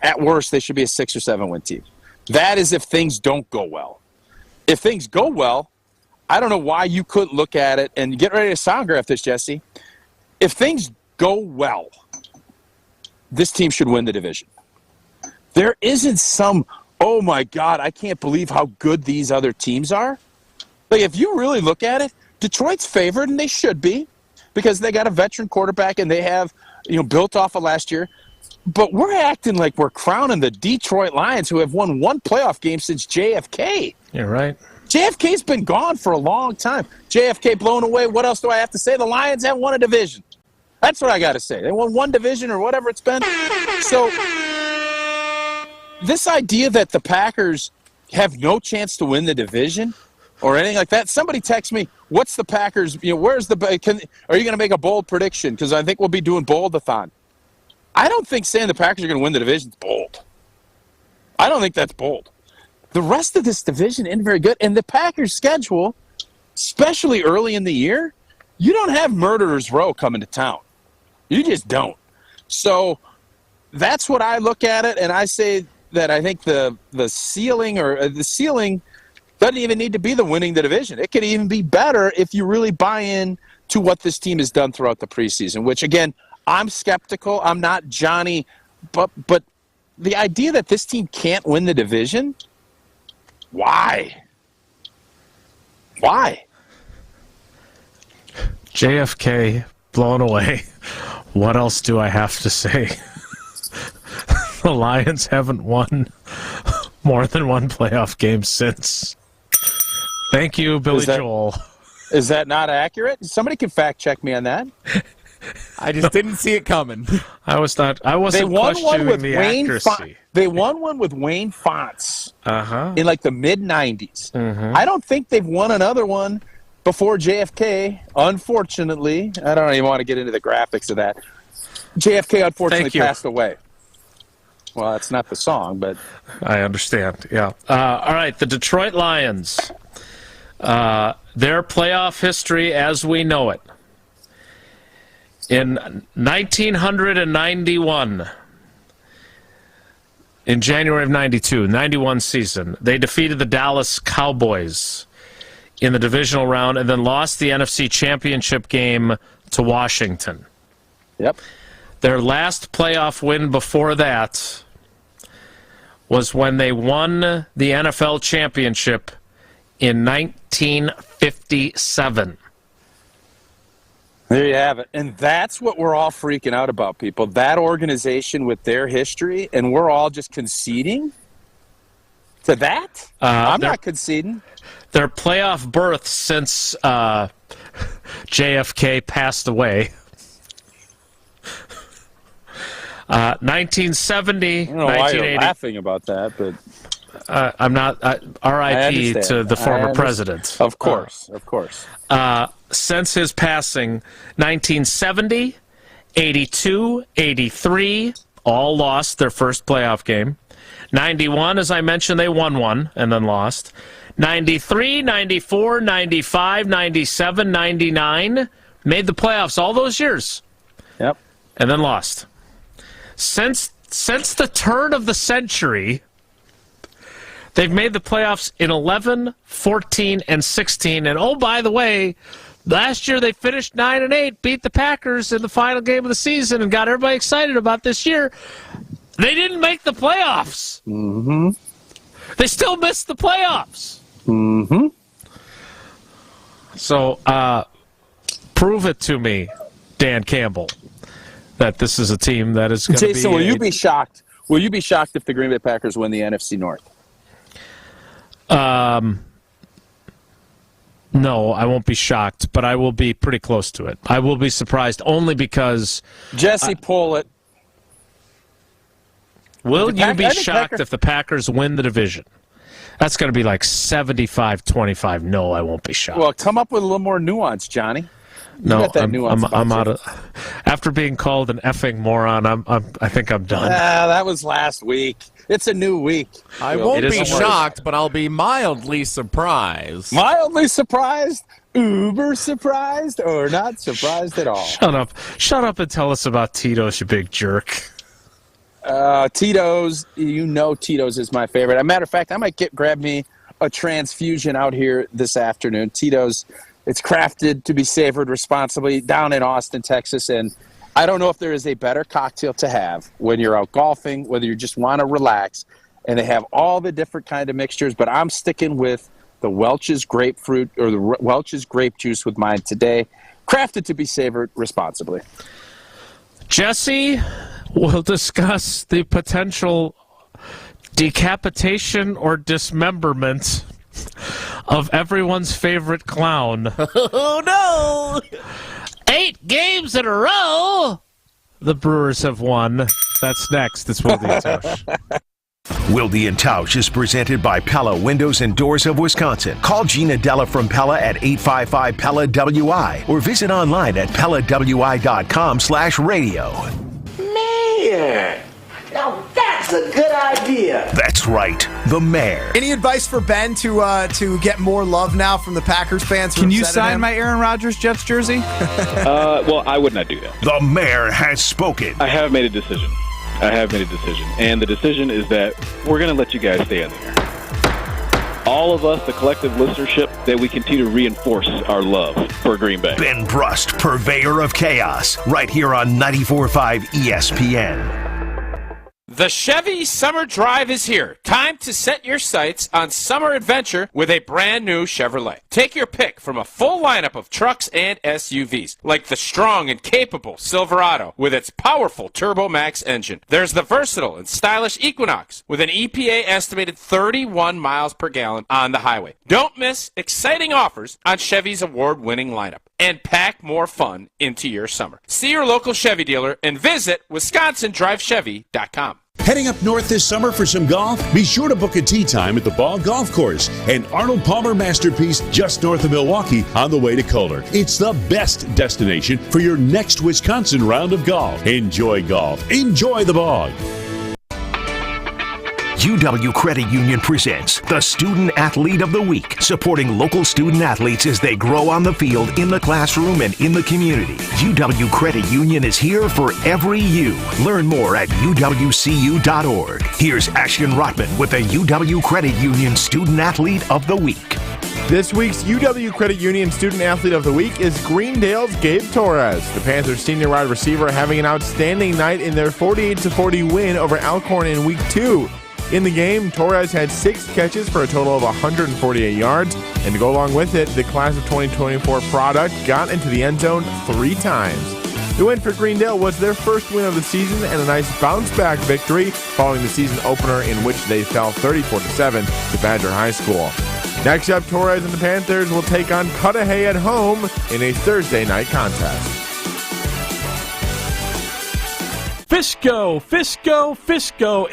at worst, they should be a 6 or 7 win team. That is if things don't go well. If things go well, I don't know why you couldn't look at it and get ready to soundgraph this, Jesse. If things go well, this team should win the division. There isn't some, oh my God, I can't believe how good these other teams are. Like, if you really look at it, Detroit's favored, and they should be, because they got a veteran quarterback and they have, built off of last year. But we're acting like we're crowning the Detroit Lions, who have won 1 playoff game since JFK. You're right. JFK's been gone for a long time. JFK blown away. What else do I have to say? The Lions haven't won a division. That's what I got to say. They won 1 division or whatever it's been. So this idea that the Packers have no chance to win the division or anything like that, somebody text me, what's the Packers, where's the – are you going to make a bold prediction? Because I think we'll be doing bold-a-thon. I don't think saying the Packers are going to win the division is bold. I don't think that's bold. The rest of this division isn't very good. And the Packers' schedule, especially early in the year, you don't have Murderers Row coming to town. You just don't. So that's what I look at it, and I say that I think the ceiling doesn't even need to be the winning the division. It could even be better if you really buy in to what this team has done throughout the preseason, which, again, I'm skeptical. I'm not Johnny, but the idea that this team can't win the division Why? Why? JFK blown away. What else do I have to say? The Lions haven't won more than one playoff game since. Thank you, Billy Joel. Is that not accurate? Somebody can fact check me on that. I just didn't see it coming. I wasn't questioning the accuracy. They won one with Wayne Fonts in like the mid-'90s. Mm-hmm. I don't think they've won another one before JFK, unfortunately. I don't even want to get into the graphics of that. JFK unfortunately passed away. Well, that's not the song, but... I understand, yeah. All right, the Detroit Lions. Their playoff history as we know it. In 1991, in January of 91 season, they defeated the Dallas Cowboys in the divisional round and then lost the NFC Championship game to Washington. Yep. Their last playoff win before that was when they won the NFL Championship in 1957. There you have it. And that's what we're all freaking out about, people. That organization with their history, and we're all just conceding to that? I'm not conceding. Their playoff berth since JFK passed away. 1970, I don't know why 1980. you're laughing about that, but... I'm not. R.I.P. to the former president. Of course, of course. Since his passing, 1970, 82, 83, all lost their first playoff game. 91, as I mentioned, they won one and then lost. 93, 94, 95, 97, 99, made the playoffs all those years. Yep. And then lost. Since the turn of the century, they've made the playoffs in 11, 14, and 16. And oh, by the way, last year they finished 9-8, beat the Packers in the final game of the season, and got everybody excited about this year. They didn't make the playoffs. Mm-hmm. They still missed the playoffs. Mm-hmm. So prove it to me, Dan Campbell, that this is a team that is going to be... Jason, will you be shocked? Will you be shocked if the Green Bay Packers win the NFC North? No, I won't be shocked, but I will be pretty close to it. I will be surprised only because... Jesse, pull it. Will you be shocked if the Packers win the division? That's going to be like 75-25. No, I won't be shocked. Well, come up with a little more nuance, Johnny. No, I'm out of... After being called an effing moron, I think I'm done. That was last week. It's a new week. I won't be shocked, but I'll be mildly surprised. Mildly surprised? Uber surprised? Or not surprised at all? Shut up. Shut up and tell us about Tito's, you big jerk. Tito's, you know Tito's is my favorite. As a matter of fact, I might grab me a transfusion out here this afternoon. Tito's, it's crafted to be savored responsibly down in Austin, Texas, and I don't know if there is a better cocktail to have when you're out golfing, whether you just want to relax, and they have all the different kind of mixtures, but I'm sticking with the Welch's grapefruit or the Welch's grape juice with mine today, crafted to be savored responsibly. Jesse will discuss the potential decapitation or dismemberment of everyone's favorite clown. Oh, no! 8 games in a row! The Brewers have won. That's next. It's Wilde and Tausch. Wilde and Tausch is presented by Pella Windows and Doors of Wisconsin. Call Gina Della from Pella at 855-PELLA-WI or visit online at PellaWI.com/radio. Man, now that's a good idea. That's right, the mayor. Any advice for Ben to get more love now from the Packers fans? Can you sign my Aaron Rodgers Jets jersey? Well, I would not do that. The mayor has spoken. I have made a decision. And the decision is that we're going to let you guys stay on the air. All of us, the collective listenership, that we continue to reinforce our love for Green Bay. Ben Brust, purveyor of chaos, right here on 94.5 ESPN. The Chevy Summer Drive is here. Time to set your sights on summer adventure with a brand new Chevrolet. Take your pick from a full lineup of trucks and SUVs, like the strong and capable Silverado with its powerful Turbo Max engine. There's the versatile and stylish Equinox with an EPA estimated 31 miles per gallon on the highway. Don't miss exciting offers on Chevy's award-winning lineup, and pack more fun into your summer. See your local Chevy dealer and visit WisconsinDriveChevy.com. Heading up north this summer for some golf? Be sure to book a tee time at the Ball Golf Course, an Arnold Palmer masterpiece just north of Milwaukee on the way to Kohler. It's the best destination for your next Wisconsin round of golf. Enjoy golf. Enjoy the bog. UW Credit Union presents the Student Athlete of the Week, supporting local student athletes as they grow on the field, in the classroom, and in the community. UW Credit Union is here for every you. Learn more at uwcu.org. Here's Ashton Rotman with the UW Credit Union Student Athlete of the Week. This week's UW Credit Union Student Athlete of the Week is Greendale's Gabe Torres. The Panthers' senior wide receiver having an outstanding night in their 48-40 win over Alcorn in Week 2. In the game, Torres had 6 catches for a total of 148 yards, and to go along with it, the class of 2024 product got into the end zone 3 times. The win for Greendale was their first win of the season and a nice bounce-back victory following the season opener in which they fell 34-7 to Badger High School. Next up, Torres and the Panthers will take on Cudahy at home in a Thursday night contest. Fisco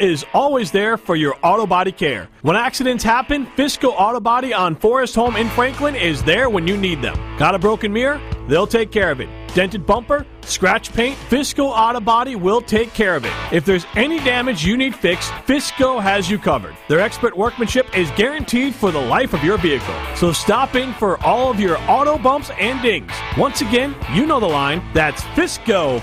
is always there for your auto body care. When accidents happen, Fisco Auto Body on Forest Home in Franklin is there when you need them. Got a broken mirror? They'll take care of it. Dented bumper? Scratch paint? Fisco Auto Body will take care of it. If there's any damage you need fixed, Fisco has you covered. Their expert workmanship is guaranteed for the life of your vehicle. So stop in for all of your auto bumps and dings. Once again, you know the line. That's Fisco.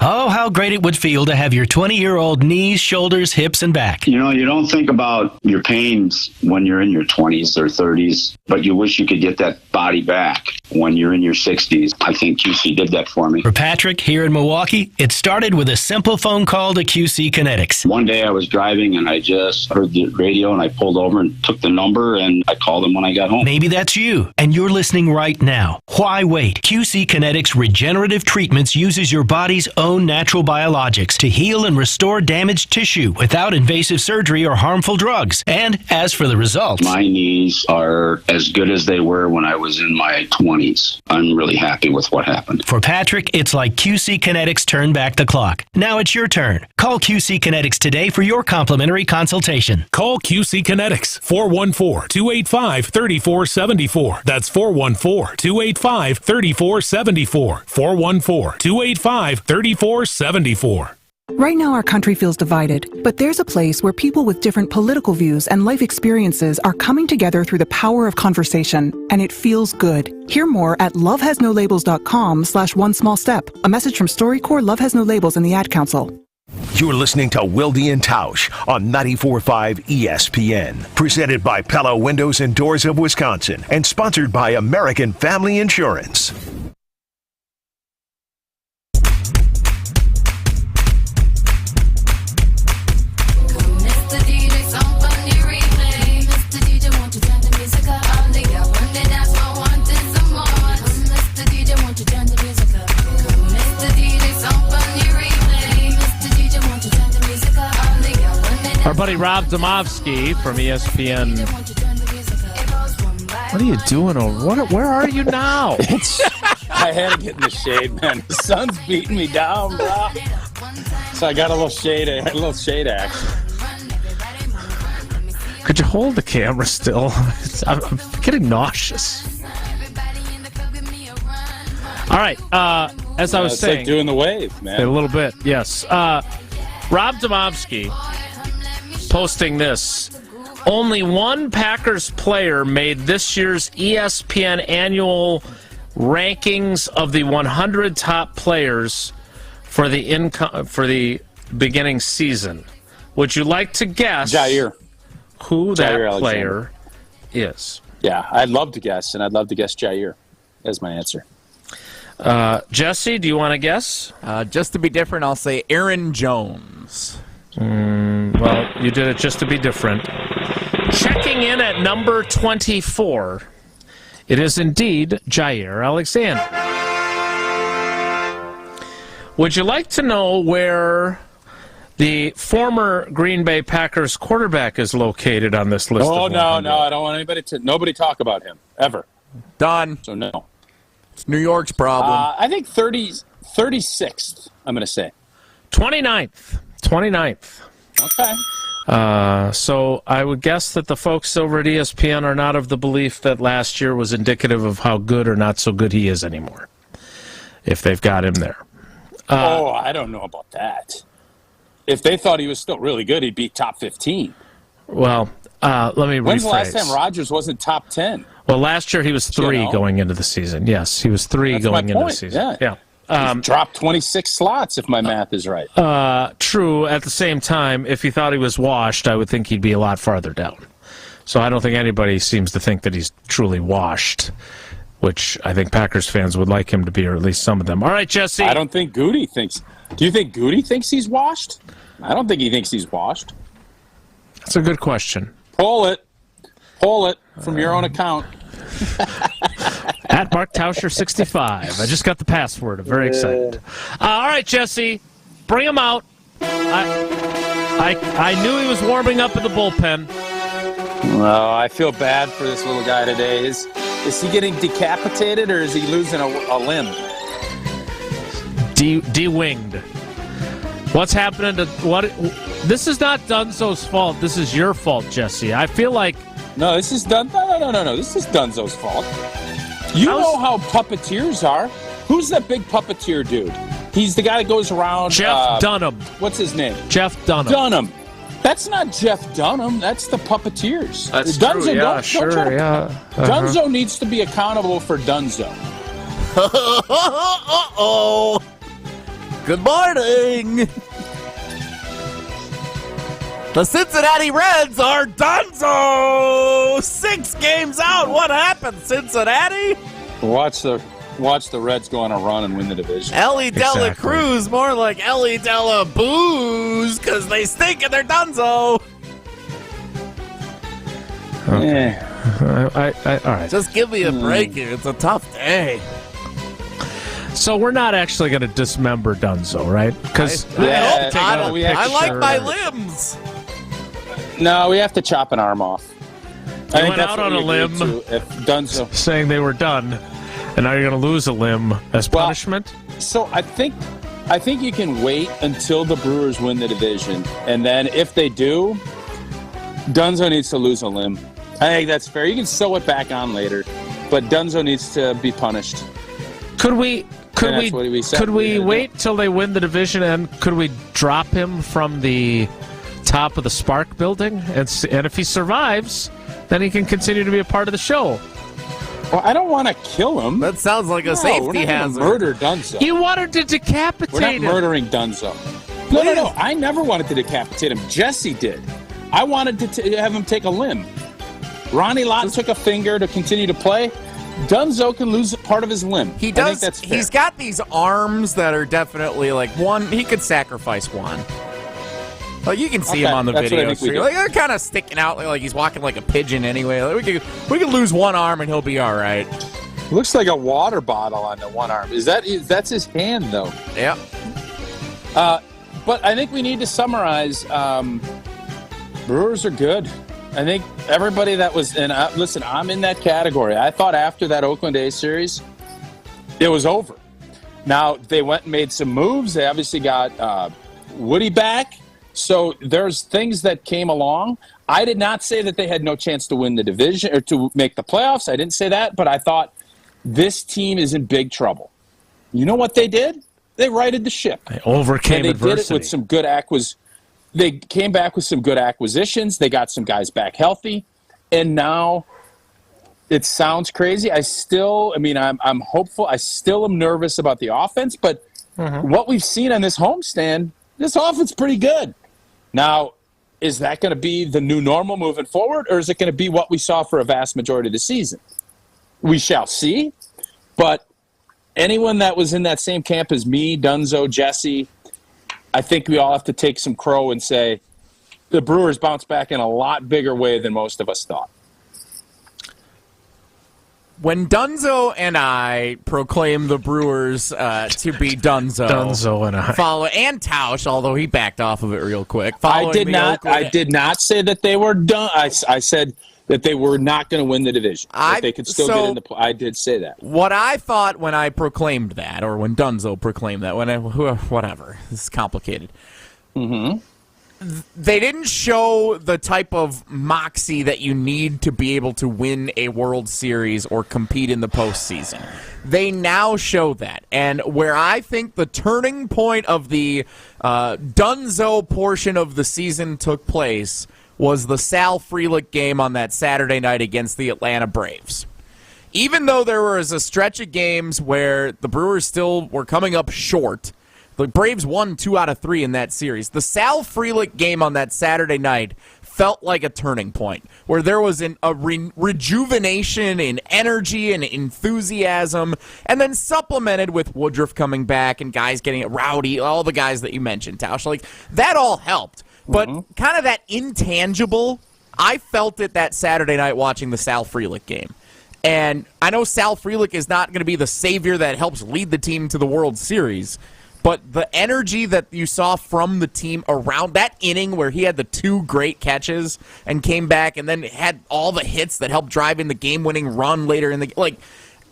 Oh, how great it would feel to have your 20-year-old knees, shoulders, hips, and back. You know, you don't think about your pains when you're in your 20s or 30s, but you wish you could get that body back when you're in your 60s. I think QC did that for me. For Patrick, here in Milwaukee, it started with a simple phone call to QC Kinetics. One day I was driving and I just heard the radio and I pulled over and took the number and I called them when I got home. Maybe that's you, and you're listening right now. Why wait? QC Kinetics Regenerative Treatments uses your body's own natural biologics to heal and restore damaged tissue without invasive surgery or harmful drugs. And as for the results, my knees are as good as they were when I was in my 20s. I'm really happy with what happened. For Patrick, it's like QC Kinetics turned back the clock. Now it's your turn. Call QC Kinetics today for your complimentary consultation. Call QC Kinetics, 414-285-3474. That's 414-285-3474. 414-285-3474. Right now, our country feels divided, but there's a place where people with different political views and life experiences are coming together through the power of conversation, and it feels good. Hear more at lovehasnolabels.com/one-small-step. A message from StoryCorps, Love Has No Labels, and the Ad Council. You're listening to Wilde and Tausch on 94.5 ESPN. Presented by Pella Windows and Doors of Wisconsin and sponsored by American Family Insurance. Our buddy Rob Domovsky from ESPN. What are you doing over? Where are you now? I had to get in the shade, man. The sun's beating me down, bro. So I got a little shade action. Could you hold the camera still? I'm getting nauseous. All right. As I was saying, like doing the wave, man. A little bit, yes. Rob Domovsky posting this. Only one Packers player made this year's ESPN annual rankings of the 100 top players for the beginning season. Would you like to guess who that player is? Yeah, I'd love to guess, and I'd love to guess Jair as my answer. Jesse, do you want to guess? Just to be different, I'll say Aaron Jones. Well, you did it just to be different. Checking in at number 24, it is indeed Jair Alexander. Would you like to know where the former Green Bay Packers quarterback is located on this list? Oh, no, I don't want nobody talk about him, ever. Done. So, no. It's New York's problem. I think 36th, I'm going to say. 29th. Okay. So I would guess that the folks over at ESPN are not of the belief that last year was indicative of how good or not so good he is anymore, if they've got him there. I don't know about that. If they thought he was still really good, he'd be top 15. Well, let me rephrase. When's the last time Rodgers wasn't top 10? Well, last year he was 3 going into the season. Yes, he was 3 That's going my into point. the season. Yeah. He's dropped 26 slots, if my math is right. True. At the same time, if he thought he was washed, I would think he'd be a lot farther down. So I don't think anybody seems to think that he's truly washed, which I think Packers fans would like him to be, or at least some of them. All right, Jesse. I don't think Goody thinks. Do you think Goody thinks he's washed? I don't think he thinks he's washed. That's a good question. Pull it from your own account. At Mark Tauscher 65. I just got the password. I'm very excited. All right, Jesse, bring him out. I knew he was warming up in the bullpen. Well, I feel bad for this little guy today. Is he getting decapitated or is he losing a limb? De-winged. What's happening to what? This is not Dunzo's fault. This is your fault, Jesse. I feel like. No, this is No. This is Dunzo's fault. You know how puppeteers are. Who's that big puppeteer dude? He's the guy that goes around. Jeff Dunham. What's his name? Jeff Dunham. Dunham. That's not Jeff Dunham. That's the puppeteers. That's Dunzo, true. Yeah, don't sure. try to- Yeah. Dunzo needs to be accountable for Dunzo. Uh-oh. Good morning. The Cincinnati Reds are donezo. 6 games out. What happened, Cincinnati? Watch the Reds go on a run and win the division. Ellie Dela Cruz, more like Ellie Dela Booze, because they stink and they're donezo. Okay. All right. Just give me a break here. It's a tough day. So we're not actually going to dismember Dunzo, right? Because I like my limbs. No, we have to chop an arm off. I went out on a limb if Dunzo saying they were done, and now you're going to lose a limb as punishment? So I think you can wait until the Brewers win the division, and then if they do, Dunzo needs to lose a limb. I think that's fair. You can sew it back on later, but Dunzo needs to be punished. Could we wait till they win the division, and could we drop him from the top of the Spark building? And if he survives, then he can continue to be a part of the show. Well, I don't want to kill him. That sounds like a safety hazard. Murder Dunzo. You wanted to decapitate We're not him. murdering Dunzo. No. I never wanted to decapitate him. Jesse did. I wanted to have him take a limb. Ronnie Lott took a finger to continue to play. Dunzo can lose part of his limb. He does. I think that's fair. He's got these arms that are definitely like one. He could sacrifice one. Like you can see him on the video. Like they're kind of sticking out, like he's walking like a pigeon. Anyway, like we could lose one arm and he'll be all right. Looks like a water bottle on the one arm. That's his hand though? Yeah. But I think we need to summarize. Brewers are good. I think everybody that was in. Listen, I'm in that category. I thought after that Oakland A's series, it was over. Now they went and made some moves. They obviously got Woody back. So there's things that came along. I did not say that they had no chance to win the division or to make the playoffs. I didn't say that, but I thought this team is in big trouble. You know what they did? They righted the ship. They overcame adversity. They did it with some good They came back with some good acquisitions. They got some guys back healthy. And now it sounds crazy. I'm hopeful. I still am nervous about the offense, but what we've seen on this homestand, this offense is pretty good. Now, is that going to be the new normal moving forward, or is it going to be what we saw for a vast majority of the season? We shall see. But anyone that was in that same camp as me, Dunzo, Jesse, I think we all have to take some crow and say the Brewers bounced back in a lot bigger way than most of us thought. When Dunzo and I proclaimed the Brewers to be Dunzo and I and Tausch, although he backed off of it real quick. I did not say that they were done. I said that they were not going to win the division. That they could still get in the. I did say that. What I thought when I proclaimed that, or when Dunzo proclaimed that, whatever, this is complicated. Mm-hmm. They didn't show the type of moxie that you need to be able to win a World Series or compete in the postseason. They now show that. And where I think the turning point of the Dunzo portion of the season took place was the Sal Frelick game on that Saturday night against the Atlanta Braves. Even though there was a stretch of games where the Brewers still were coming up short, the Braves won 2 out of 3 in that series. The Sal Frelick game on that Saturday night felt like a turning point, where there was a rejuvenation in energy and enthusiasm, and then supplemented with Woodruff coming back and guys getting rowdy, all the guys that you mentioned, Tausch. Like, that all helped. But kind of that intangible, I felt it that Saturday night watching the Sal Frelick game. And I know Sal Frelick is not going to be the savior that helps lead the team to the World Series, but the energy that you saw from the team around that inning where he had the 2 great catches and came back and then had all the hits that helped drive in the game-winning run later in the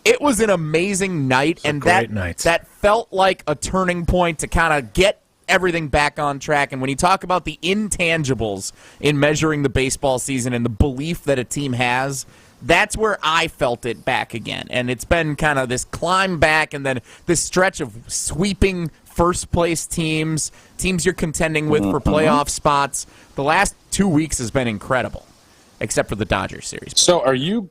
it was an amazing night, and that felt like a turning point to kind of get everything back on track. And when you talk about the intangibles in measuring the baseball season and the belief that a team has, that's where I felt it back again. And it's been kind of this climb back and then this stretch of sweeping first-place teams you're contending with for playoff spots. The last 2 weeks has been incredible, except for the Dodgers series. So are you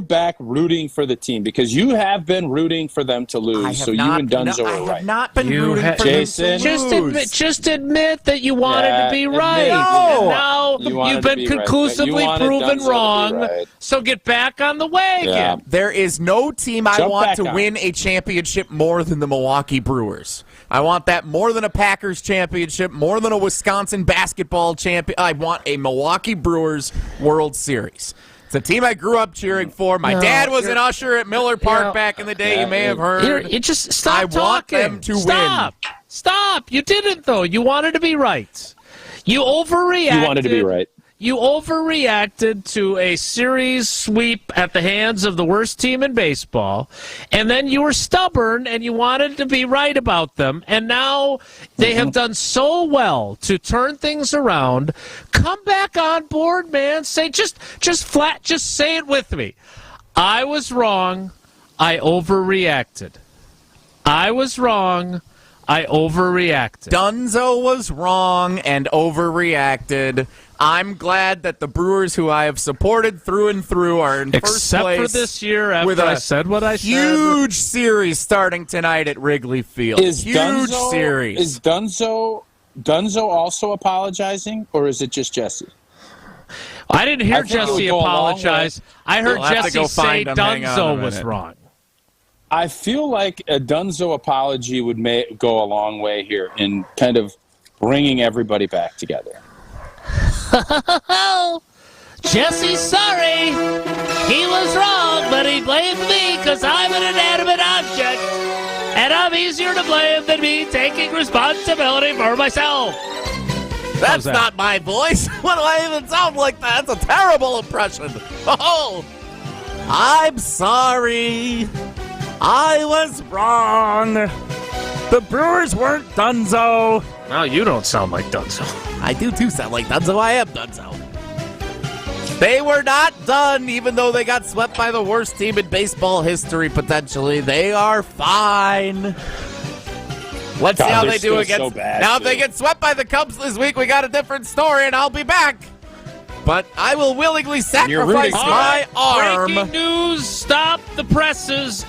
back rooting for the team? Because you have been rooting for them to lose, so you and Dunzo are right. I have not been rooting for them to lose. Just admit that you wanted to be right. No. And now you've been conclusively proven wrong, so get back on the wagon. There is no team I want to win a championship more than the Milwaukee Brewers. I want that more than a Packers championship, more than a Wisconsin basketball champion. I want a Milwaukee Brewers World Series. It's a team I grew up cheering for. My dad was an usher at Miller Park back in the day. You may have heard. You just stop talking. I want them to win. Stop. You didn't, though. You wanted to be right. You overreacted. You wanted to be right. You overreacted to a series sweep at the hands of the worst team in baseball, and then you were stubborn and you wanted to be right about them, and now they have done so well to turn things around. Come back on board, man. Say just say it with me. I was wrong. I overreacted. I was wrong. I overreacted. Dunzo was wrong and overreacted. I'm glad that the Brewers, who I have supported through and through, are in first place. Except for this year, after I said what I said. Huge series starting tonight at Wrigley Field. Huge series. Is Dunzo also apologizing, or is it just Jesse? I didn't hear Jesse apologize. I heard Jesse say Dunzo was wrong. I feel like a Dunzo apology would go a long way here in kind of bringing everybody back together. Jesse's sorry. He was wrong, but he blamed me because I'm an inanimate object. And I'm easier to blame than me taking responsibility for myself. That's not my voice. What do I even sound like that? That's a terrible impression. Oh, I'm sorry. I was wrong. The Brewers weren't Dunzo. Now you don't sound like Dunzo. I do too sound like Dunzo. I am Dunzo. They were not done, even though they got swept by the worst team in baseball history, potentially. They are fine. Let's see how they do against... Now, if they get swept by the Cubs this week, we got a different story, and I'll be back. But I will willingly sacrifice my arm. Breaking news. Stop the presses.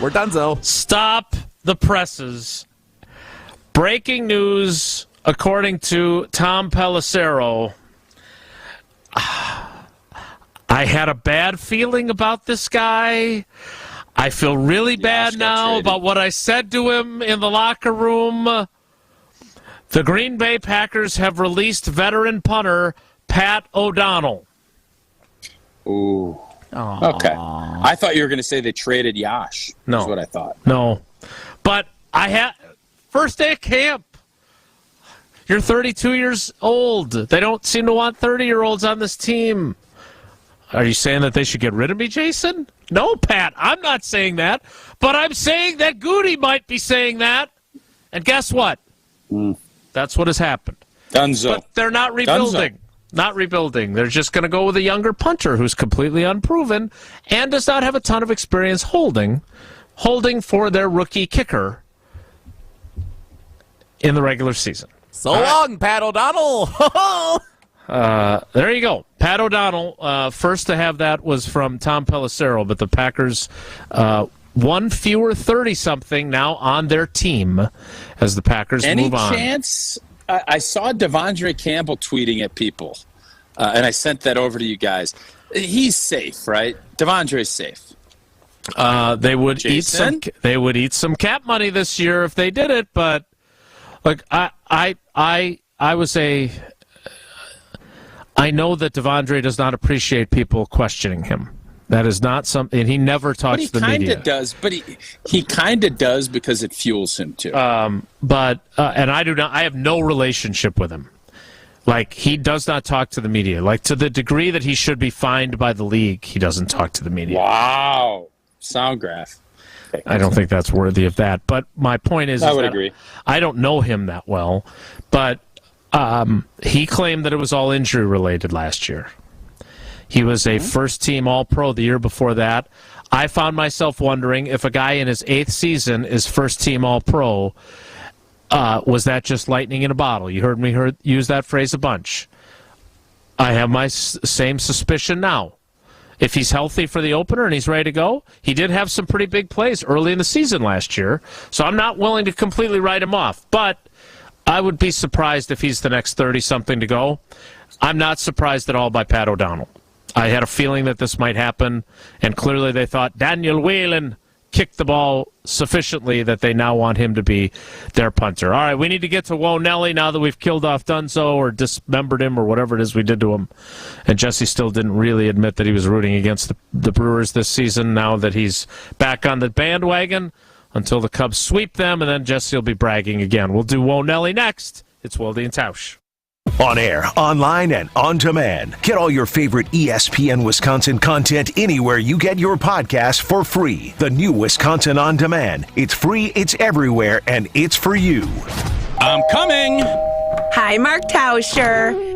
We're Dunzo. Stop the presses. Breaking news, according to Tom Pelissero. I had a bad feeling about this guy. I feel really bad now about what I said to him in the locker room. The Green Bay Packers have released veteran punter Pat O'Donnell. Ooh. Aww. Okay. I thought you were going to say they traded Yash. No. That's what I thought. No. But I had first day of camp. You're 32 years old. They don't seem to want 30-year-olds on this team. Are you saying that they should get rid of me, Jason? No, Pat, I'm not saying that. But I'm saying that Goody might be saying that. And guess what? That's what has happened. Dunzo. But they're not rebuilding. Not rebuilding. They're just going to go with a younger punter who's completely unproven and does not have a ton of experience holding for their rookie kicker in the regular season. So long, Pat O'Donnell. There you go. Pat O'Donnell, first to have that was from Tom Pelissero, but the Packers, one fewer 30-something now on their team as the Packers move on. Any chance? I saw Devondre Campbell tweeting at people, and I sent that over to you guys. He's safe, right? Devondre's safe. They would eat some cap money this year if they did it, but look, I know that Devondre does not appreciate people questioning him. That is not something, and he never talks to the media. He kind of does, but he kind of does because it fuels him too. And I do not. I have no relationship with him. Like, he does not talk to the media. Like, to the degree that he should be fined by the league, he doesn't talk to the media. Wow, sound graph. I don't think that's worthy of that. But my point is, I would agree. I don't know him that well, but he claimed that it was all injury related last year. He was a first-team All-Pro the year before that. I found myself wondering if a guy in his 8th season is first-team All-Pro, was that just lightning in a bottle? You heard me use that phrase a bunch. I have my same suspicion now. If he's healthy for the opener and he's ready to go, he did have some pretty big plays early in the season last year, so I'm not willing to completely write him off. But I would be surprised if he's the next 30-something to go. I'm not surprised at all by Pat O'Donnell. I had a feeling that this might happen, and clearly they thought Daniel Whelan kicked the ball sufficiently that they now want him to be their punter. All right, we need to get to Wonelli now that we've killed off Dunzo or dismembered him or whatever it is we did to him. And Jesse still didn't really admit that he was rooting against the Brewers this season now that he's back on the bandwagon until the Cubs sweep them, and then Jesse will be bragging again. We'll do Wonelli next. It's Wilde and Tausch. On air, online, and on demand. Get all your favorite ESPN Wisconsin content anywhere you get your podcasts for free. The new Wisconsin On Demand. It's free, it's everywhere, and it's for you. I'm coming. Hi, Mark Tauscher.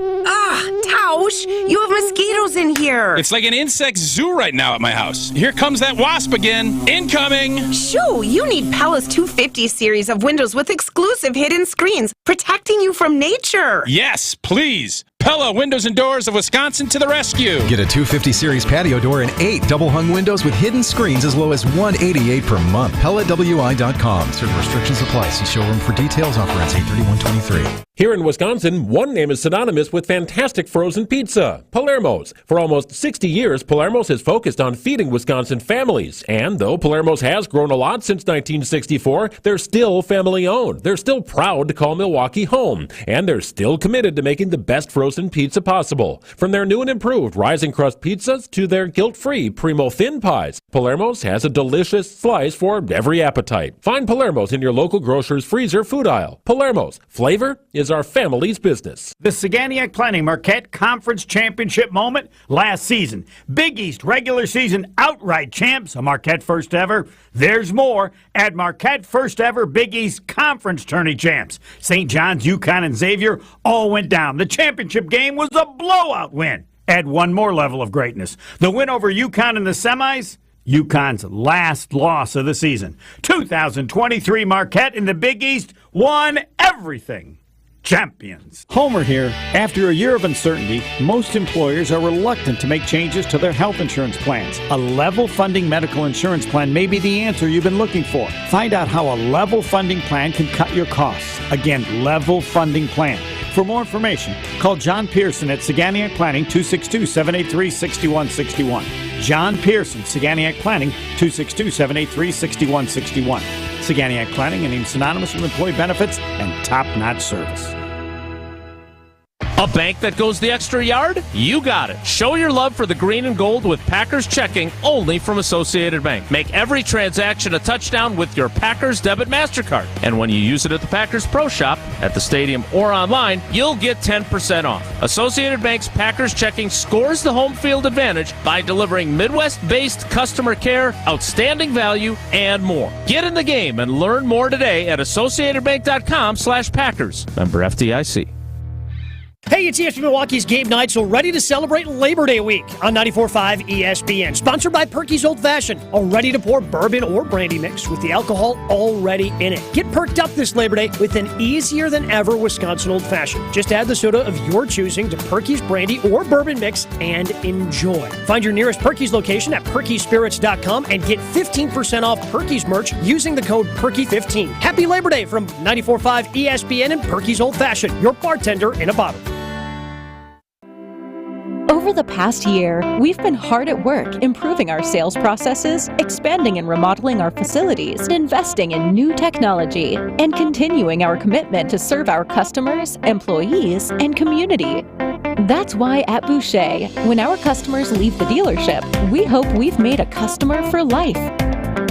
Tausch, you have mosquitoes in here. It's like an insect zoo right now at my house. Here comes that wasp again. Incoming. Shoo, you need Pella's 250 series of windows with exclusive hidden screens, protecting you from nature. Yes, please. Pella Windows and Doors of Wisconsin to the rescue. Get a 250 series patio door and 8 double-hung windows with hidden screens as low as $188 per month. PellaWI.com. Certain restrictions apply. See showroom for details. Offer ends 8/31/23. Here in Wisconsin, one name is synonymous with fantastic frozen pizza, Palermo's. For almost 60 years, Palermo's has focused on feeding Wisconsin families. And though Palermo's has grown a lot since 1964, they're still family-owned. They're still proud to call Milwaukee home. And they're still committed to making the best frozen pizza possible. From their new and improved rising crust pizzas to their guilt-free Primo thin pies, Palermo's has a delicious slice for every appetite. Find Palermo's in your local grocer's freezer food aisle. Palermo's, flavor is our family's business. The Saganiac Planning Marquette Conference Championship moment last season. Big East regular season outright champs, a Marquette first ever. There's more at Marquette first ever Big East Conference tourney champs. St. John's, UConn, and Xavier all went down. The championship game was a blowout win. Add one more level of greatness. The win over UConn in the semis, UConn's last loss of the season. 2023 Marquette in the Big East won everything. champions. Homer here. After a year of uncertainty, most employers are reluctant to make changes to their health insurance plans. A level funding medical insurance plan may be the answer you've been looking for. Find out how a level funding plan can cut your costs. Again, level funding plan. For more information, call John Pearson at Saganiac Planning, 262-783-6161. John Pearson, Saganiac Planning, 262-783-6161. Saganiac Planning, a name synonymous with employee benefits and top-notch service. A bank that goes the extra yard? You got it. Show your love for the green and gold with Packers checking only from Associated Bank. Make every transaction a touchdown with your Packers debit MasterCard. And when you use it at the Packers Pro Shop, at the stadium, or online, you'll get 10% off. Associated Bank's Packers checking scores the home field advantage by delivering Midwest-based customer care, outstanding value, and more. Get in the game and learn more today at AssociatedBank.com/Packers. Member FDIC. Hey, it's ESPN Milwaukee's Game Night, so ready to celebrate Labor Day week on 94.5 ESPN. Sponsored by Perky's Old Fashioned, a ready-to-pour bourbon or brandy mix with the alcohol already in it. Get perked up this Labor Day with an easier-than-ever Wisconsin Old Fashioned. Just add the soda of your choosing to Perky's brandy or bourbon mix and enjoy. Find your nearest Perky's location at perkyspirits.com and get 15% off Perky's merch using the code PERKY15. Happy Labor Day from 94.5 ESPN and Perky's Old Fashioned, your bartender in a bottle. Over the past year, we've been hard at work improving our sales processes, expanding and remodeling our facilities, investing in new technology, and continuing our commitment to serve our customers, employees, and community. That's why at Boucher, when our customers leave the dealership, we hope we've made a customer for life.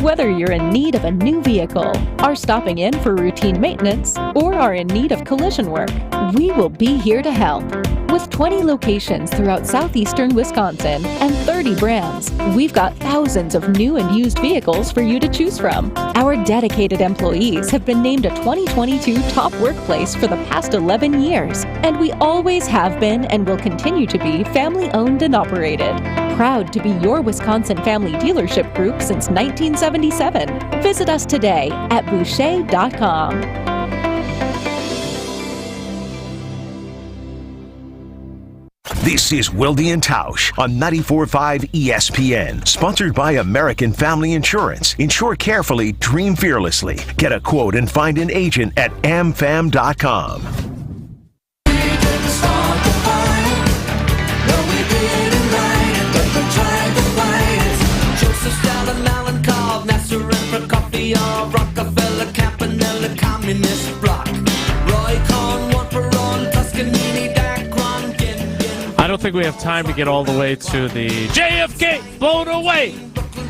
Whether you're in need of a new vehicle, are stopping in for routine maintenance, or are in need of collision work, we will be here to help. With 20 locations throughout southeastern Wisconsin and 30 brands, we've got thousands of new and used vehicles for you to choose from. Our dedicated employees have been named a 2022 top workplace for the past 11 years, and we always have been and will continue to be family-owned and operated. Proud to be your Wisconsin family dealership group since 1977. Visit us today at Boucher.com. This is Wilde and Tausch on 94.5 ESPN. Sponsored by American Family Insurance. Insure carefully, dream fearlessly. Get a quote and find an agent at amfam.com. Rockefeller, Campanella, Communist Bloc. Roy Cohn, one for on, Tuscanini, I don't think we have time to get all the way to the JFK blown away.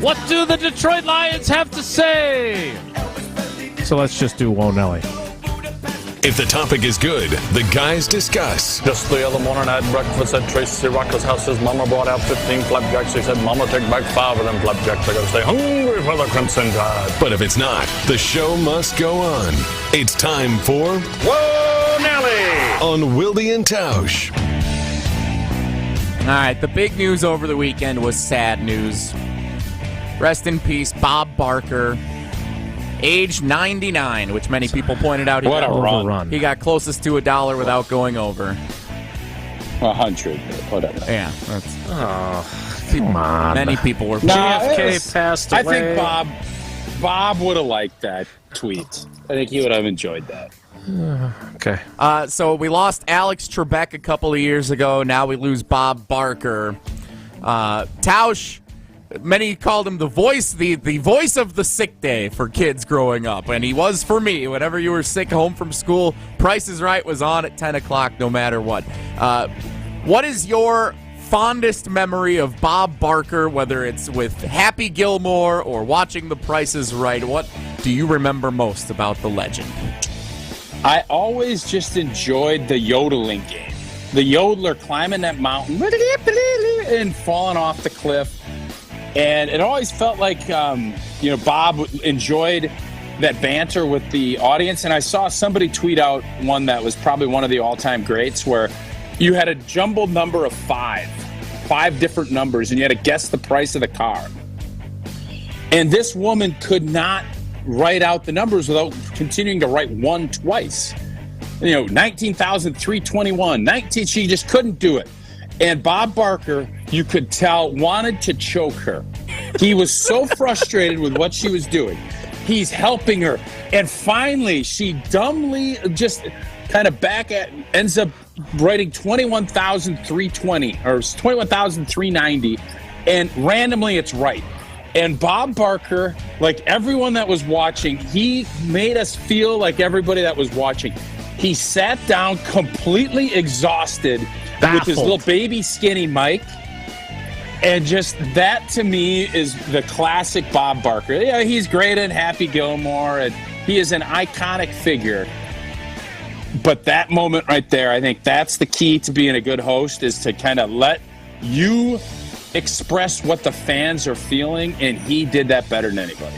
What do the Detroit Lions have to say? So let's just do Whoa Nelly. If the topic is good, the guys discuss. Just the other morning I had breakfast at Tracy Rocker's house. His mama brought out 15 flapjacks. He said, Mama, take back 5 of them flapjacks. I gotta stay hungry for the Crimson Tide. But if it's not, the show must go on. It's time for Whoa Nelly on Wilde and Tausch. All right, the big news over the weekend was sad news. Rest in peace, Bob Barker, age 99, which many people pointed out. What a run. He got closest to $1 without going over. 100, whatever. Yeah, that's. Oh, come on. Many people were. JFK passed away. I think Bob would have liked that tweet. I think he would have enjoyed that. Okay. So we lost Alex Trebek a couple of years ago. Now we lose Bob Barker. Tausch, many called him the voice of the sick day for kids growing up, and he was for me. Whenever you were sick home from school, Price is Right was on at 10 o'clock no matter what. What is your fondest memory of Bob Barker, whether it's with Happy Gilmore or watching The Price is Right? What do you remember most about the legend? I always just enjoyed the yodeling game. The yodeler climbing that mountain and falling off the cliff. And it always felt like, Bob enjoyed that banter with the audience. And I saw somebody tweet out one that was probably one of the all-time greats where you had a jumbled number of five different numbers, and you had to guess the price of the car. And this woman could not write out the numbers without continuing to write one twice. 19,321, 19. She just couldn't do it. And Bob Barker, you could tell, wanted to choke her. He was so frustrated with what she was doing. He's helping her. And finally, she dumbly just kind of ends up writing 21,320 or 21,390. And randomly, it's right. And Bob Barker, like everyone that was watching, he made us feel like everybody that was watching. He sat down completely exhausted with his little baby skinny mic. And just that, to me, is the classic Bob Barker. Yeah, he's great in Happy Gilmore, and he is an iconic figure. But that moment right there, I think that's the key to being a good host, is to kind of let you express what the fans are feeling, and he did that better than anybody.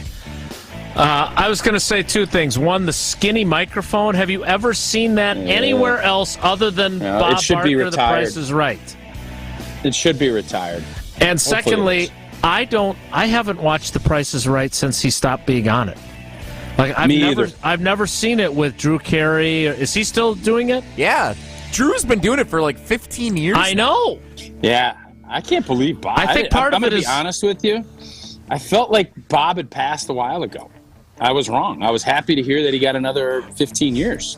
I was going to say two things. One, the skinny microphone. Have you ever seen that anywhere else other than Bob Barker, The Price is Right? It should be retired. And secondly, I haven't watched The Price is Right since he stopped being on it. Like I've never seen it with Drew Carey. Is he still doing it? Yeah. Drew's been doing it for like 15 years. I know. Yeah. I can't believe Bob. I think I'm going to be honest with you. I felt like Bob had passed a while ago. I was wrong. I was happy to hear that he got another 15 years.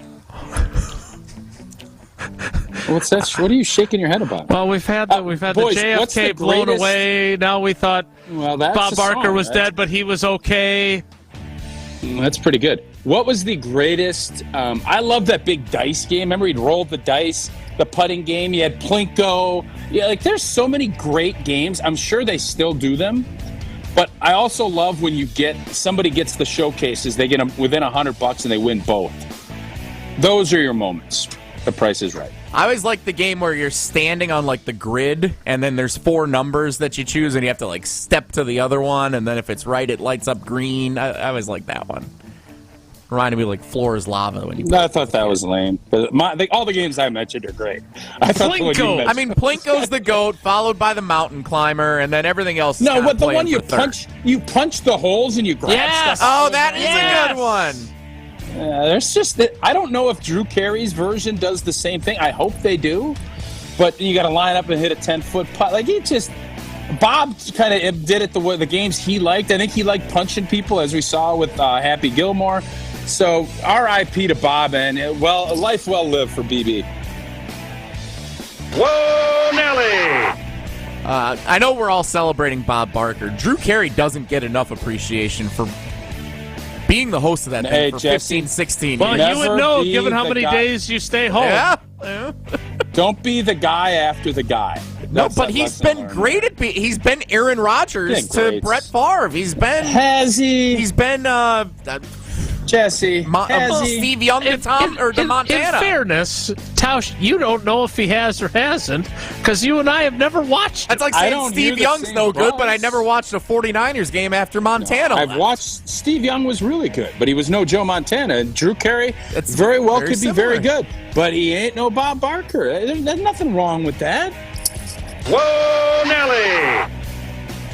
What's that? What are you shaking your head about? Well, we've had the JFK blown away. Now we thought Bob Barker was dead, but he was okay. That's pretty good. What was the greatest? I love that big dice game. Remember, he'd rolled the dice, the putting game. He had Plinko. Yeah, like there's so many great games. I'm sure they still do them. But I also love when somebody gets the showcases. They get them within $100 and they win both. Those are your moments. The Price is Right. I always like the game where you're standing on like the grid, and then there's 4 numbers that you choose, and you have to like step to the other one, and then if it's right, it lights up green. I always like that one. Reminded me of like Floor is Lava when you. No, I thought that was lame. But all the games I mentioned are great. Plinko. I mean, Plinko's the GOAT, followed by the Mountain Climber, and then everything else. No, but the one you punch the holes and you grab stuff. Oh, that is a good one. There's just that. I don't know if Drew Carey's version does the same thing. I hope they do. But you got to line up and hit a 10-foot putt. Like Bob kind of did it the games he liked. I think he liked punching people, as we saw with Happy Gilmore. So R.I.P. to Bob, and a life well lived for BB. Whoa, Nelly! I know we're all celebrating Bob Barker. Drew Carey doesn't get enough appreciation for being the host of that thing for 15, 16 years. Well, you would know, given how many days you stay home. Yeah. Don't be the guy after the guy. But he's been great at he's been Aaron Rodgers to Brett Favre. He's been... Has he? He's been... Jesse. Steve Young to Montana. In fairness, Tausch, you don't know if he has or hasn't, because you and I have never watched it. That's like saying Steve Young's no good, but I never watched a 49ers game after Montana. I've watched. Steve Young was really good, but he was no Joe Montana. And Drew Carey could be very good, but he ain't no Bob Barker. There's nothing wrong with that. Whoa, Nelly!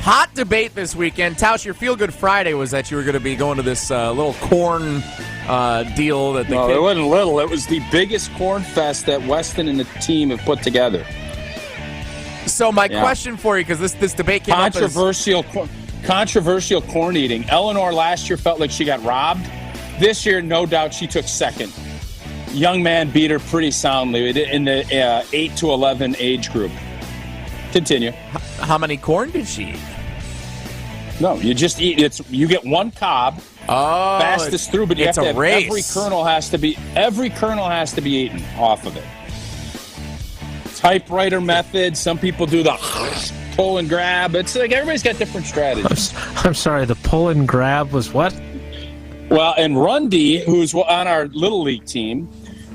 Hot debate this weekend. Tausch, your Feel Good Friday was that you were going to be going to this little corn deal that No, it wasn't little. It was the biggest corn fest that Weston and the team have put together. So my question for you, because this debate came up as... Controversial corn eating. Eleanor last year felt like she got robbed. This year, no doubt, she took second. Young man beat her pretty soundly in the 8 to 11 age group. Continue. How many corn did she eat? No, you just eat. You get one cob. Oh, fastest through, but you have to have race. every kernel has to be eaten off of it. Typewriter method. Some people do the pull and grab. It's like everybody's got different strategies. I'm sorry. The pull and grab was what? Well, and Rundy, who's on our Little League team,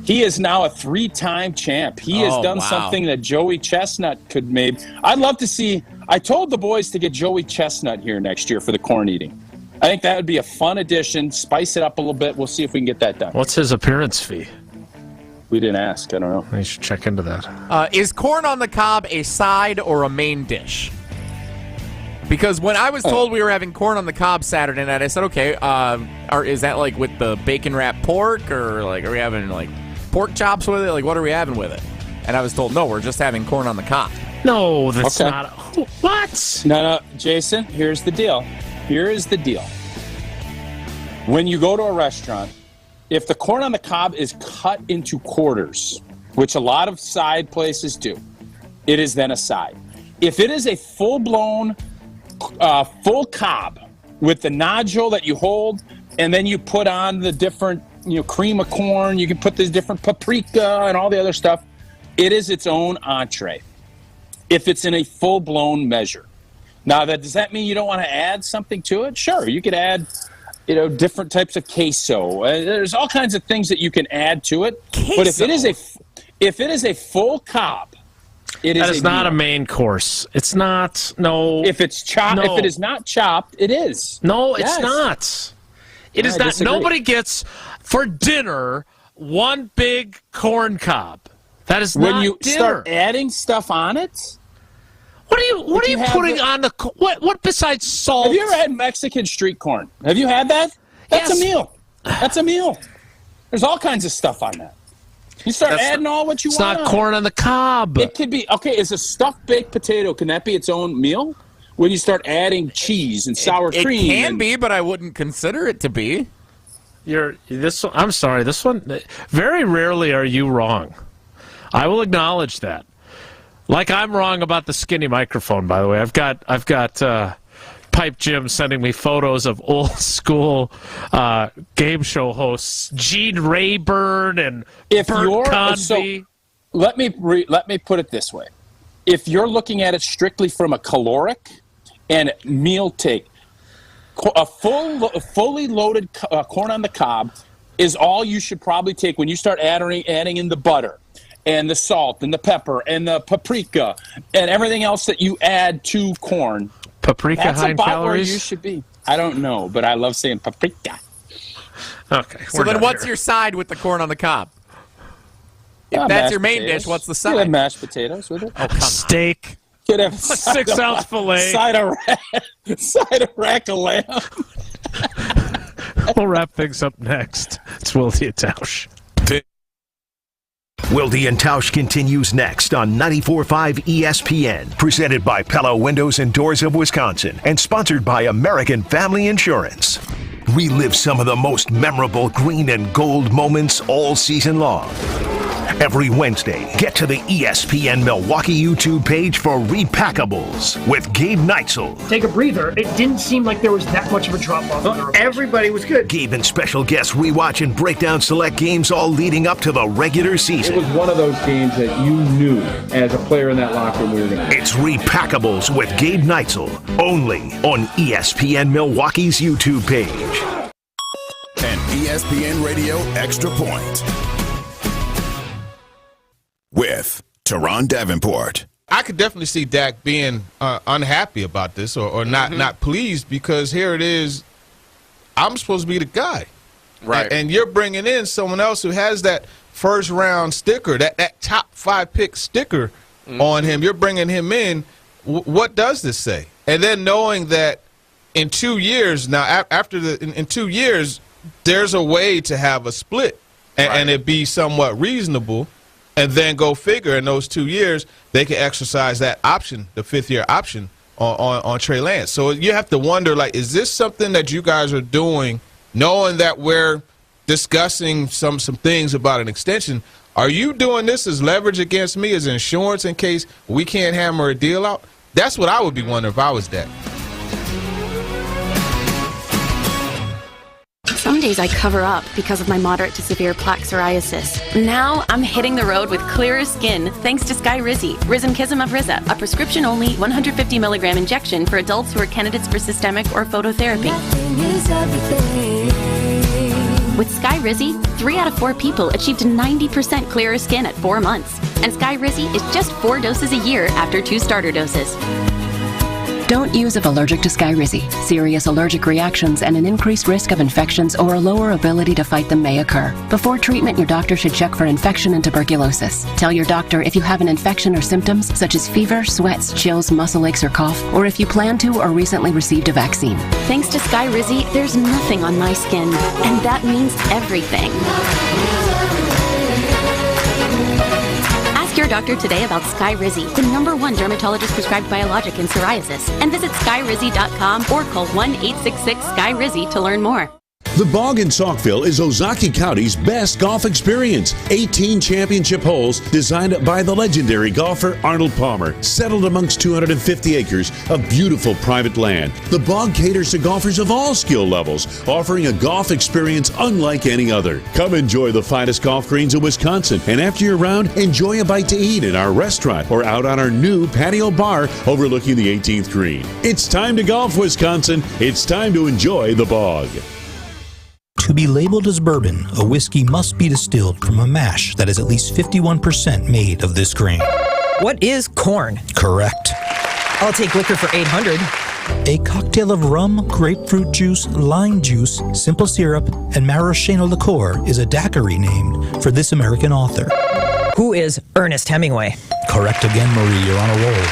he is now a 3-time champ. He has done something that Joey Chestnut could maybe. I'd love to see. I told the boys to get Joey Chestnut here next year for the corn eating. I think that would be a fun addition. Spice it up a little bit. We'll see if we can get that done. What's his appearance fee? We didn't ask. I don't know. We should check into that. Is corn on the cob a side or a main dish? Because when I was told we were having corn on the cob Saturday night, I said, okay, is that like with the bacon wrapped pork, or like are we having like pork chops with it? Like, what are we having with it? And I was told, no, we're just having corn on the cob. No, that's Okay. not. What? No, Jason, here's the deal. When you go to a restaurant, if the corn on the cob is cut into quarters, which a lot of side places do, it is then a side. If it is a full-blown, full cob with the nodule that you hold, and then you put on the different, cream of corn, you can put the different paprika and all the other stuff, it is its own entree. If it's in a full-blown measure. Now, does that mean you don't want to add something to it? Sure, you could add, different types of queso. There's all kinds of things that you can add to it. Queso. But if it is a full cob, it is. That is not a main course. It's not. No. If it's chopped, no. if it is not chopped, it is. No, Yes. it's not. It is I not. disagree. Nobody gets for dinner one big corn cob. That is When not you dinner. start adding stuff on it. What are you putting on the what besides salt? Have you ever had Mexican street corn? Have you had that? That's Yes. a meal. That's a meal. There's all kinds of stuff on that. You start adding all what you It's want. not corn on the cob. It could be is a stuffed baked potato. Can that be its own meal? When you start adding cheese and sour cream, It can be, but I wouldn't consider it to be. I'm sorry. This one. Very rarely are you wrong. I will acknowledge that. Like I'm wrong about the skinny microphone, by the way. I've got Pipe Jim sending me photos of old school game show hosts, Gene Rayburn and Bert Convey. Let me put it this way: if you're looking at it strictly from a caloric and meal take, a fully loaded corn on the cob is all you should probably take when you start adding in the butter and the salt and the pepper and the paprika and everything else that you add to corn. Paprika That's high in about calories? where you should be. I don't know, but I love saying paprika. Okay. So then what's your side with the corn on the cob? If that's your main dish, what's the side? You have mashed potatoes with it. Oh, come steak. You could have A 6-ounce fillet. Side of rack of lamb. We'll wrap things up next. It's Wilde and Tausch. Wilde and Tausch continues next on 94.5 ESPN, presented by Pella Windows and Doors of Wisconsin and sponsored by American Family Insurance. Relive some of the most memorable green and gold moments all season long. Every Wednesday, get to the ESPN Milwaukee YouTube page for Repackables with Gabe Neitzel. Take a breather. It didn't seem like there was that much of a drop-off. Everybody was good. Gabe and special guests rewatch and break down select games all leading up to the regular season. It was one of those games that you knew as a player in that locker room we were going to. It's Repackables with Gabe Neitzel, only on ESPN Milwaukee's YouTube page. And ESPN Radio Extra Point with Teron Davenport. I could definitely see Dak being unhappy about this or not pleased, because here it is, I'm supposed to be the guy. Right. And you're bringing in someone else who has that first-round sticker, that top 5 pick sticker on him. You're bringing him in. What does this say? And then knowing that in 2 years, now in 2 years, there's a way to have a split and it be somewhat reasonable. And then go figure, in those 2 years, they can exercise that option, the 5th-year option on Trey Lance. So you have to wonder, is this something that you guys are doing, knowing that we're discussing some things about an extension? Are you doing this as leverage against me, as insurance in case we can't hammer a deal out? That's what I would be wondering if I was Dak. Some days I cover up because of my moderate to severe plaque psoriasis. Now I'm hitting the road with clearer skin thanks to Skyrizi, Risankism of Riza, a prescription-only 150 milligram injection for adults who are candidates for systemic or phototherapy. With Skyrizi, 3 out of 4 people achieved 90% clearer skin at 4 months. And Skyrizi is just 4 doses a year after 2 starter doses. Don't use if allergic to Skyrizi. Serious allergic reactions and an increased risk of infections or a lower ability to fight them may occur. Before treatment, your doctor should check for infection and tuberculosis. Tell your doctor if you have an infection or symptoms such as fever, sweats, chills, muscle aches, or cough, or if you plan to or recently received a vaccine. Thanks to Skyrizi, there's nothing on my skin, and that means everything. your doctor today about Skyrizi, the #1 dermatologist-prescribed biologic in psoriasis, and visit skyrizi.com or call 1-866-SKY-RIZZI to learn more. The Bog in Saukville is Ozaukee County's best golf experience. 18 championship holes designed by the legendary golfer Arnold Palmer, settled amongst 250 acres of beautiful private land. The Bog caters to golfers of all skill levels, offering a golf experience unlike any other. Come enjoy the finest golf greens in Wisconsin, and after your round, enjoy a bite to eat in our restaurant or out on our new patio bar overlooking the 18th green. It's time to golf, Wisconsin. It's time to enjoy the Bog. To be labeled as bourbon, a whiskey must be distilled from a mash that is at least 51% made of this grain. What is corn? Correct. I'll take liquor for 800. A cocktail of rum, grapefruit juice, lime juice, simple syrup, and maraschino liqueur is a daiquiri named for this American author. Who is Ernest Hemingway? Correct again, Marie. You're on a roll.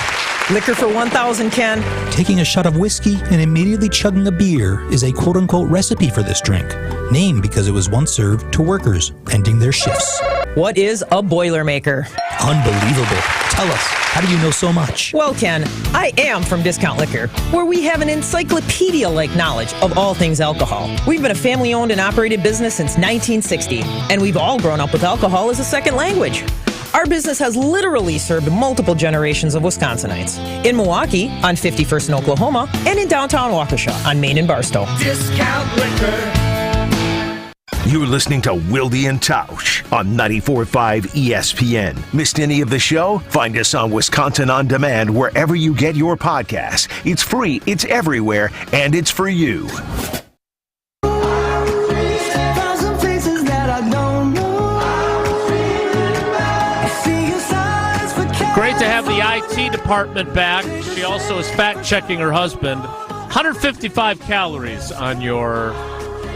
Liquor for 1,000, Ken. Taking a shot of whiskey and immediately chugging a beer is a quote-unquote recipe for this drink, named because it was once served to workers ending their shifts. What is a Boilermaker? Unbelievable. Tell us, how do you know so much? Well, Ken, I am from Discount Liquor, where we have an encyclopedia-like knowledge of all things alcohol. We've been a family-owned and operated business since 1960, and we've all grown up with alcohol as a second language. Our business has literally served multiple generations of Wisconsinites. In Milwaukee, on 51st and Oklahoma, and in downtown Waukesha, on Main and Barstow. Discount Liquor. You're listening to Wilde and Tausch on 94.5 ESPN. Missed any of the show? Find us on Wisconsin On Demand wherever you get your podcasts. It's free, it's everywhere, and it's for you. Great to have the IT department back. She also is fact-checking her husband. 155 calories on your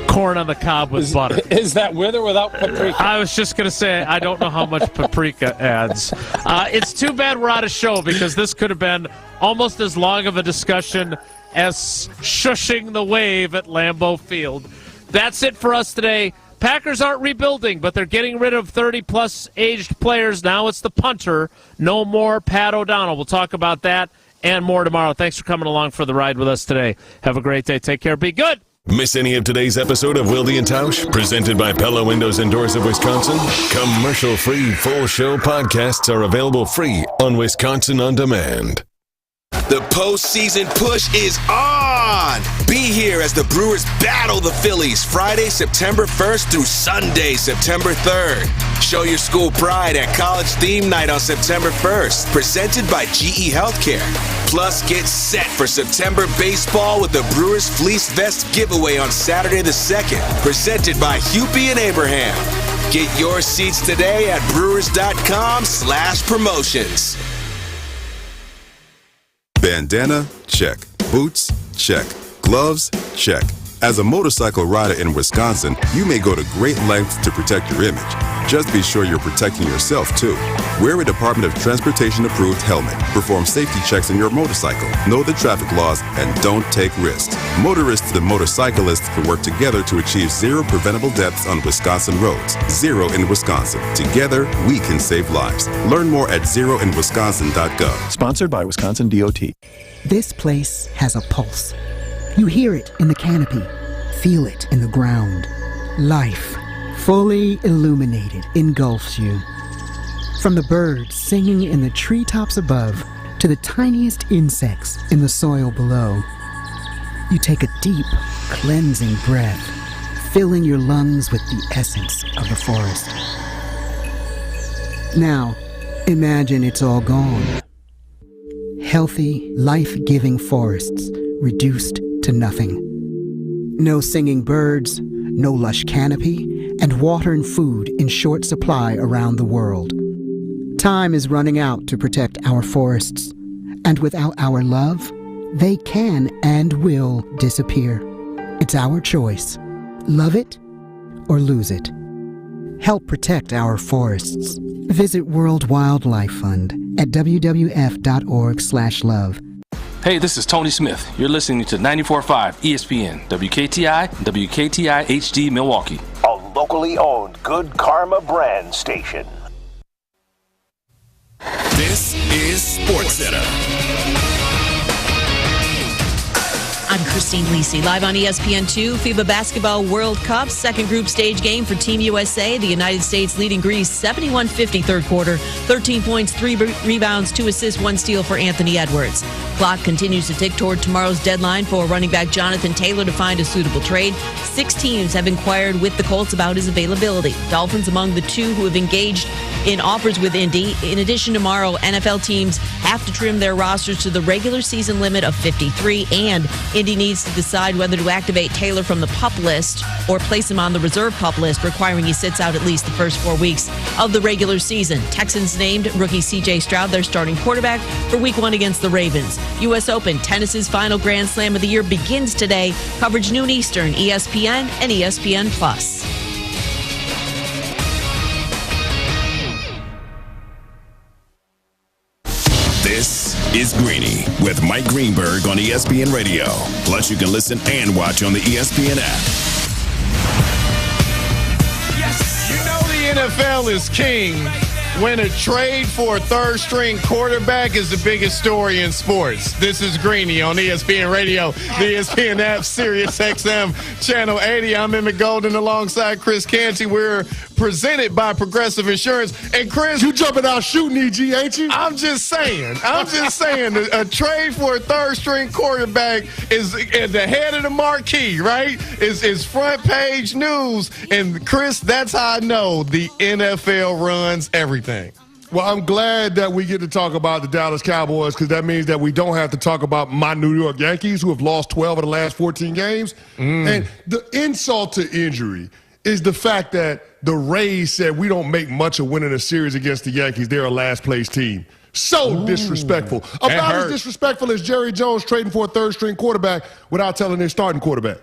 corn on the cob with butter. Is that with or without paprika? I was just going to say, I don't know how much paprika adds. It's too bad we're out of show because this could have been almost as long of a discussion as shushing the wave at Lambeau Field. That's it for us today. Packers aren't rebuilding, but they're getting rid of 30-plus aged players. Now it's the punter. No more Pat O'Donnell. We'll talk about that and more tomorrow. Thanks for coming along for the ride with us today. Have a great day. Take care. Be good. Miss any of today's episode of Wilde and Tausch, presented by Pella Windows and Doors of Wisconsin? Commercial-free full show podcasts are available free on Wisconsin On Demand. The postseason push is on! Be here as the Brewers battle the Phillies Friday, September 1st through Sunday, September 3rd. Show your school pride at College Theme Night on September 1st, presented by GE Healthcare. Plus, get set for September baseball with the Brewers Fleece Vest giveaway on Saturday the 2nd, presented by Hupie and Abraham. Get your seats today at brewers.com/promotions. Bandana? Check. Boots? Check. Gloves? Check. As a motorcycle rider in Wisconsin, you may go to great lengths to protect your image. Just be sure you're protecting yourself, too. Wear a Department of Transportation-approved helmet. Perform safety checks on your motorcycle. Know the traffic laws, and don't take risks. Motorists and motorcyclists can work together to achieve zero preventable deaths on Wisconsin roads. Zero in Wisconsin. Together, we can save lives. Learn more at zeroinwisconsin.gov. Sponsored by Wisconsin DOT. This place has a pulse. You hear it in the canopy. Feel it in the ground. Life, fully illuminated, engulfs you. From the birds singing in the treetops above to the tiniest insects in the soil below, you take a deep, cleansing breath, filling your lungs with the essence of the forest. Now, imagine it's all gone. Healthy, life-giving forests reduced to nothing. No singing birds, no lush canopy, and water and food in short supply around the world. Time is running out to protect our forests, and without our love, they can and will disappear. It's our choice. Love it or lose it. Help protect our forests. Visit World Wildlife Fund at wwf.org/love. Hey, this is Tony Smith. You're listening to 94.5 ESPN, WKTI, WKTI HD Milwaukee. A locally owned Good Karma brand station. This is SportsCenter. I'm Christine Lisi, live on ESPN2, FIBA Basketball World Cup, second group stage game for Team USA. The United States leading Greece 71-50 third quarter, 13 points, 3 rebounds, 2 assists, 1 steal for Anthony Edwards. Clock continues to tick toward tomorrow's deadline for running back Jonathan Taylor to find a suitable trade. 6 teams have inquired with the Colts about his availability. Dolphins among the 2 who have engaged in offers with Indy. In addition, tomorrow, NFL teams have to trim their rosters to the regular season limit of 53, and Indy needs to decide whether to activate Taylor from the PUP list or place him on the reserve PUP list, requiring he sits out at least the first 4 weeks of the regular season. Texans named rookie C.J. Stroud their starting quarterback for Week 1 against the Ravens. U.S. Open, tennis's final Grand Slam of the year begins today. Coverage noon Eastern, ESPN and ESPN+. This is Greeny with Mike Greenberg on ESPN Radio. Plus, you can listen and watch on the ESPN app. Yes, you know the NFL is king when a trade for a third-string quarterback is the biggest story in sports. This is Greeny on ESPN Radio, the ESPN app, Sirius XM, Channel 80. I'm Emmett Golden alongside Chris Canty. We're presented by Progressive Insurance. And Chris, you jumping out shooting, EG, ain't you? I'm just saying. A trade for a third-string quarterback is at the head of the marquee, right? Is front page news. And Chris, that's how I know the NFL runs everything. Well, I'm glad that we get to talk about the Dallas Cowboys because that means that we don't have to talk about my New York Yankees, who have lost 12 of the last 14 games. And the insult to injury is the fact that the Rays said we don't make much of winning a series against the Yankees. They're a last-place team. So disrespectful. About as disrespectful as Jerry Jones trading for a third-string quarterback without telling their starting quarterback.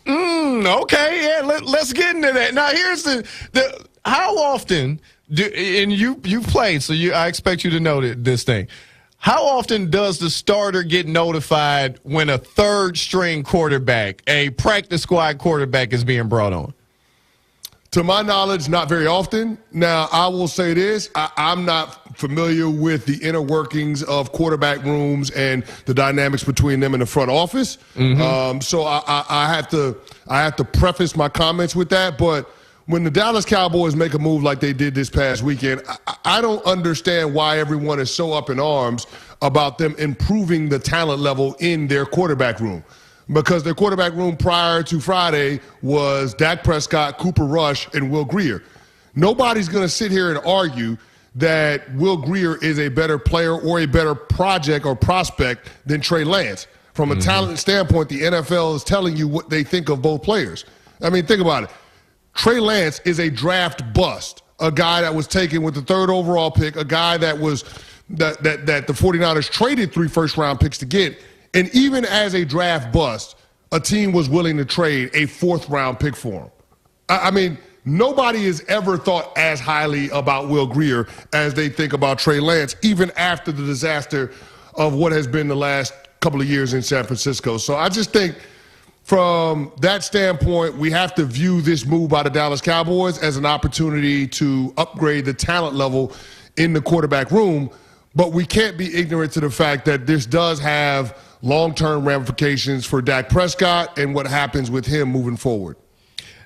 Okay, yeah, let's get into that. Now, here's the how often – and you played, so I expect you to know this thing. How often does the starter get notified when a third-string quarterback, a practice squad quarterback, is being brought on? To my knowledge, not very often. Now, I will say this. I'm not familiar with the inner workings of quarterback rooms and the dynamics between them in the front office. So I have to preface my comments with that. But when the Dallas Cowboys make a move like they did this past weekend, I don't understand why everyone is so up in arms about them improving the talent level in their quarterback room. Because their quarterback room prior to Friday was Dak Prescott, Cooper Rush, and Will Grier. Nobody's going to sit here and argue that Will Grier is a better player or a better project or prospect than Trey Lance. From a talent standpoint, the NFL is telling you what they think of both players. I mean, think about it. Trey Lance is a draft bust, a guy that was taken with the 3rd overall pick, a guy that was that the 49ers traded 3 first-round picks to get. And even as a draft bust, a team was willing to trade a 4th-round pick for him. I mean, nobody has ever thought as highly about Will Grier as they think about Trey Lance, even after the disaster of what has been the last couple of years in San Francisco. So I just think from that standpoint, we have to view this move by the Dallas Cowboys as an opportunity to upgrade the talent level in the quarterback room. But we can't be ignorant to the fact that this does have long-term ramifications for Dak Prescott and what happens with him moving forward.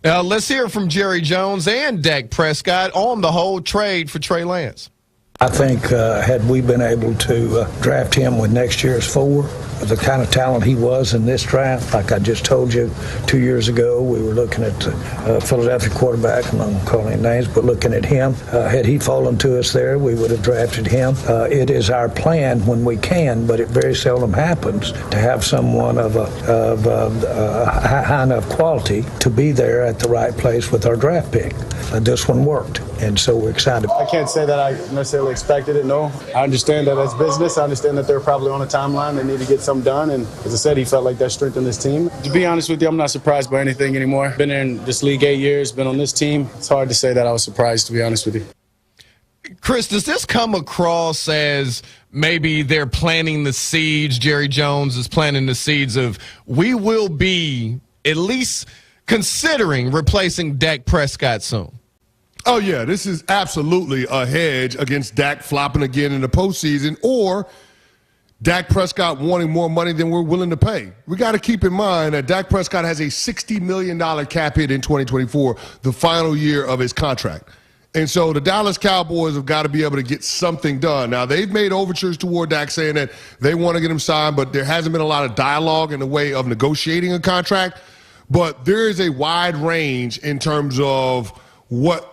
Now, let's hear from Jerry Jones and Dak Prescott on the whole trade for Trey Lance. I think had we been able to draft him with next year's 4, the kind of talent he was in this draft, like I just told you 2 years ago, we were looking at Philadelphia quarterback, I'm not calling names, but looking at him. Had he fallen to us there, we would have drafted him. It is our plan when we can, but it very seldom happens to have someone of high enough quality to be there at the right place with our draft pick. This one worked, and so we're excited. I can't say that I necessarily expected it, no. I understand that that's business. I understand that they're probably on a timeline. They need to get something done, and as I said, he felt like that strengthened his team. To be honest with you, I'm not surprised by anything anymore. Been in this league 8 years, been on this team. It's hard to say that I was surprised, to be honest with you. Chris, does this come across as maybe they're planting the seeds, Jerry Jones is planting the seeds of we will be at least considering replacing Dak Prescott soon? Oh, yeah, this is absolutely a hedge against Dak flopping again in the postseason or Dak Prescott wanting more money than we're willing to pay. We got to keep in mind that Dak Prescott has a $60 million cap hit in 2024, the final year of his contract. And so the Dallas Cowboys have got to be able to get something done. Now, they've made overtures toward Dak saying that they want to get him signed, but there hasn't been a lot of dialogue in the way of negotiating a contract. But there is a wide range in terms of what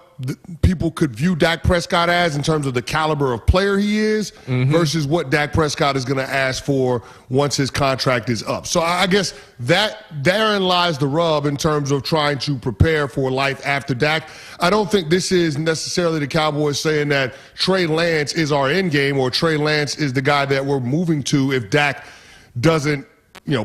people could view Dak Prescott as in terms of the caliber of player he is versus what Dak Prescott is going to ask for once his contract is up. So I guess therein lies the rub in terms of trying to prepare for life after Dak. I don't think this is necessarily the Cowboys saying that Trey Lance is our end game or Trey Lance is the guy that we're moving to if Dak doesn't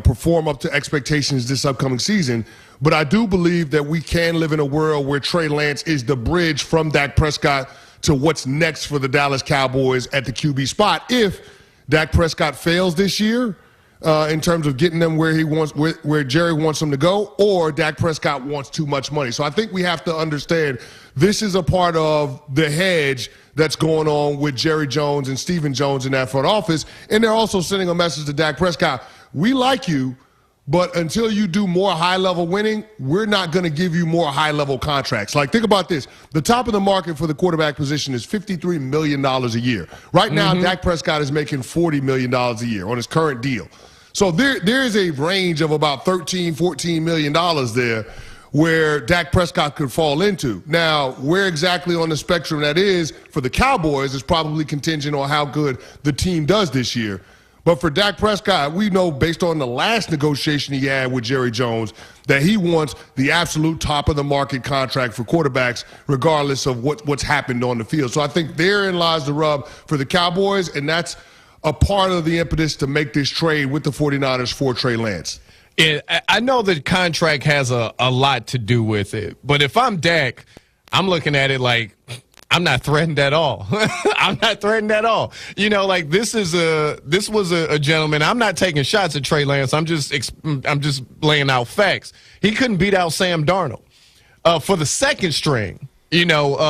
perform up to expectations this upcoming season. But I do believe that we can live in a world where Trey Lance is the bridge from Dak Prescott to what's next for the Dallas Cowboys at the QB spot. If Dak Prescott fails this year in terms of getting them where Jerry wants them to go, or Dak Prescott wants too much money. So I think we have to understand this is a part of the hedge that's going on with Jerry Jones and Stephen Jones in that front office. And they're also sending a message to Dak Prescott. We like you, but until you do more high-level winning, we're not going to give you more high-level contracts. Like, think about this. The top of the market for the quarterback position is $53 million a year. Right now, Dak Prescott is making $40 million a year on his current deal. So there is a range of about $13, $14 million there where Dak Prescott could fall into. Now, where exactly on the spectrum that is for the Cowboys is probably contingent on how good the team does this year. But for Dak Prescott, we know based on the last negotiation he had with Jerry Jones that he wants the absolute top of the market contract for quarterbacks regardless of what's happened on the field. So I think therein lies the rub for the Cowboys, and that's a part of the impetus to make this trade with the 49ers for Trey Lance. I know the contract has a lot to do with it, but if I'm Dak, I'm looking at it like – I'm not threatened at all. I'm not threatened at all. This was a gentleman. I'm not taking shots at Trey Lance. I'm just laying out facts. He couldn't beat out Sam Darnold for the second string,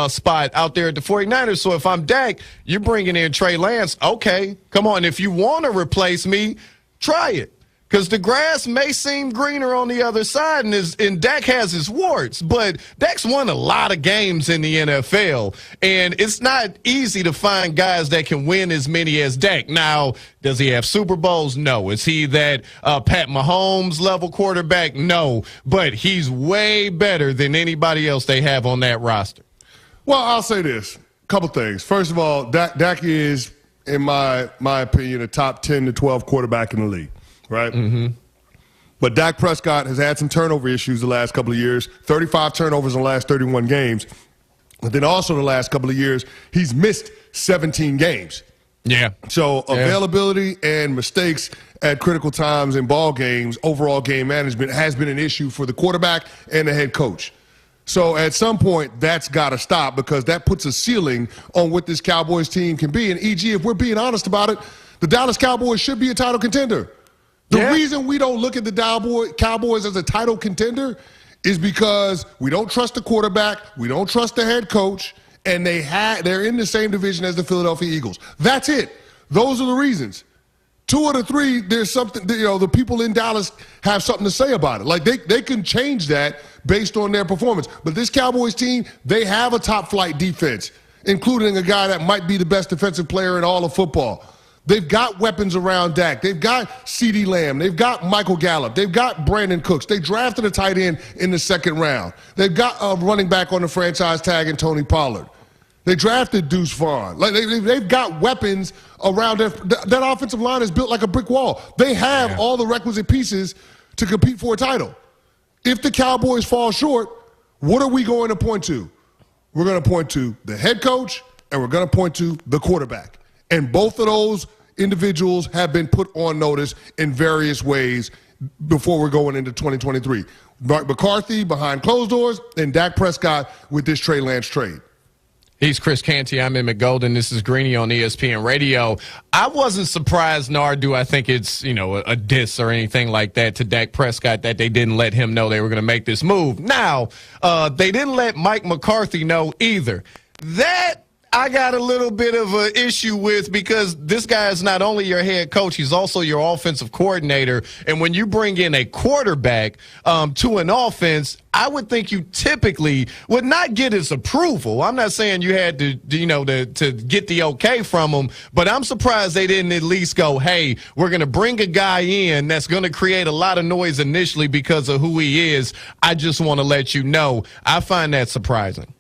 spot out there at the 49ers. So if I'm Dak, you're bringing in Trey Lance. Okay, come on. If you want to replace me, try it. Because the grass may seem greener on the other side, and Dak has his warts, but Dak's won a lot of games in the NFL, and it's not easy to find guys that can win as many as Dak. Now, does he have Super Bowls? No. Is he that Pat Mahomes level quarterback? No. But he's way better than anybody else they have on that roster. Well, I'll say this. A couple things. First of all, Dak is, in my opinion, a top 10 to 12 quarterback in the league. Right? But Dak Prescott has had some turnover issues the last couple of years, 35 turnovers in the last 31 games. But then also the last couple of years, he's missed 17 games. Yeah. So availability and mistakes at critical times in ball games, overall game management has been an issue for the quarterback and the head coach. So at some point, that's got to stop because that puts a ceiling on what this Cowboys team can be. And, E.G., if we're being honest about it, the Dallas Cowboys should be a title contender. The reason we don't look at the Cowboys as a title contender is because we don't trust the quarterback, we don't trust the head coach, and they're in the same division as the Philadelphia Eagles. That's it. Those are the reasons. 2 of the 3, there's something, the people in Dallas have something to say about it. Like they can change that based on their performance. But this Cowboys team, they have a top flight defense, including a guy that might be the best defensive player in all of football. They've got weapons around Dak. They've got CeeDee Lamb. They've got Michael Gallup. They've got Brandon Cooks. They drafted a tight end in the second round. They've got a running back on the franchise tag in Tony Pollard. They drafted Deuce Vaughn. Like they've got weapons around that offensive line is built like a brick wall. They have all the requisite pieces to compete for a title. If the Cowboys fall short, what are we going to point to? We're going to point to the head coach and we're going to point to the quarterback. And both of those individuals have been put on notice in various ways before we're going into 2023. Mark McCarthy behind closed doors and Dak Prescott with this Trey Lance trade. He's Chris Canty. I'm Emmett Golden. This is Greeny on ESPN Radio. I wasn't surprised, nor do I think it's, a diss or anything like that to Dak Prescott that they didn't let him know they were going to make this move. Now, they didn't let Mike McCarthy know either. That I got a little bit of an issue with, because this guy is not only your head coach, he's also your offensive coordinator. And when you bring in a quarterback to an offense, I would think you typically would not get his approval. I'm not saying you had to get the okay from him, but I'm surprised they didn't at least go, hey, we're going to bring a guy in that's going to create a lot of noise initially because of who he is. I just want to let you know. I find that surprising.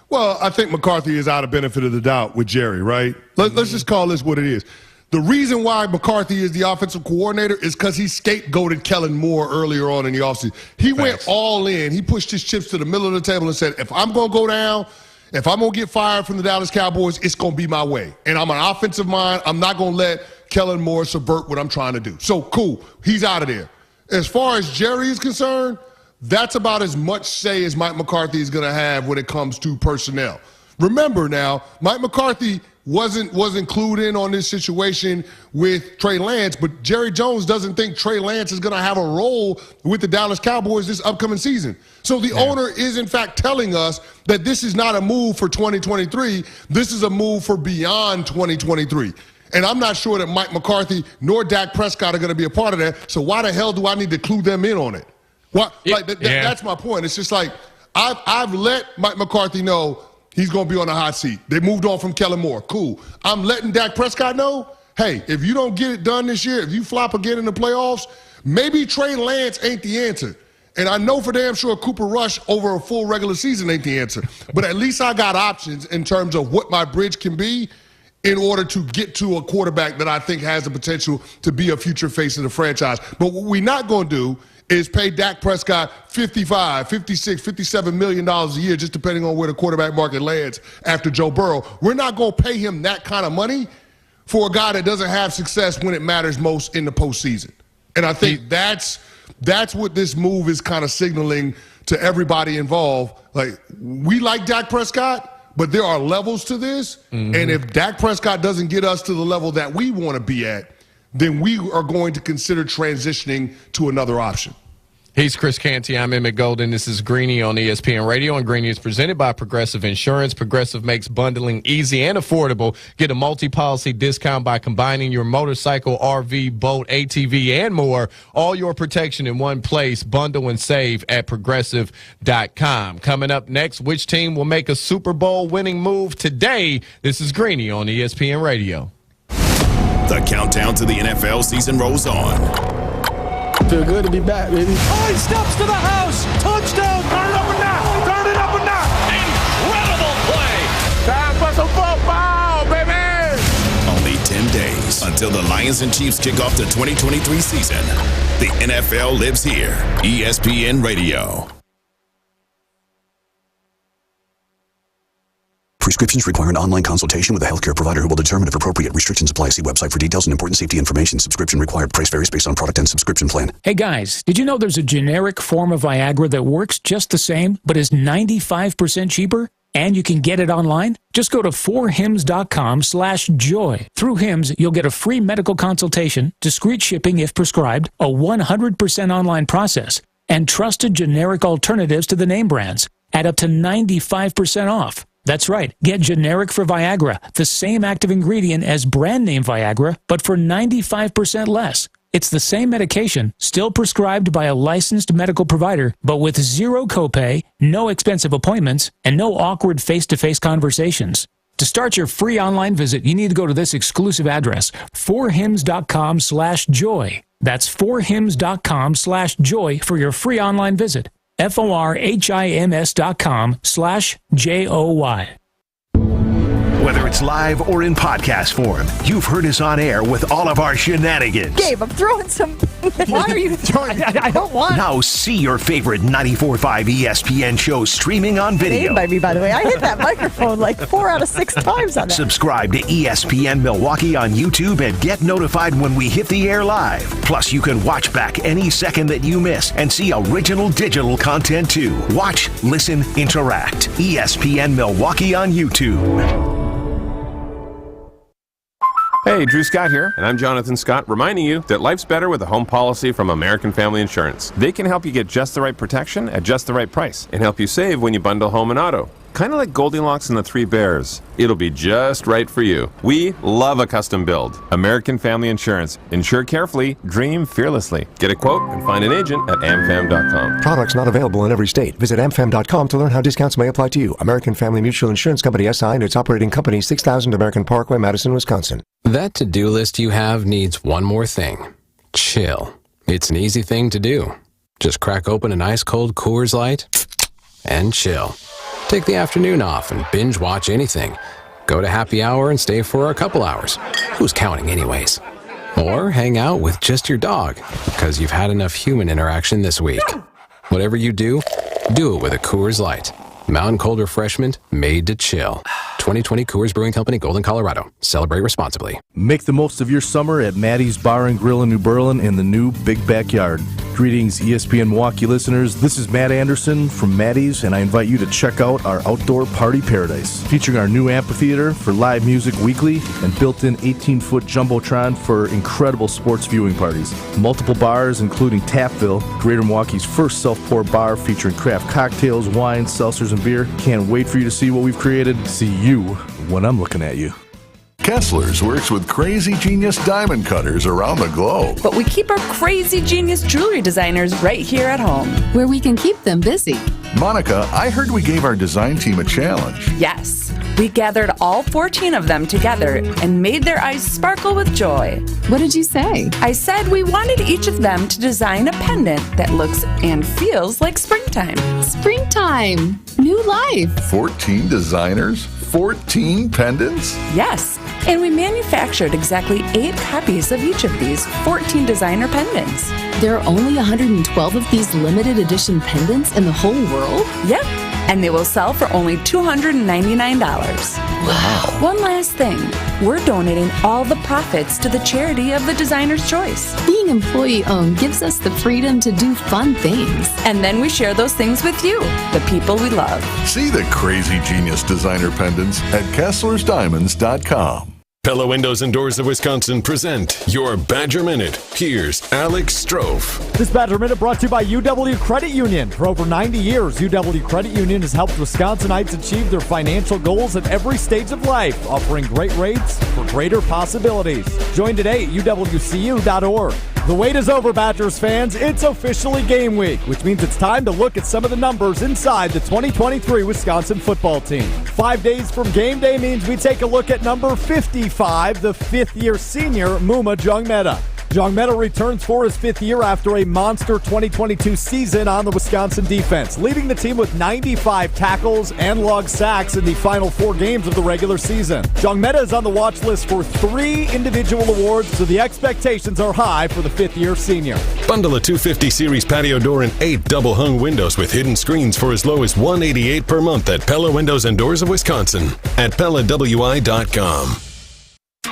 Well, I think McCarthy is out of benefit of the doubt with Jerry, right? Let's just call this what it is. The reason why McCarthy is the offensive coordinator is because he scapegoated Kellen Moore earlier on in the offseason. He went all in. He pushed his chips to the middle of the table and said, if I'm going to go down, if I'm going to get fired from the Dallas Cowboys, it's going to be my way. And I'm an offensive mind. I'm not going to let Kellen Moore subvert what I'm trying to do. So, cool. He's out of there. As far as Jerry is concerned, that's about as much say as Mike McCarthy is going to have when it comes to personnel. Remember now, Mike McCarthy wasn't clued in on this situation with Trey Lance, but Jerry Jones doesn't think Trey Lance is going to have a role with the Dallas Cowboys this upcoming season. So the owner is, in fact, telling us that this is not a move for 2023. This is a move for beyond 2023. And I'm not sure that Mike McCarthy nor Dak Prescott are going to be a part of that. So why the hell do I need to clue them in on it? That's my point. It's just like I've let Mike McCarthy know he's going to be on the hot seat. They moved on from Kellen Moore. Cool. I'm letting Dak Prescott know, hey, if you don't get it done this year, if you flop again in the playoffs, maybe Trey Lance ain't the answer. And I know for damn sure Cooper Rush over a full regular season ain't the answer. But at least I got options in terms of what my bridge can be in order to get to a quarterback that I think has the potential to be a future face of the franchise. But what we're not going to do is pay Dak Prescott $55, $56, $57 million a year, just depending on where the quarterback market lands after Joe Burrow. We're not going to pay him that kind of money for a guy that doesn't have success when it matters most in the postseason. And I think that's what this move is kind of signaling to everybody involved. Like, we like Dak Prescott, but there are levels to this. Mm-hmm. And if Dak Prescott doesn't get us to the level that we want to be at, then we are going to consider transitioning to another option. He's Chris Canty. I'm Emmett Golden. This is Greeny on ESPN Radio, and Greeny is presented by Progressive Insurance. Progressive makes bundling easy and affordable. Get a multi-policy discount by combining your motorcycle, RV, boat, ATV, and more. All your protection in one place. Bundle and save at Progressive.com. Coming up next, which team will make a Super Bowl winning move today? This is Greeny on ESPN Radio. The countdown to the NFL season rolls on. Feel good to be back, baby. Oh, he steps to the house. Touchdown. Turn it up a notch. Turn it up a notch. Incredible play. Time for some football, baby. Only 10 days until the Lions and Chiefs kick off the 2023 season. The NFL lives here. ESPN Radio. Prescriptions require an online consultation with a healthcare provider who will determine if appropriate. Restrictions apply. See website for details and important safety information. Subscription required. Price varies based on product and subscription plan. Hey guys, did you know there's a generic form of Viagra that works just the same, but is 95% cheaper? And you can get it online? Just go to 4hims.com/joy. Through Hims, you'll get a free medical consultation, discreet shipping if prescribed, a 100% online process, and trusted generic alternatives to the name brands at up to 95% off. That's right. Get generic for Viagra, the same active ingredient as brand name Viagra, but for 95% less. It's the same medication, still prescribed by a licensed medical provider, but with zero copay, no expensive appointments, and no awkward face-to-face conversations. To start your free online visit, you need to go to this exclusive address, 4hims.com/joy. That's 4hims.com/joy for your free online visit. FORHIMS.com/JOY. Whether it's live or in podcast form, you've heard us on air with all of our shenanigans. Gabe, I'm throwing some... Why are you throwing... I don't want... Now see your favorite 94.5 ESPN show streaming on video. By me, by the way. I hit that microphone like 4 out of 6 times on that. Subscribe to ESPN Milwaukee on YouTube and get notified when we hit the air live. Plus, you can watch back any second that you miss and see original digital content too. Watch, listen, interact. ESPN Milwaukee on YouTube. Hey, Drew Scott here, and I'm Jonathan Scott, reminding you that life's better with a home policy from American Family Insurance. They can help you get just the right protection at just the right price and help you save when you bundle home and auto. Kind of like Goldilocks and the Three Bears. It'll be just right for you. We love a custom build. American Family Insurance. Insure carefully, dream fearlessly. Get a quote and find an agent at amfam.com. Products not available in every state. Visit amfam.com to learn how discounts may apply to you. American Family Mutual Insurance Company SI and its operating company, 6000 American Parkway, Madison, Wisconsin. That to-do list you have needs one more thing. Chill. It's an easy thing to do. Just crack open an ice-cold Coors Light and chill. Take the afternoon off and binge watch anything. Go to happy hour and stay for a couple hours. Who's counting anyways? Or hang out with just your dog, because you've had enough human interaction this week. Whatever you do it with a Coors Light. Mountain cold refreshment made to chill. 2020 Coors Brewing Company, Golden, Colorado. Celebrate responsibly. Make the most of your summer at Maddie's Bar and Grill in New Berlin in the new Big Backyard. Greetings, ESPN Milwaukee listeners. This is Matt Anderson from Maddie's, and I invite you to check out our outdoor party paradise, featuring our new amphitheater for live music weekly and built-in 18-foot Jumbotron for incredible sports viewing parties. Multiple bars, including Tapville, Greater Milwaukee's first self-pour bar featuring craft cocktails, wines, seltzers, and beer. Can't wait for you to see what we've created. See you when I'm looking at you. Kessler's works with crazy genius diamond cutters around the globe. But we keep our crazy genius jewelry designers right here at home, where we can keep them busy. Monica, I heard we gave our design team a challenge. Yes. We gathered all 14 of them together and made their eyes sparkle with joy. What did you say? I said we wanted each of them to design a pendant that looks and feels like springtime. Springtime! New life! 14 designers? 14 pendants? Yes. And we manufactured exactly 8 copies of each of these 14 designer pendants. There are only 112 of these limited edition pendants in the whole world? Yep. And they will sell for only $299. Wow. One last thing. We're donating all the profits to the charity of the designer's choice. Being employee-owned gives us the freedom to do fun things. And then we share those things with you, the people we love. See the crazy genius designer pendants at KesslersDiamonds.com. Pella Windows and Doors of Wisconsin present your Badger Minute. Here's Alex Strofe. This Badger Minute brought to you by UW Credit Union. For over 90 years, UW Credit Union has helped Wisconsinites achieve their financial goals at every stage of life, offering great rates for greater possibilities. Join today at uwcu.org. The wait is over, Badgers fans. It's officially game week, which means it's time to look at some of the numbers inside the 2023 Wisconsin football team. 5 days from game day means we take a look at number 55, the fifth-year senior, Muma Jongmeta. Jongmeta returns for his 5th year after a monster 2022 season on the Wisconsin defense, leading the team with 95 tackles and log sacks in the final 4 games of the regular season. Jongmeta is on the watch list for 3 individual awards, so the expectations are high for the 5th-year senior. Bundle a 250 series patio door and 8 double-hung windows with hidden screens for as low as $188 per month at Pella Windows and Doors of Wisconsin at PellaWI.com.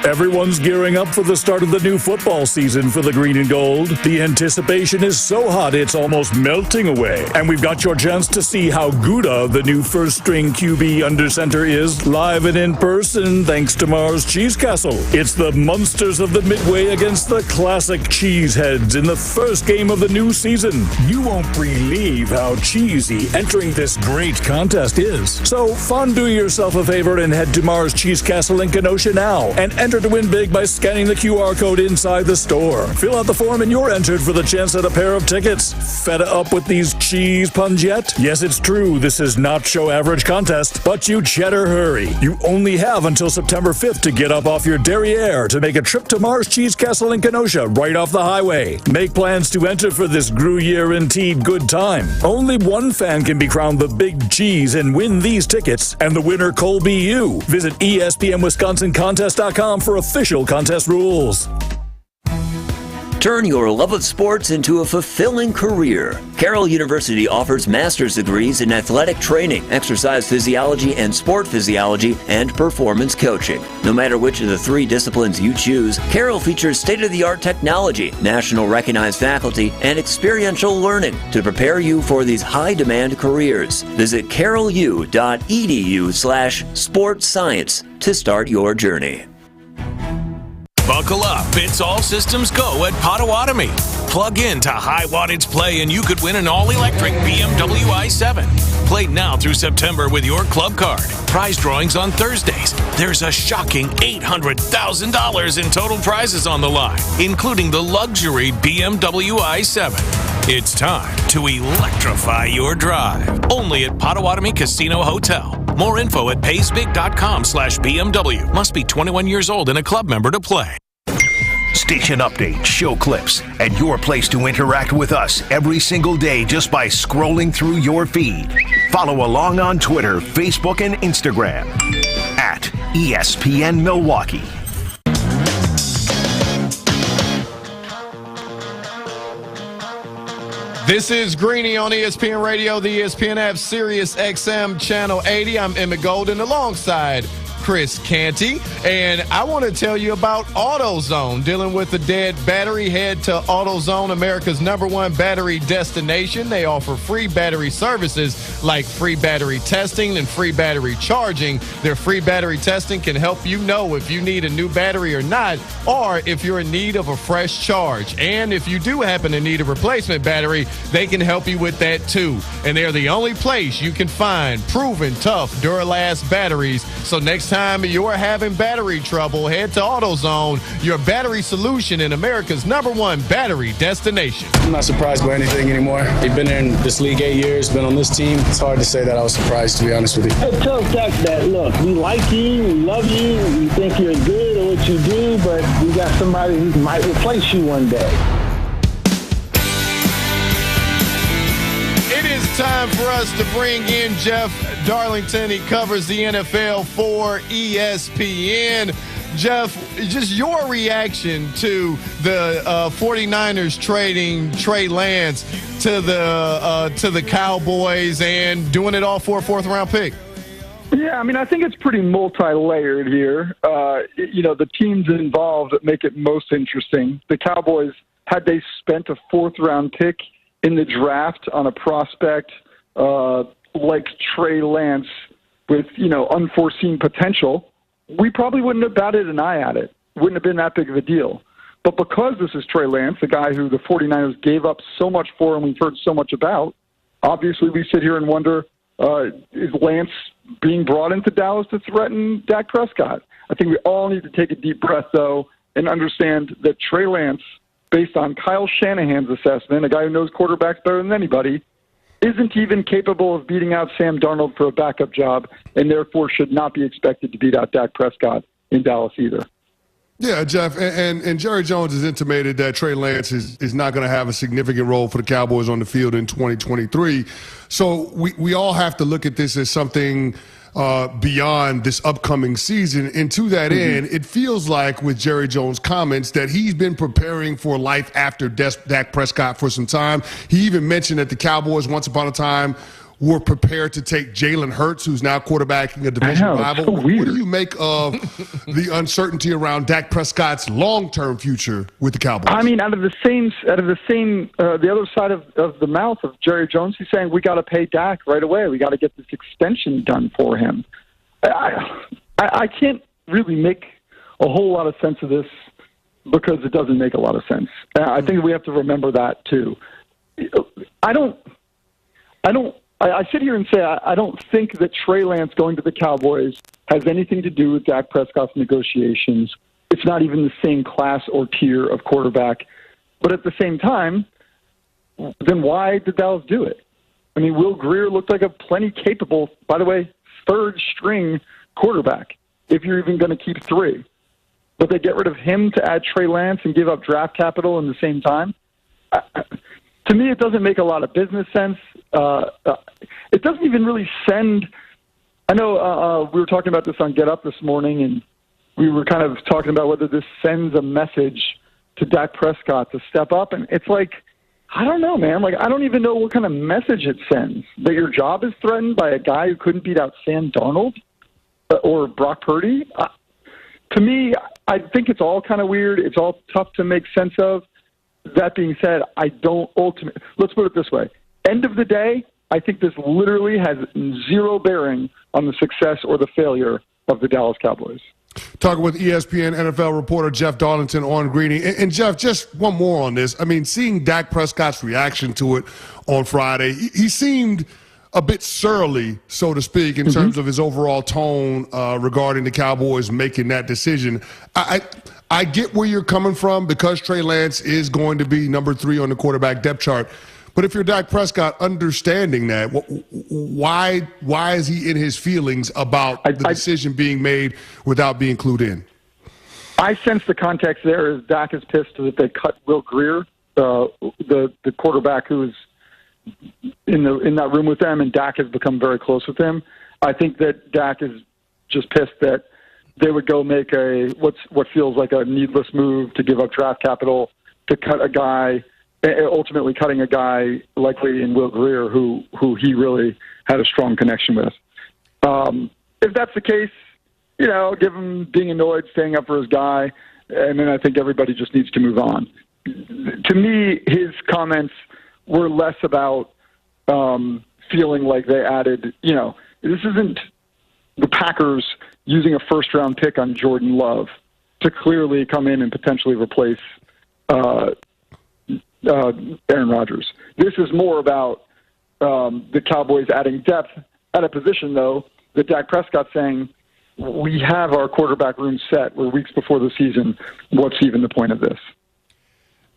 Everyone's gearing up for the start of the new football season for the Green and Gold. The anticipation is so hot it's almost melting away. And we've got your chance to see how Gouda, the new first-string QB under center, is live and in person thanks to Mars Cheese Castle. It's the Monsters of the Midway against the classic Cheeseheads in the first game of the new season. You won't believe how cheesy entering this great contest is. So fondue yourself a favor and head to Mars Cheese Castle in Kenosha now and enter Enter to win big by scanning the QR code inside the store. Fill out the form and you're entered for the chance at a pair of tickets. Fed up with these cheese puns yet? Yes, it's true. This is not show average contest, but you cheddar hurry. You only have until September 5th to get up off your derriere to make a trip to Mars Cheese Castle in Kenosha right off the highway. Make plans to enter for this Gruyere-indeed good time. Only one fan can be crowned the big cheese and win these tickets, and the winner could be you. Visit ESPNWisconsinContest.com for official contest rules. Turn your love of sports into a fulfilling career. Carroll University offers master's degrees in athletic training, exercise physiology and sport physiology, and performance coaching. No matter which of the 3 disciplines you choose, Carroll features state-of-the-art technology, national recognized faculty, and experiential learning to prepare you for these high-demand careers. Visit carrollu.edu/sportscience to start your journey. Buckle up, it's all systems go at Potawatomi. Plug in to high wattage play and you could win an all-electric BMW i7. Play now through September with your club card. Prize drawings on Thursdays. There's a shocking $800,000 in total prizes on the line, including the luxury BMW i7. It's time to electrify your drive. Only at Potawatomi Casino Hotel. More info at paysbig.com/BMW. Must be 21 years old and a club member to play. Station updates, show clips, and your place to interact with us every single day just by scrolling through your feed. Follow along on Twitter, Facebook, and Instagram at ESPN Milwaukee. This is Greeny on ESPN Radio, the ESPN app, Sirius XM Channel 80. I'm Emmett Golden alongside Chris Canty, and I want to tell you about AutoZone. Dealing with a dead battery, head to AutoZone, America's #1 battery destination. They offer free battery services like free battery testing and free battery charging. Their free battery testing can help you know if you need a new battery or not, or if you're in need of a fresh charge. And if you do happen to need a replacement battery, they can help you with that too. And they're the only place you can find proven, tough, Duralast batteries. So next time you're having battery trouble, head to AutoZone, your battery solution in America's #1 battery destination. I'm not surprised by anything anymore. We've been in this league 8 years, been on this team. It's hard to say that I was surprised, to be honest with you. Hey, tell Dak that, look, we like you, we love you, we think you're good at what you do, but we got somebody who might replace you one day. It is time for us to bring in Jeff Darlington. He covers the NFL for ESPN. Jeff, just your reaction to the 49ers trading Trey Lance to the Cowboys and doing it all for a 4th-round pick. Yeah, I mean, I think it's pretty multi-layered here. The teams involved that make it most interesting. The Cowboys, had they spent a 4th-round pick in the draft on a prospect like Trey Lance with, unforeseen potential, we probably wouldn't have batted an eye at it. Wouldn't have been that big of a deal. But because this is Trey Lance, the guy who the 49ers gave up so much for and we've heard so much about, obviously we sit here and wonder, is Lance being brought into Dallas to threaten Dak Prescott? I think we all need to take a deep breath, though, and understand that Trey Lance, based on Kyle Shanahan's assessment, a guy who knows quarterbacks better than anybody, isn't even capable of beating out Sam Darnold for a backup job, and therefore should not be expected to beat out Dak Prescott in Dallas either. Yeah, Jeff, and Jerry Jones has intimated that Trey Lance is not going to have a significant role for the Cowboys on the field in 2023. So we all have to look at this as something beyond this upcoming season. And to that end, it feels like with Jerry Jones' comments that he's been preparing for life after Dak Prescott for some time. He even mentioned that the Cowboys once upon a time were prepared to take Jalen Hurts, who's now quarterbacking a division rival. So weird. What do you make of the uncertainty around Dak Prescott's long-term future with the Cowboys? I mean, the other side of the mouth of Jerry Jones, he's saying we got to pay Dak right away. We got to get this extension done for him. I can't really make a whole lot of sense of this because it doesn't make a lot of sense. I think we have to remember that too. I sit here and say I don't think that Trey Lance going to the Cowboys has anything to do with Dak Prescott's negotiations it's not even the same class or tier of quarterback. But at the same time, then why did Dallas do it? I mean, Will Grier looked like a plenty capable, by the way, third-string quarterback, if you're even going to keep three. But they get rid of him to add Trey Lance and give up draft capital in the same time. To me, it doesn't make a lot of business sense. It doesn't even really send – I know we were talking about this on Get Up this morning, and we were kind of talking about whether this sends a message to Dak Prescott to step up. And it's like, I don't know, man. Like, I don't even know what kind of message it sends. That your job is threatened by a guy who couldn't beat out Sam Darnold or Brock Purdy? To me, I think it's all kind of weird. It's all tough to make sense of. That being said, I don't ultimately – let's put it this way. End of the day, I think this literally has zero bearing on the success or the failure of the Dallas Cowboys. Talking with ESPN NFL reporter Jeff Darlington on Greeny. And Jeff, just one more on this. I mean, seeing Dak Prescott's reaction to it on Friday, he seemed a bit surly, so to speak, in terms of his overall tone regarding the Cowboys making that decision. I get where you're coming from because Trey Lance is going to be number 3 on the quarterback depth chart. But if you're Dak Prescott, understanding that, why is he in his feelings about the decision being made without being clued in? I sense the context there is Dak is pissed that they cut Will Grier, the quarterback who was in that room with them, and Dak has become very close with him. I think that Dak is just pissed that they would go make what feels like a needless move to give up draft capital to cut a guy. Ultimately cutting a guy likely in Will Grier who he really had a strong connection with. If that's the case, give him being annoyed, staying up for his guy, and then I think everybody just needs to move on. To me, his comments were less about feeling like they added, this isn't the Packers using a first-round pick on Jordan Love to clearly come in and potentially replace Aaron Rodgers. This is more about the Cowboys adding depth at a position, though, that Dak Prescott saying, we have our quarterback room set. We're weeks before the season. What's even the point of this?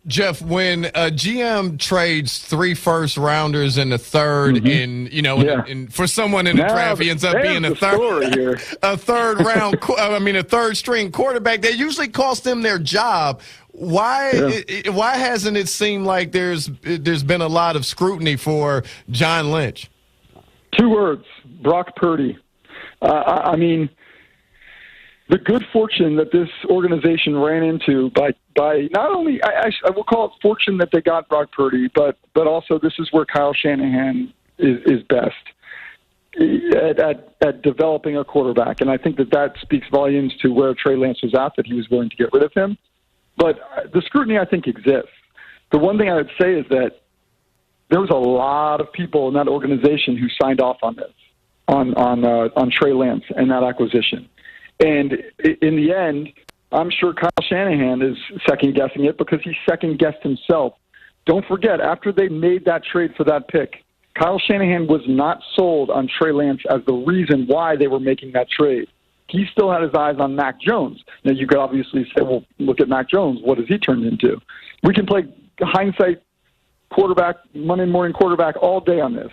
Jeff, when a GM trades 3 first-rounders and a third in for someone in the draft, he ends up being a third-string quarterback. That usually costs them their job. Why hasn't it seemed like there's been a lot of scrutiny for John Lynch? 2 words: Brock Purdy. I mean, the good fortune that this organization ran into by not only I will call it fortune that they got Brock Purdy, but also this is where Kyle Shanahan is best at developing a quarterback, and I think that speaks volumes to where Trey Lance was at, that he was willing to get rid of him. But the scrutiny, I think, exists. The one thing I would say is that there was a lot of people in that organization who signed off on this, on Trey Lance and that acquisition. And in the end, I'm sure Kyle Shanahan is second-guessing it because he second-guessed himself. Don't forget, after they made that trade for that pick, Kyle Shanahan was not sold on Trey Lance as the reason why they were making that trade. He still had his eyes on Mac Jones. Now, you could obviously say, well, look at Mac Jones. What has he turned into? We can play hindsight quarterback, Monday morning quarterback all day on this.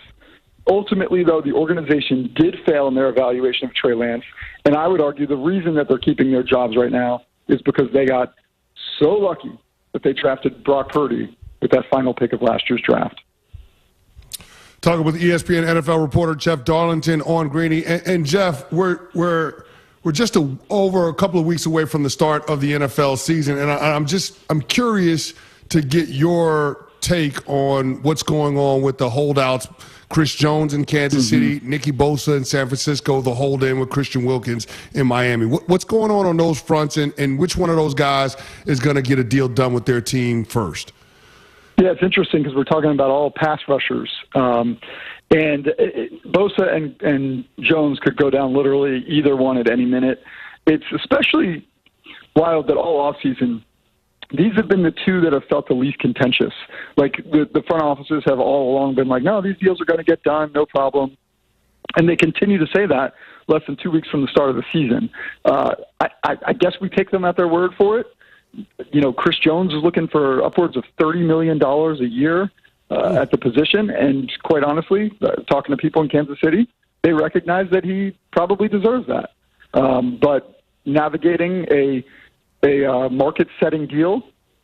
Ultimately, though, the organization did fail in their evaluation of Trey Lance, and I would argue the reason that they're keeping their jobs right now is because they got so lucky that they drafted Brock Purdy with that final pick of last year's draft. Talking with ESPN NFL reporter Jeff Darlington on Greeny. And Jeff, we're just over a couple of weeks away from the start of the NFL season, and I'm curious to get your take on what's going on with the holdouts. Chris Jones in Kansas City, Nicky Bosa in San Francisco, the hold-in with Christian Wilkins in Miami. What's going on those fronts, and which one of those guys is going to get a deal done with their team first? Yeah, it's interesting because we're talking about all pass rushers. And Bosa and Jones could go down literally either one at any minute. It's especially wild that all offseason, these have been the 2 that have felt the least contentious. Like the front offices have all along been like, no, these deals are going to get done, no problem. And they continue to say that less than 2 weeks from the start of the season. I guess we take them at their word for it. Chris Jones is looking for upwards of $30 million a year at the position. And quite honestly, talking to people in Kansas City, they recognize that he probably deserves that. But navigating a market-setting deal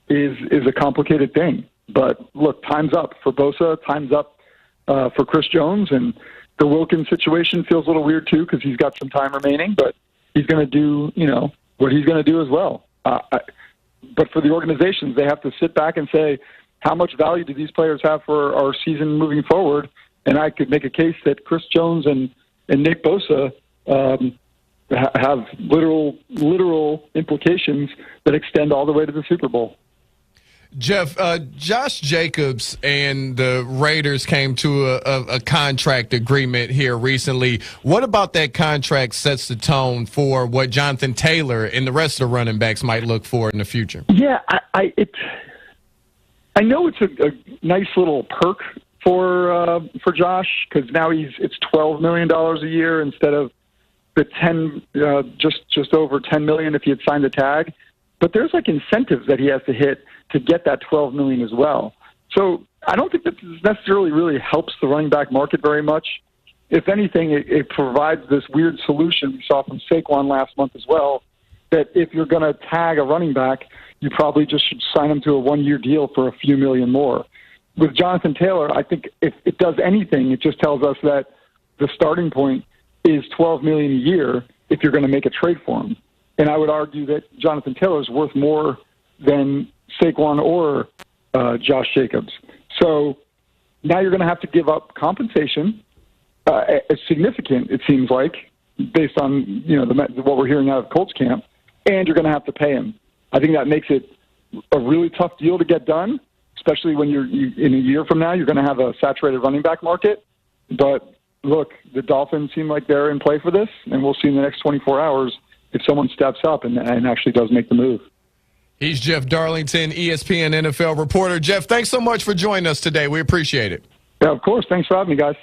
is a complicated thing. But look, time's up for Bosa, time's up for Chris Jones, and the Wilkins situation feels a little weird too because he's got some time remaining, but he's going to do, what he's going to do as well. But for the organizations, they have to sit back and say, how much value do these players have for our season moving forward? And I could make a case that Chris Jones and Nick Bosa have literal implications that extend all the way to the Super Bowl. Jeff, Josh Jacobs and the Raiders came to a contract agreement here recently. What about that contract sets the tone for what Jonathan Taylor and the rest of the running backs might look for in the future? Yeah, I know it's a nice little perk for Josh because now it's $12 million a year instead of the just over $10 million if he had signed the tag. But there's incentives that he has to hit to get that $12 million as well. So I don't think that necessarily really helps the running back market very much. If anything, it provides this weird solution we saw from Saquon last month as well, that if you're going to tag a running back, you probably just should sign him to a one-year deal for a few million more. With Jonathan Taylor, I think if it does anything, it just tells us that the starting point is $12 million a year if you're going to make a trade for him. And I would argue that Jonathan Taylor is worth more than Saquon or Josh Jacobs. So now you're going to have to give up compensation, significant, it seems like, based on what we're hearing out of Colts camp, and you're going to have to pay him. I think that makes it a really tough deal to get done, especially when in a year from now you're going to have a saturated running back market. But look, the Dolphins seem like they're in play for this, and we'll see in the next 24 hours if someone steps up and actually does make the move. He's Jeff Darlington, ESPN NFL reporter. Jeff, thanks so much for joining us today. We appreciate it. Yeah, of course. Thanks for having me, guys.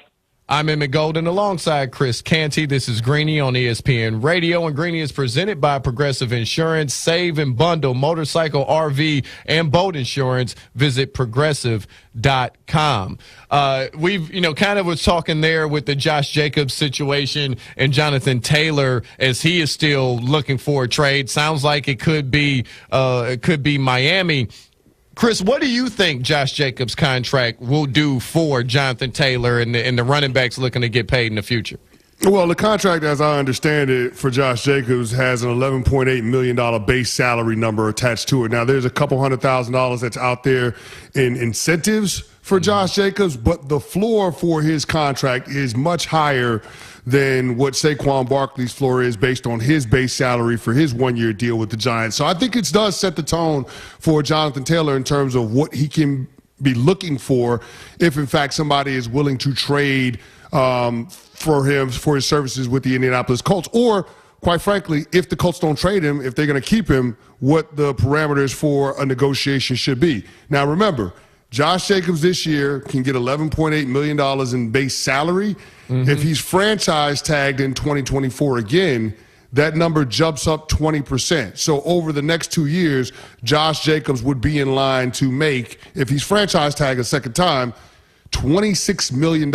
I'm Emmett Golden alongside Chris Canty. This is Greeny on ESPN Radio, and Greeny is presented by Progressive Insurance. Save and bundle motorcycle, RV, and boat insurance. Visit progressive.com. We've, kind of was talking there with the Josh Jacobs situation and Jonathan Taylor as he is still looking for a trade. Sounds like it could be Miami. Chris, what do you think Josh Jacobs' contract will do for Jonathan Taylor and the running backs looking to get paid in the future? Well, the contract, as I understand it, for Josh Jacobs has an $11.8 million base salary number attached to it. Now, there's a couple $100,000 that's out there in incentives for Josh Jacobs, but the floor for his contract is much higher than what Saquon Barkley's floor is based on his base salary for his one-year deal with the Giants. So I think it does set the tone for Jonathan Taylor in terms of what he can be looking for if, in fact, somebody is willing to trade for his services with the Indianapolis Colts. Or, quite frankly, if the Colts don't trade him, if they're going to keep him, what the parameters for a negotiation should be. Now, remember, Josh Jacobs this year can get $11.8 million in base salary. Mm-hmm. If he's franchise tagged in 2024 again, that number jumps up 20%. So over the next 2 years, Josh Jacobs would be in line to make, if he's franchise tagged a second time, $26 million.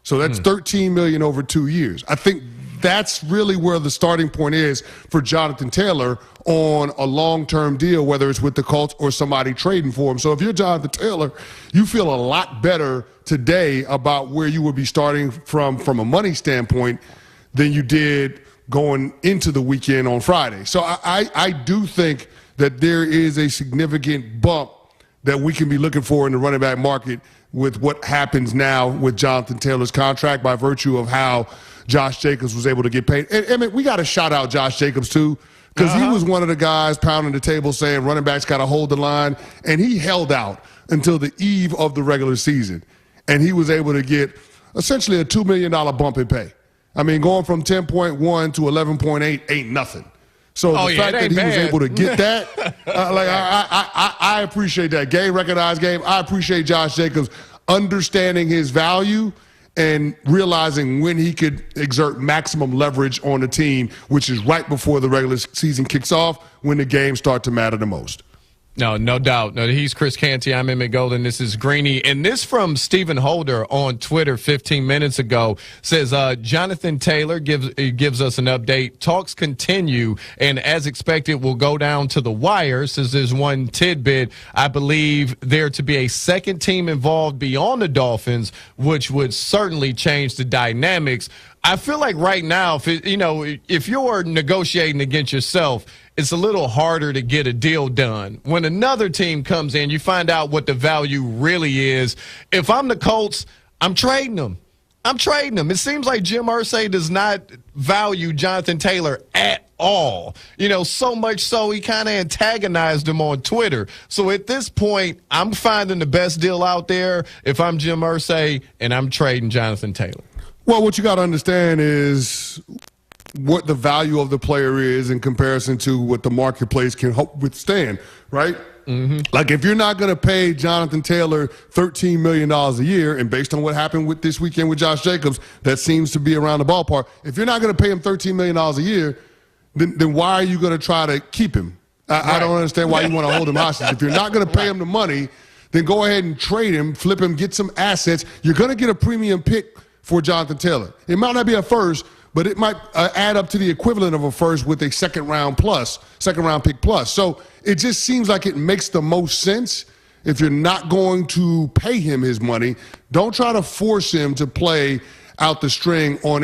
So that's $13 million over 2 years. I think that's really where the starting point is for Jonathan Taylor on a long-term deal, whether it's with the Colts or somebody trading for him. So if you're Jonathan Taylor, you feel a lot better today about where you would be starting from a money standpoint than you did going into the weekend on Friday. So I do think that there is a significant bump that we can be looking for in the running back market with what happens now with Jonathan Taylor's contract by virtue of how Josh Jacobs was able to get paid. And I mean, we got to shout out Josh Jacobs too, because he was one of the guys pounding the table saying running backs got to hold the line, and he held out until the eve of the regular season. And he was able to get essentially a $2 million bump in pay. I mean, going from 10.1 to 11.8 ain't nothing. So the fact that he was able to get that, I appreciate that. Game recognized game. I appreciate Josh Jacobs understanding his value and realizing when he could exert maximum leverage on the team, which is right before the regular season kicks off, when the games start to matter the most. No doubt. No, he's Chris Canty. I'm Emmett Golden. This is Greeny. And this from Stephen Holder on Twitter 15 minutes ago says, Jonathan Taylor gives us an update. Talks continue, and as expected, will go down to the wire. Says there's one tidbit. I believe there to be a second team involved beyond the Dolphins, which would certainly change the dynamics. I feel like right now, if you're negotiating against yourself, it's a little harder to get a deal done. When another team comes in, you find out what the value really is. If I'm the Colts, I'm trading them. It seems like Jim Irsay does not value Jonathan Taylor at all. So much so he kind of antagonized him on Twitter. So at this point, I'm finding the best deal out there if I'm Jim Irsay, and I'm trading Jonathan Taylor. Well, what you got to understand is what the value of the player is in comparison to what the marketplace can withstand, right? Mm-hmm. Like if you're not going to pay Jonathan Taylor $13 million a year, and based on what happened with this weekend with Josh Jacobs, that seems to be around the ballpark. If you're not going to pay him $13 million a year, then why are you going to try to keep him? I don't understand why you want to hold him hostage. If you're not going to pay him the money, then go ahead and trade him, flip him, get some assets. You're going to get a premium pick for Jonathan Taylor. It might not be a first, but it might add up to the equivalent of a first with a second round pick plus. So it just seems like it makes the most sense. If you're not going to pay him his money, don't try to force him to play out the string on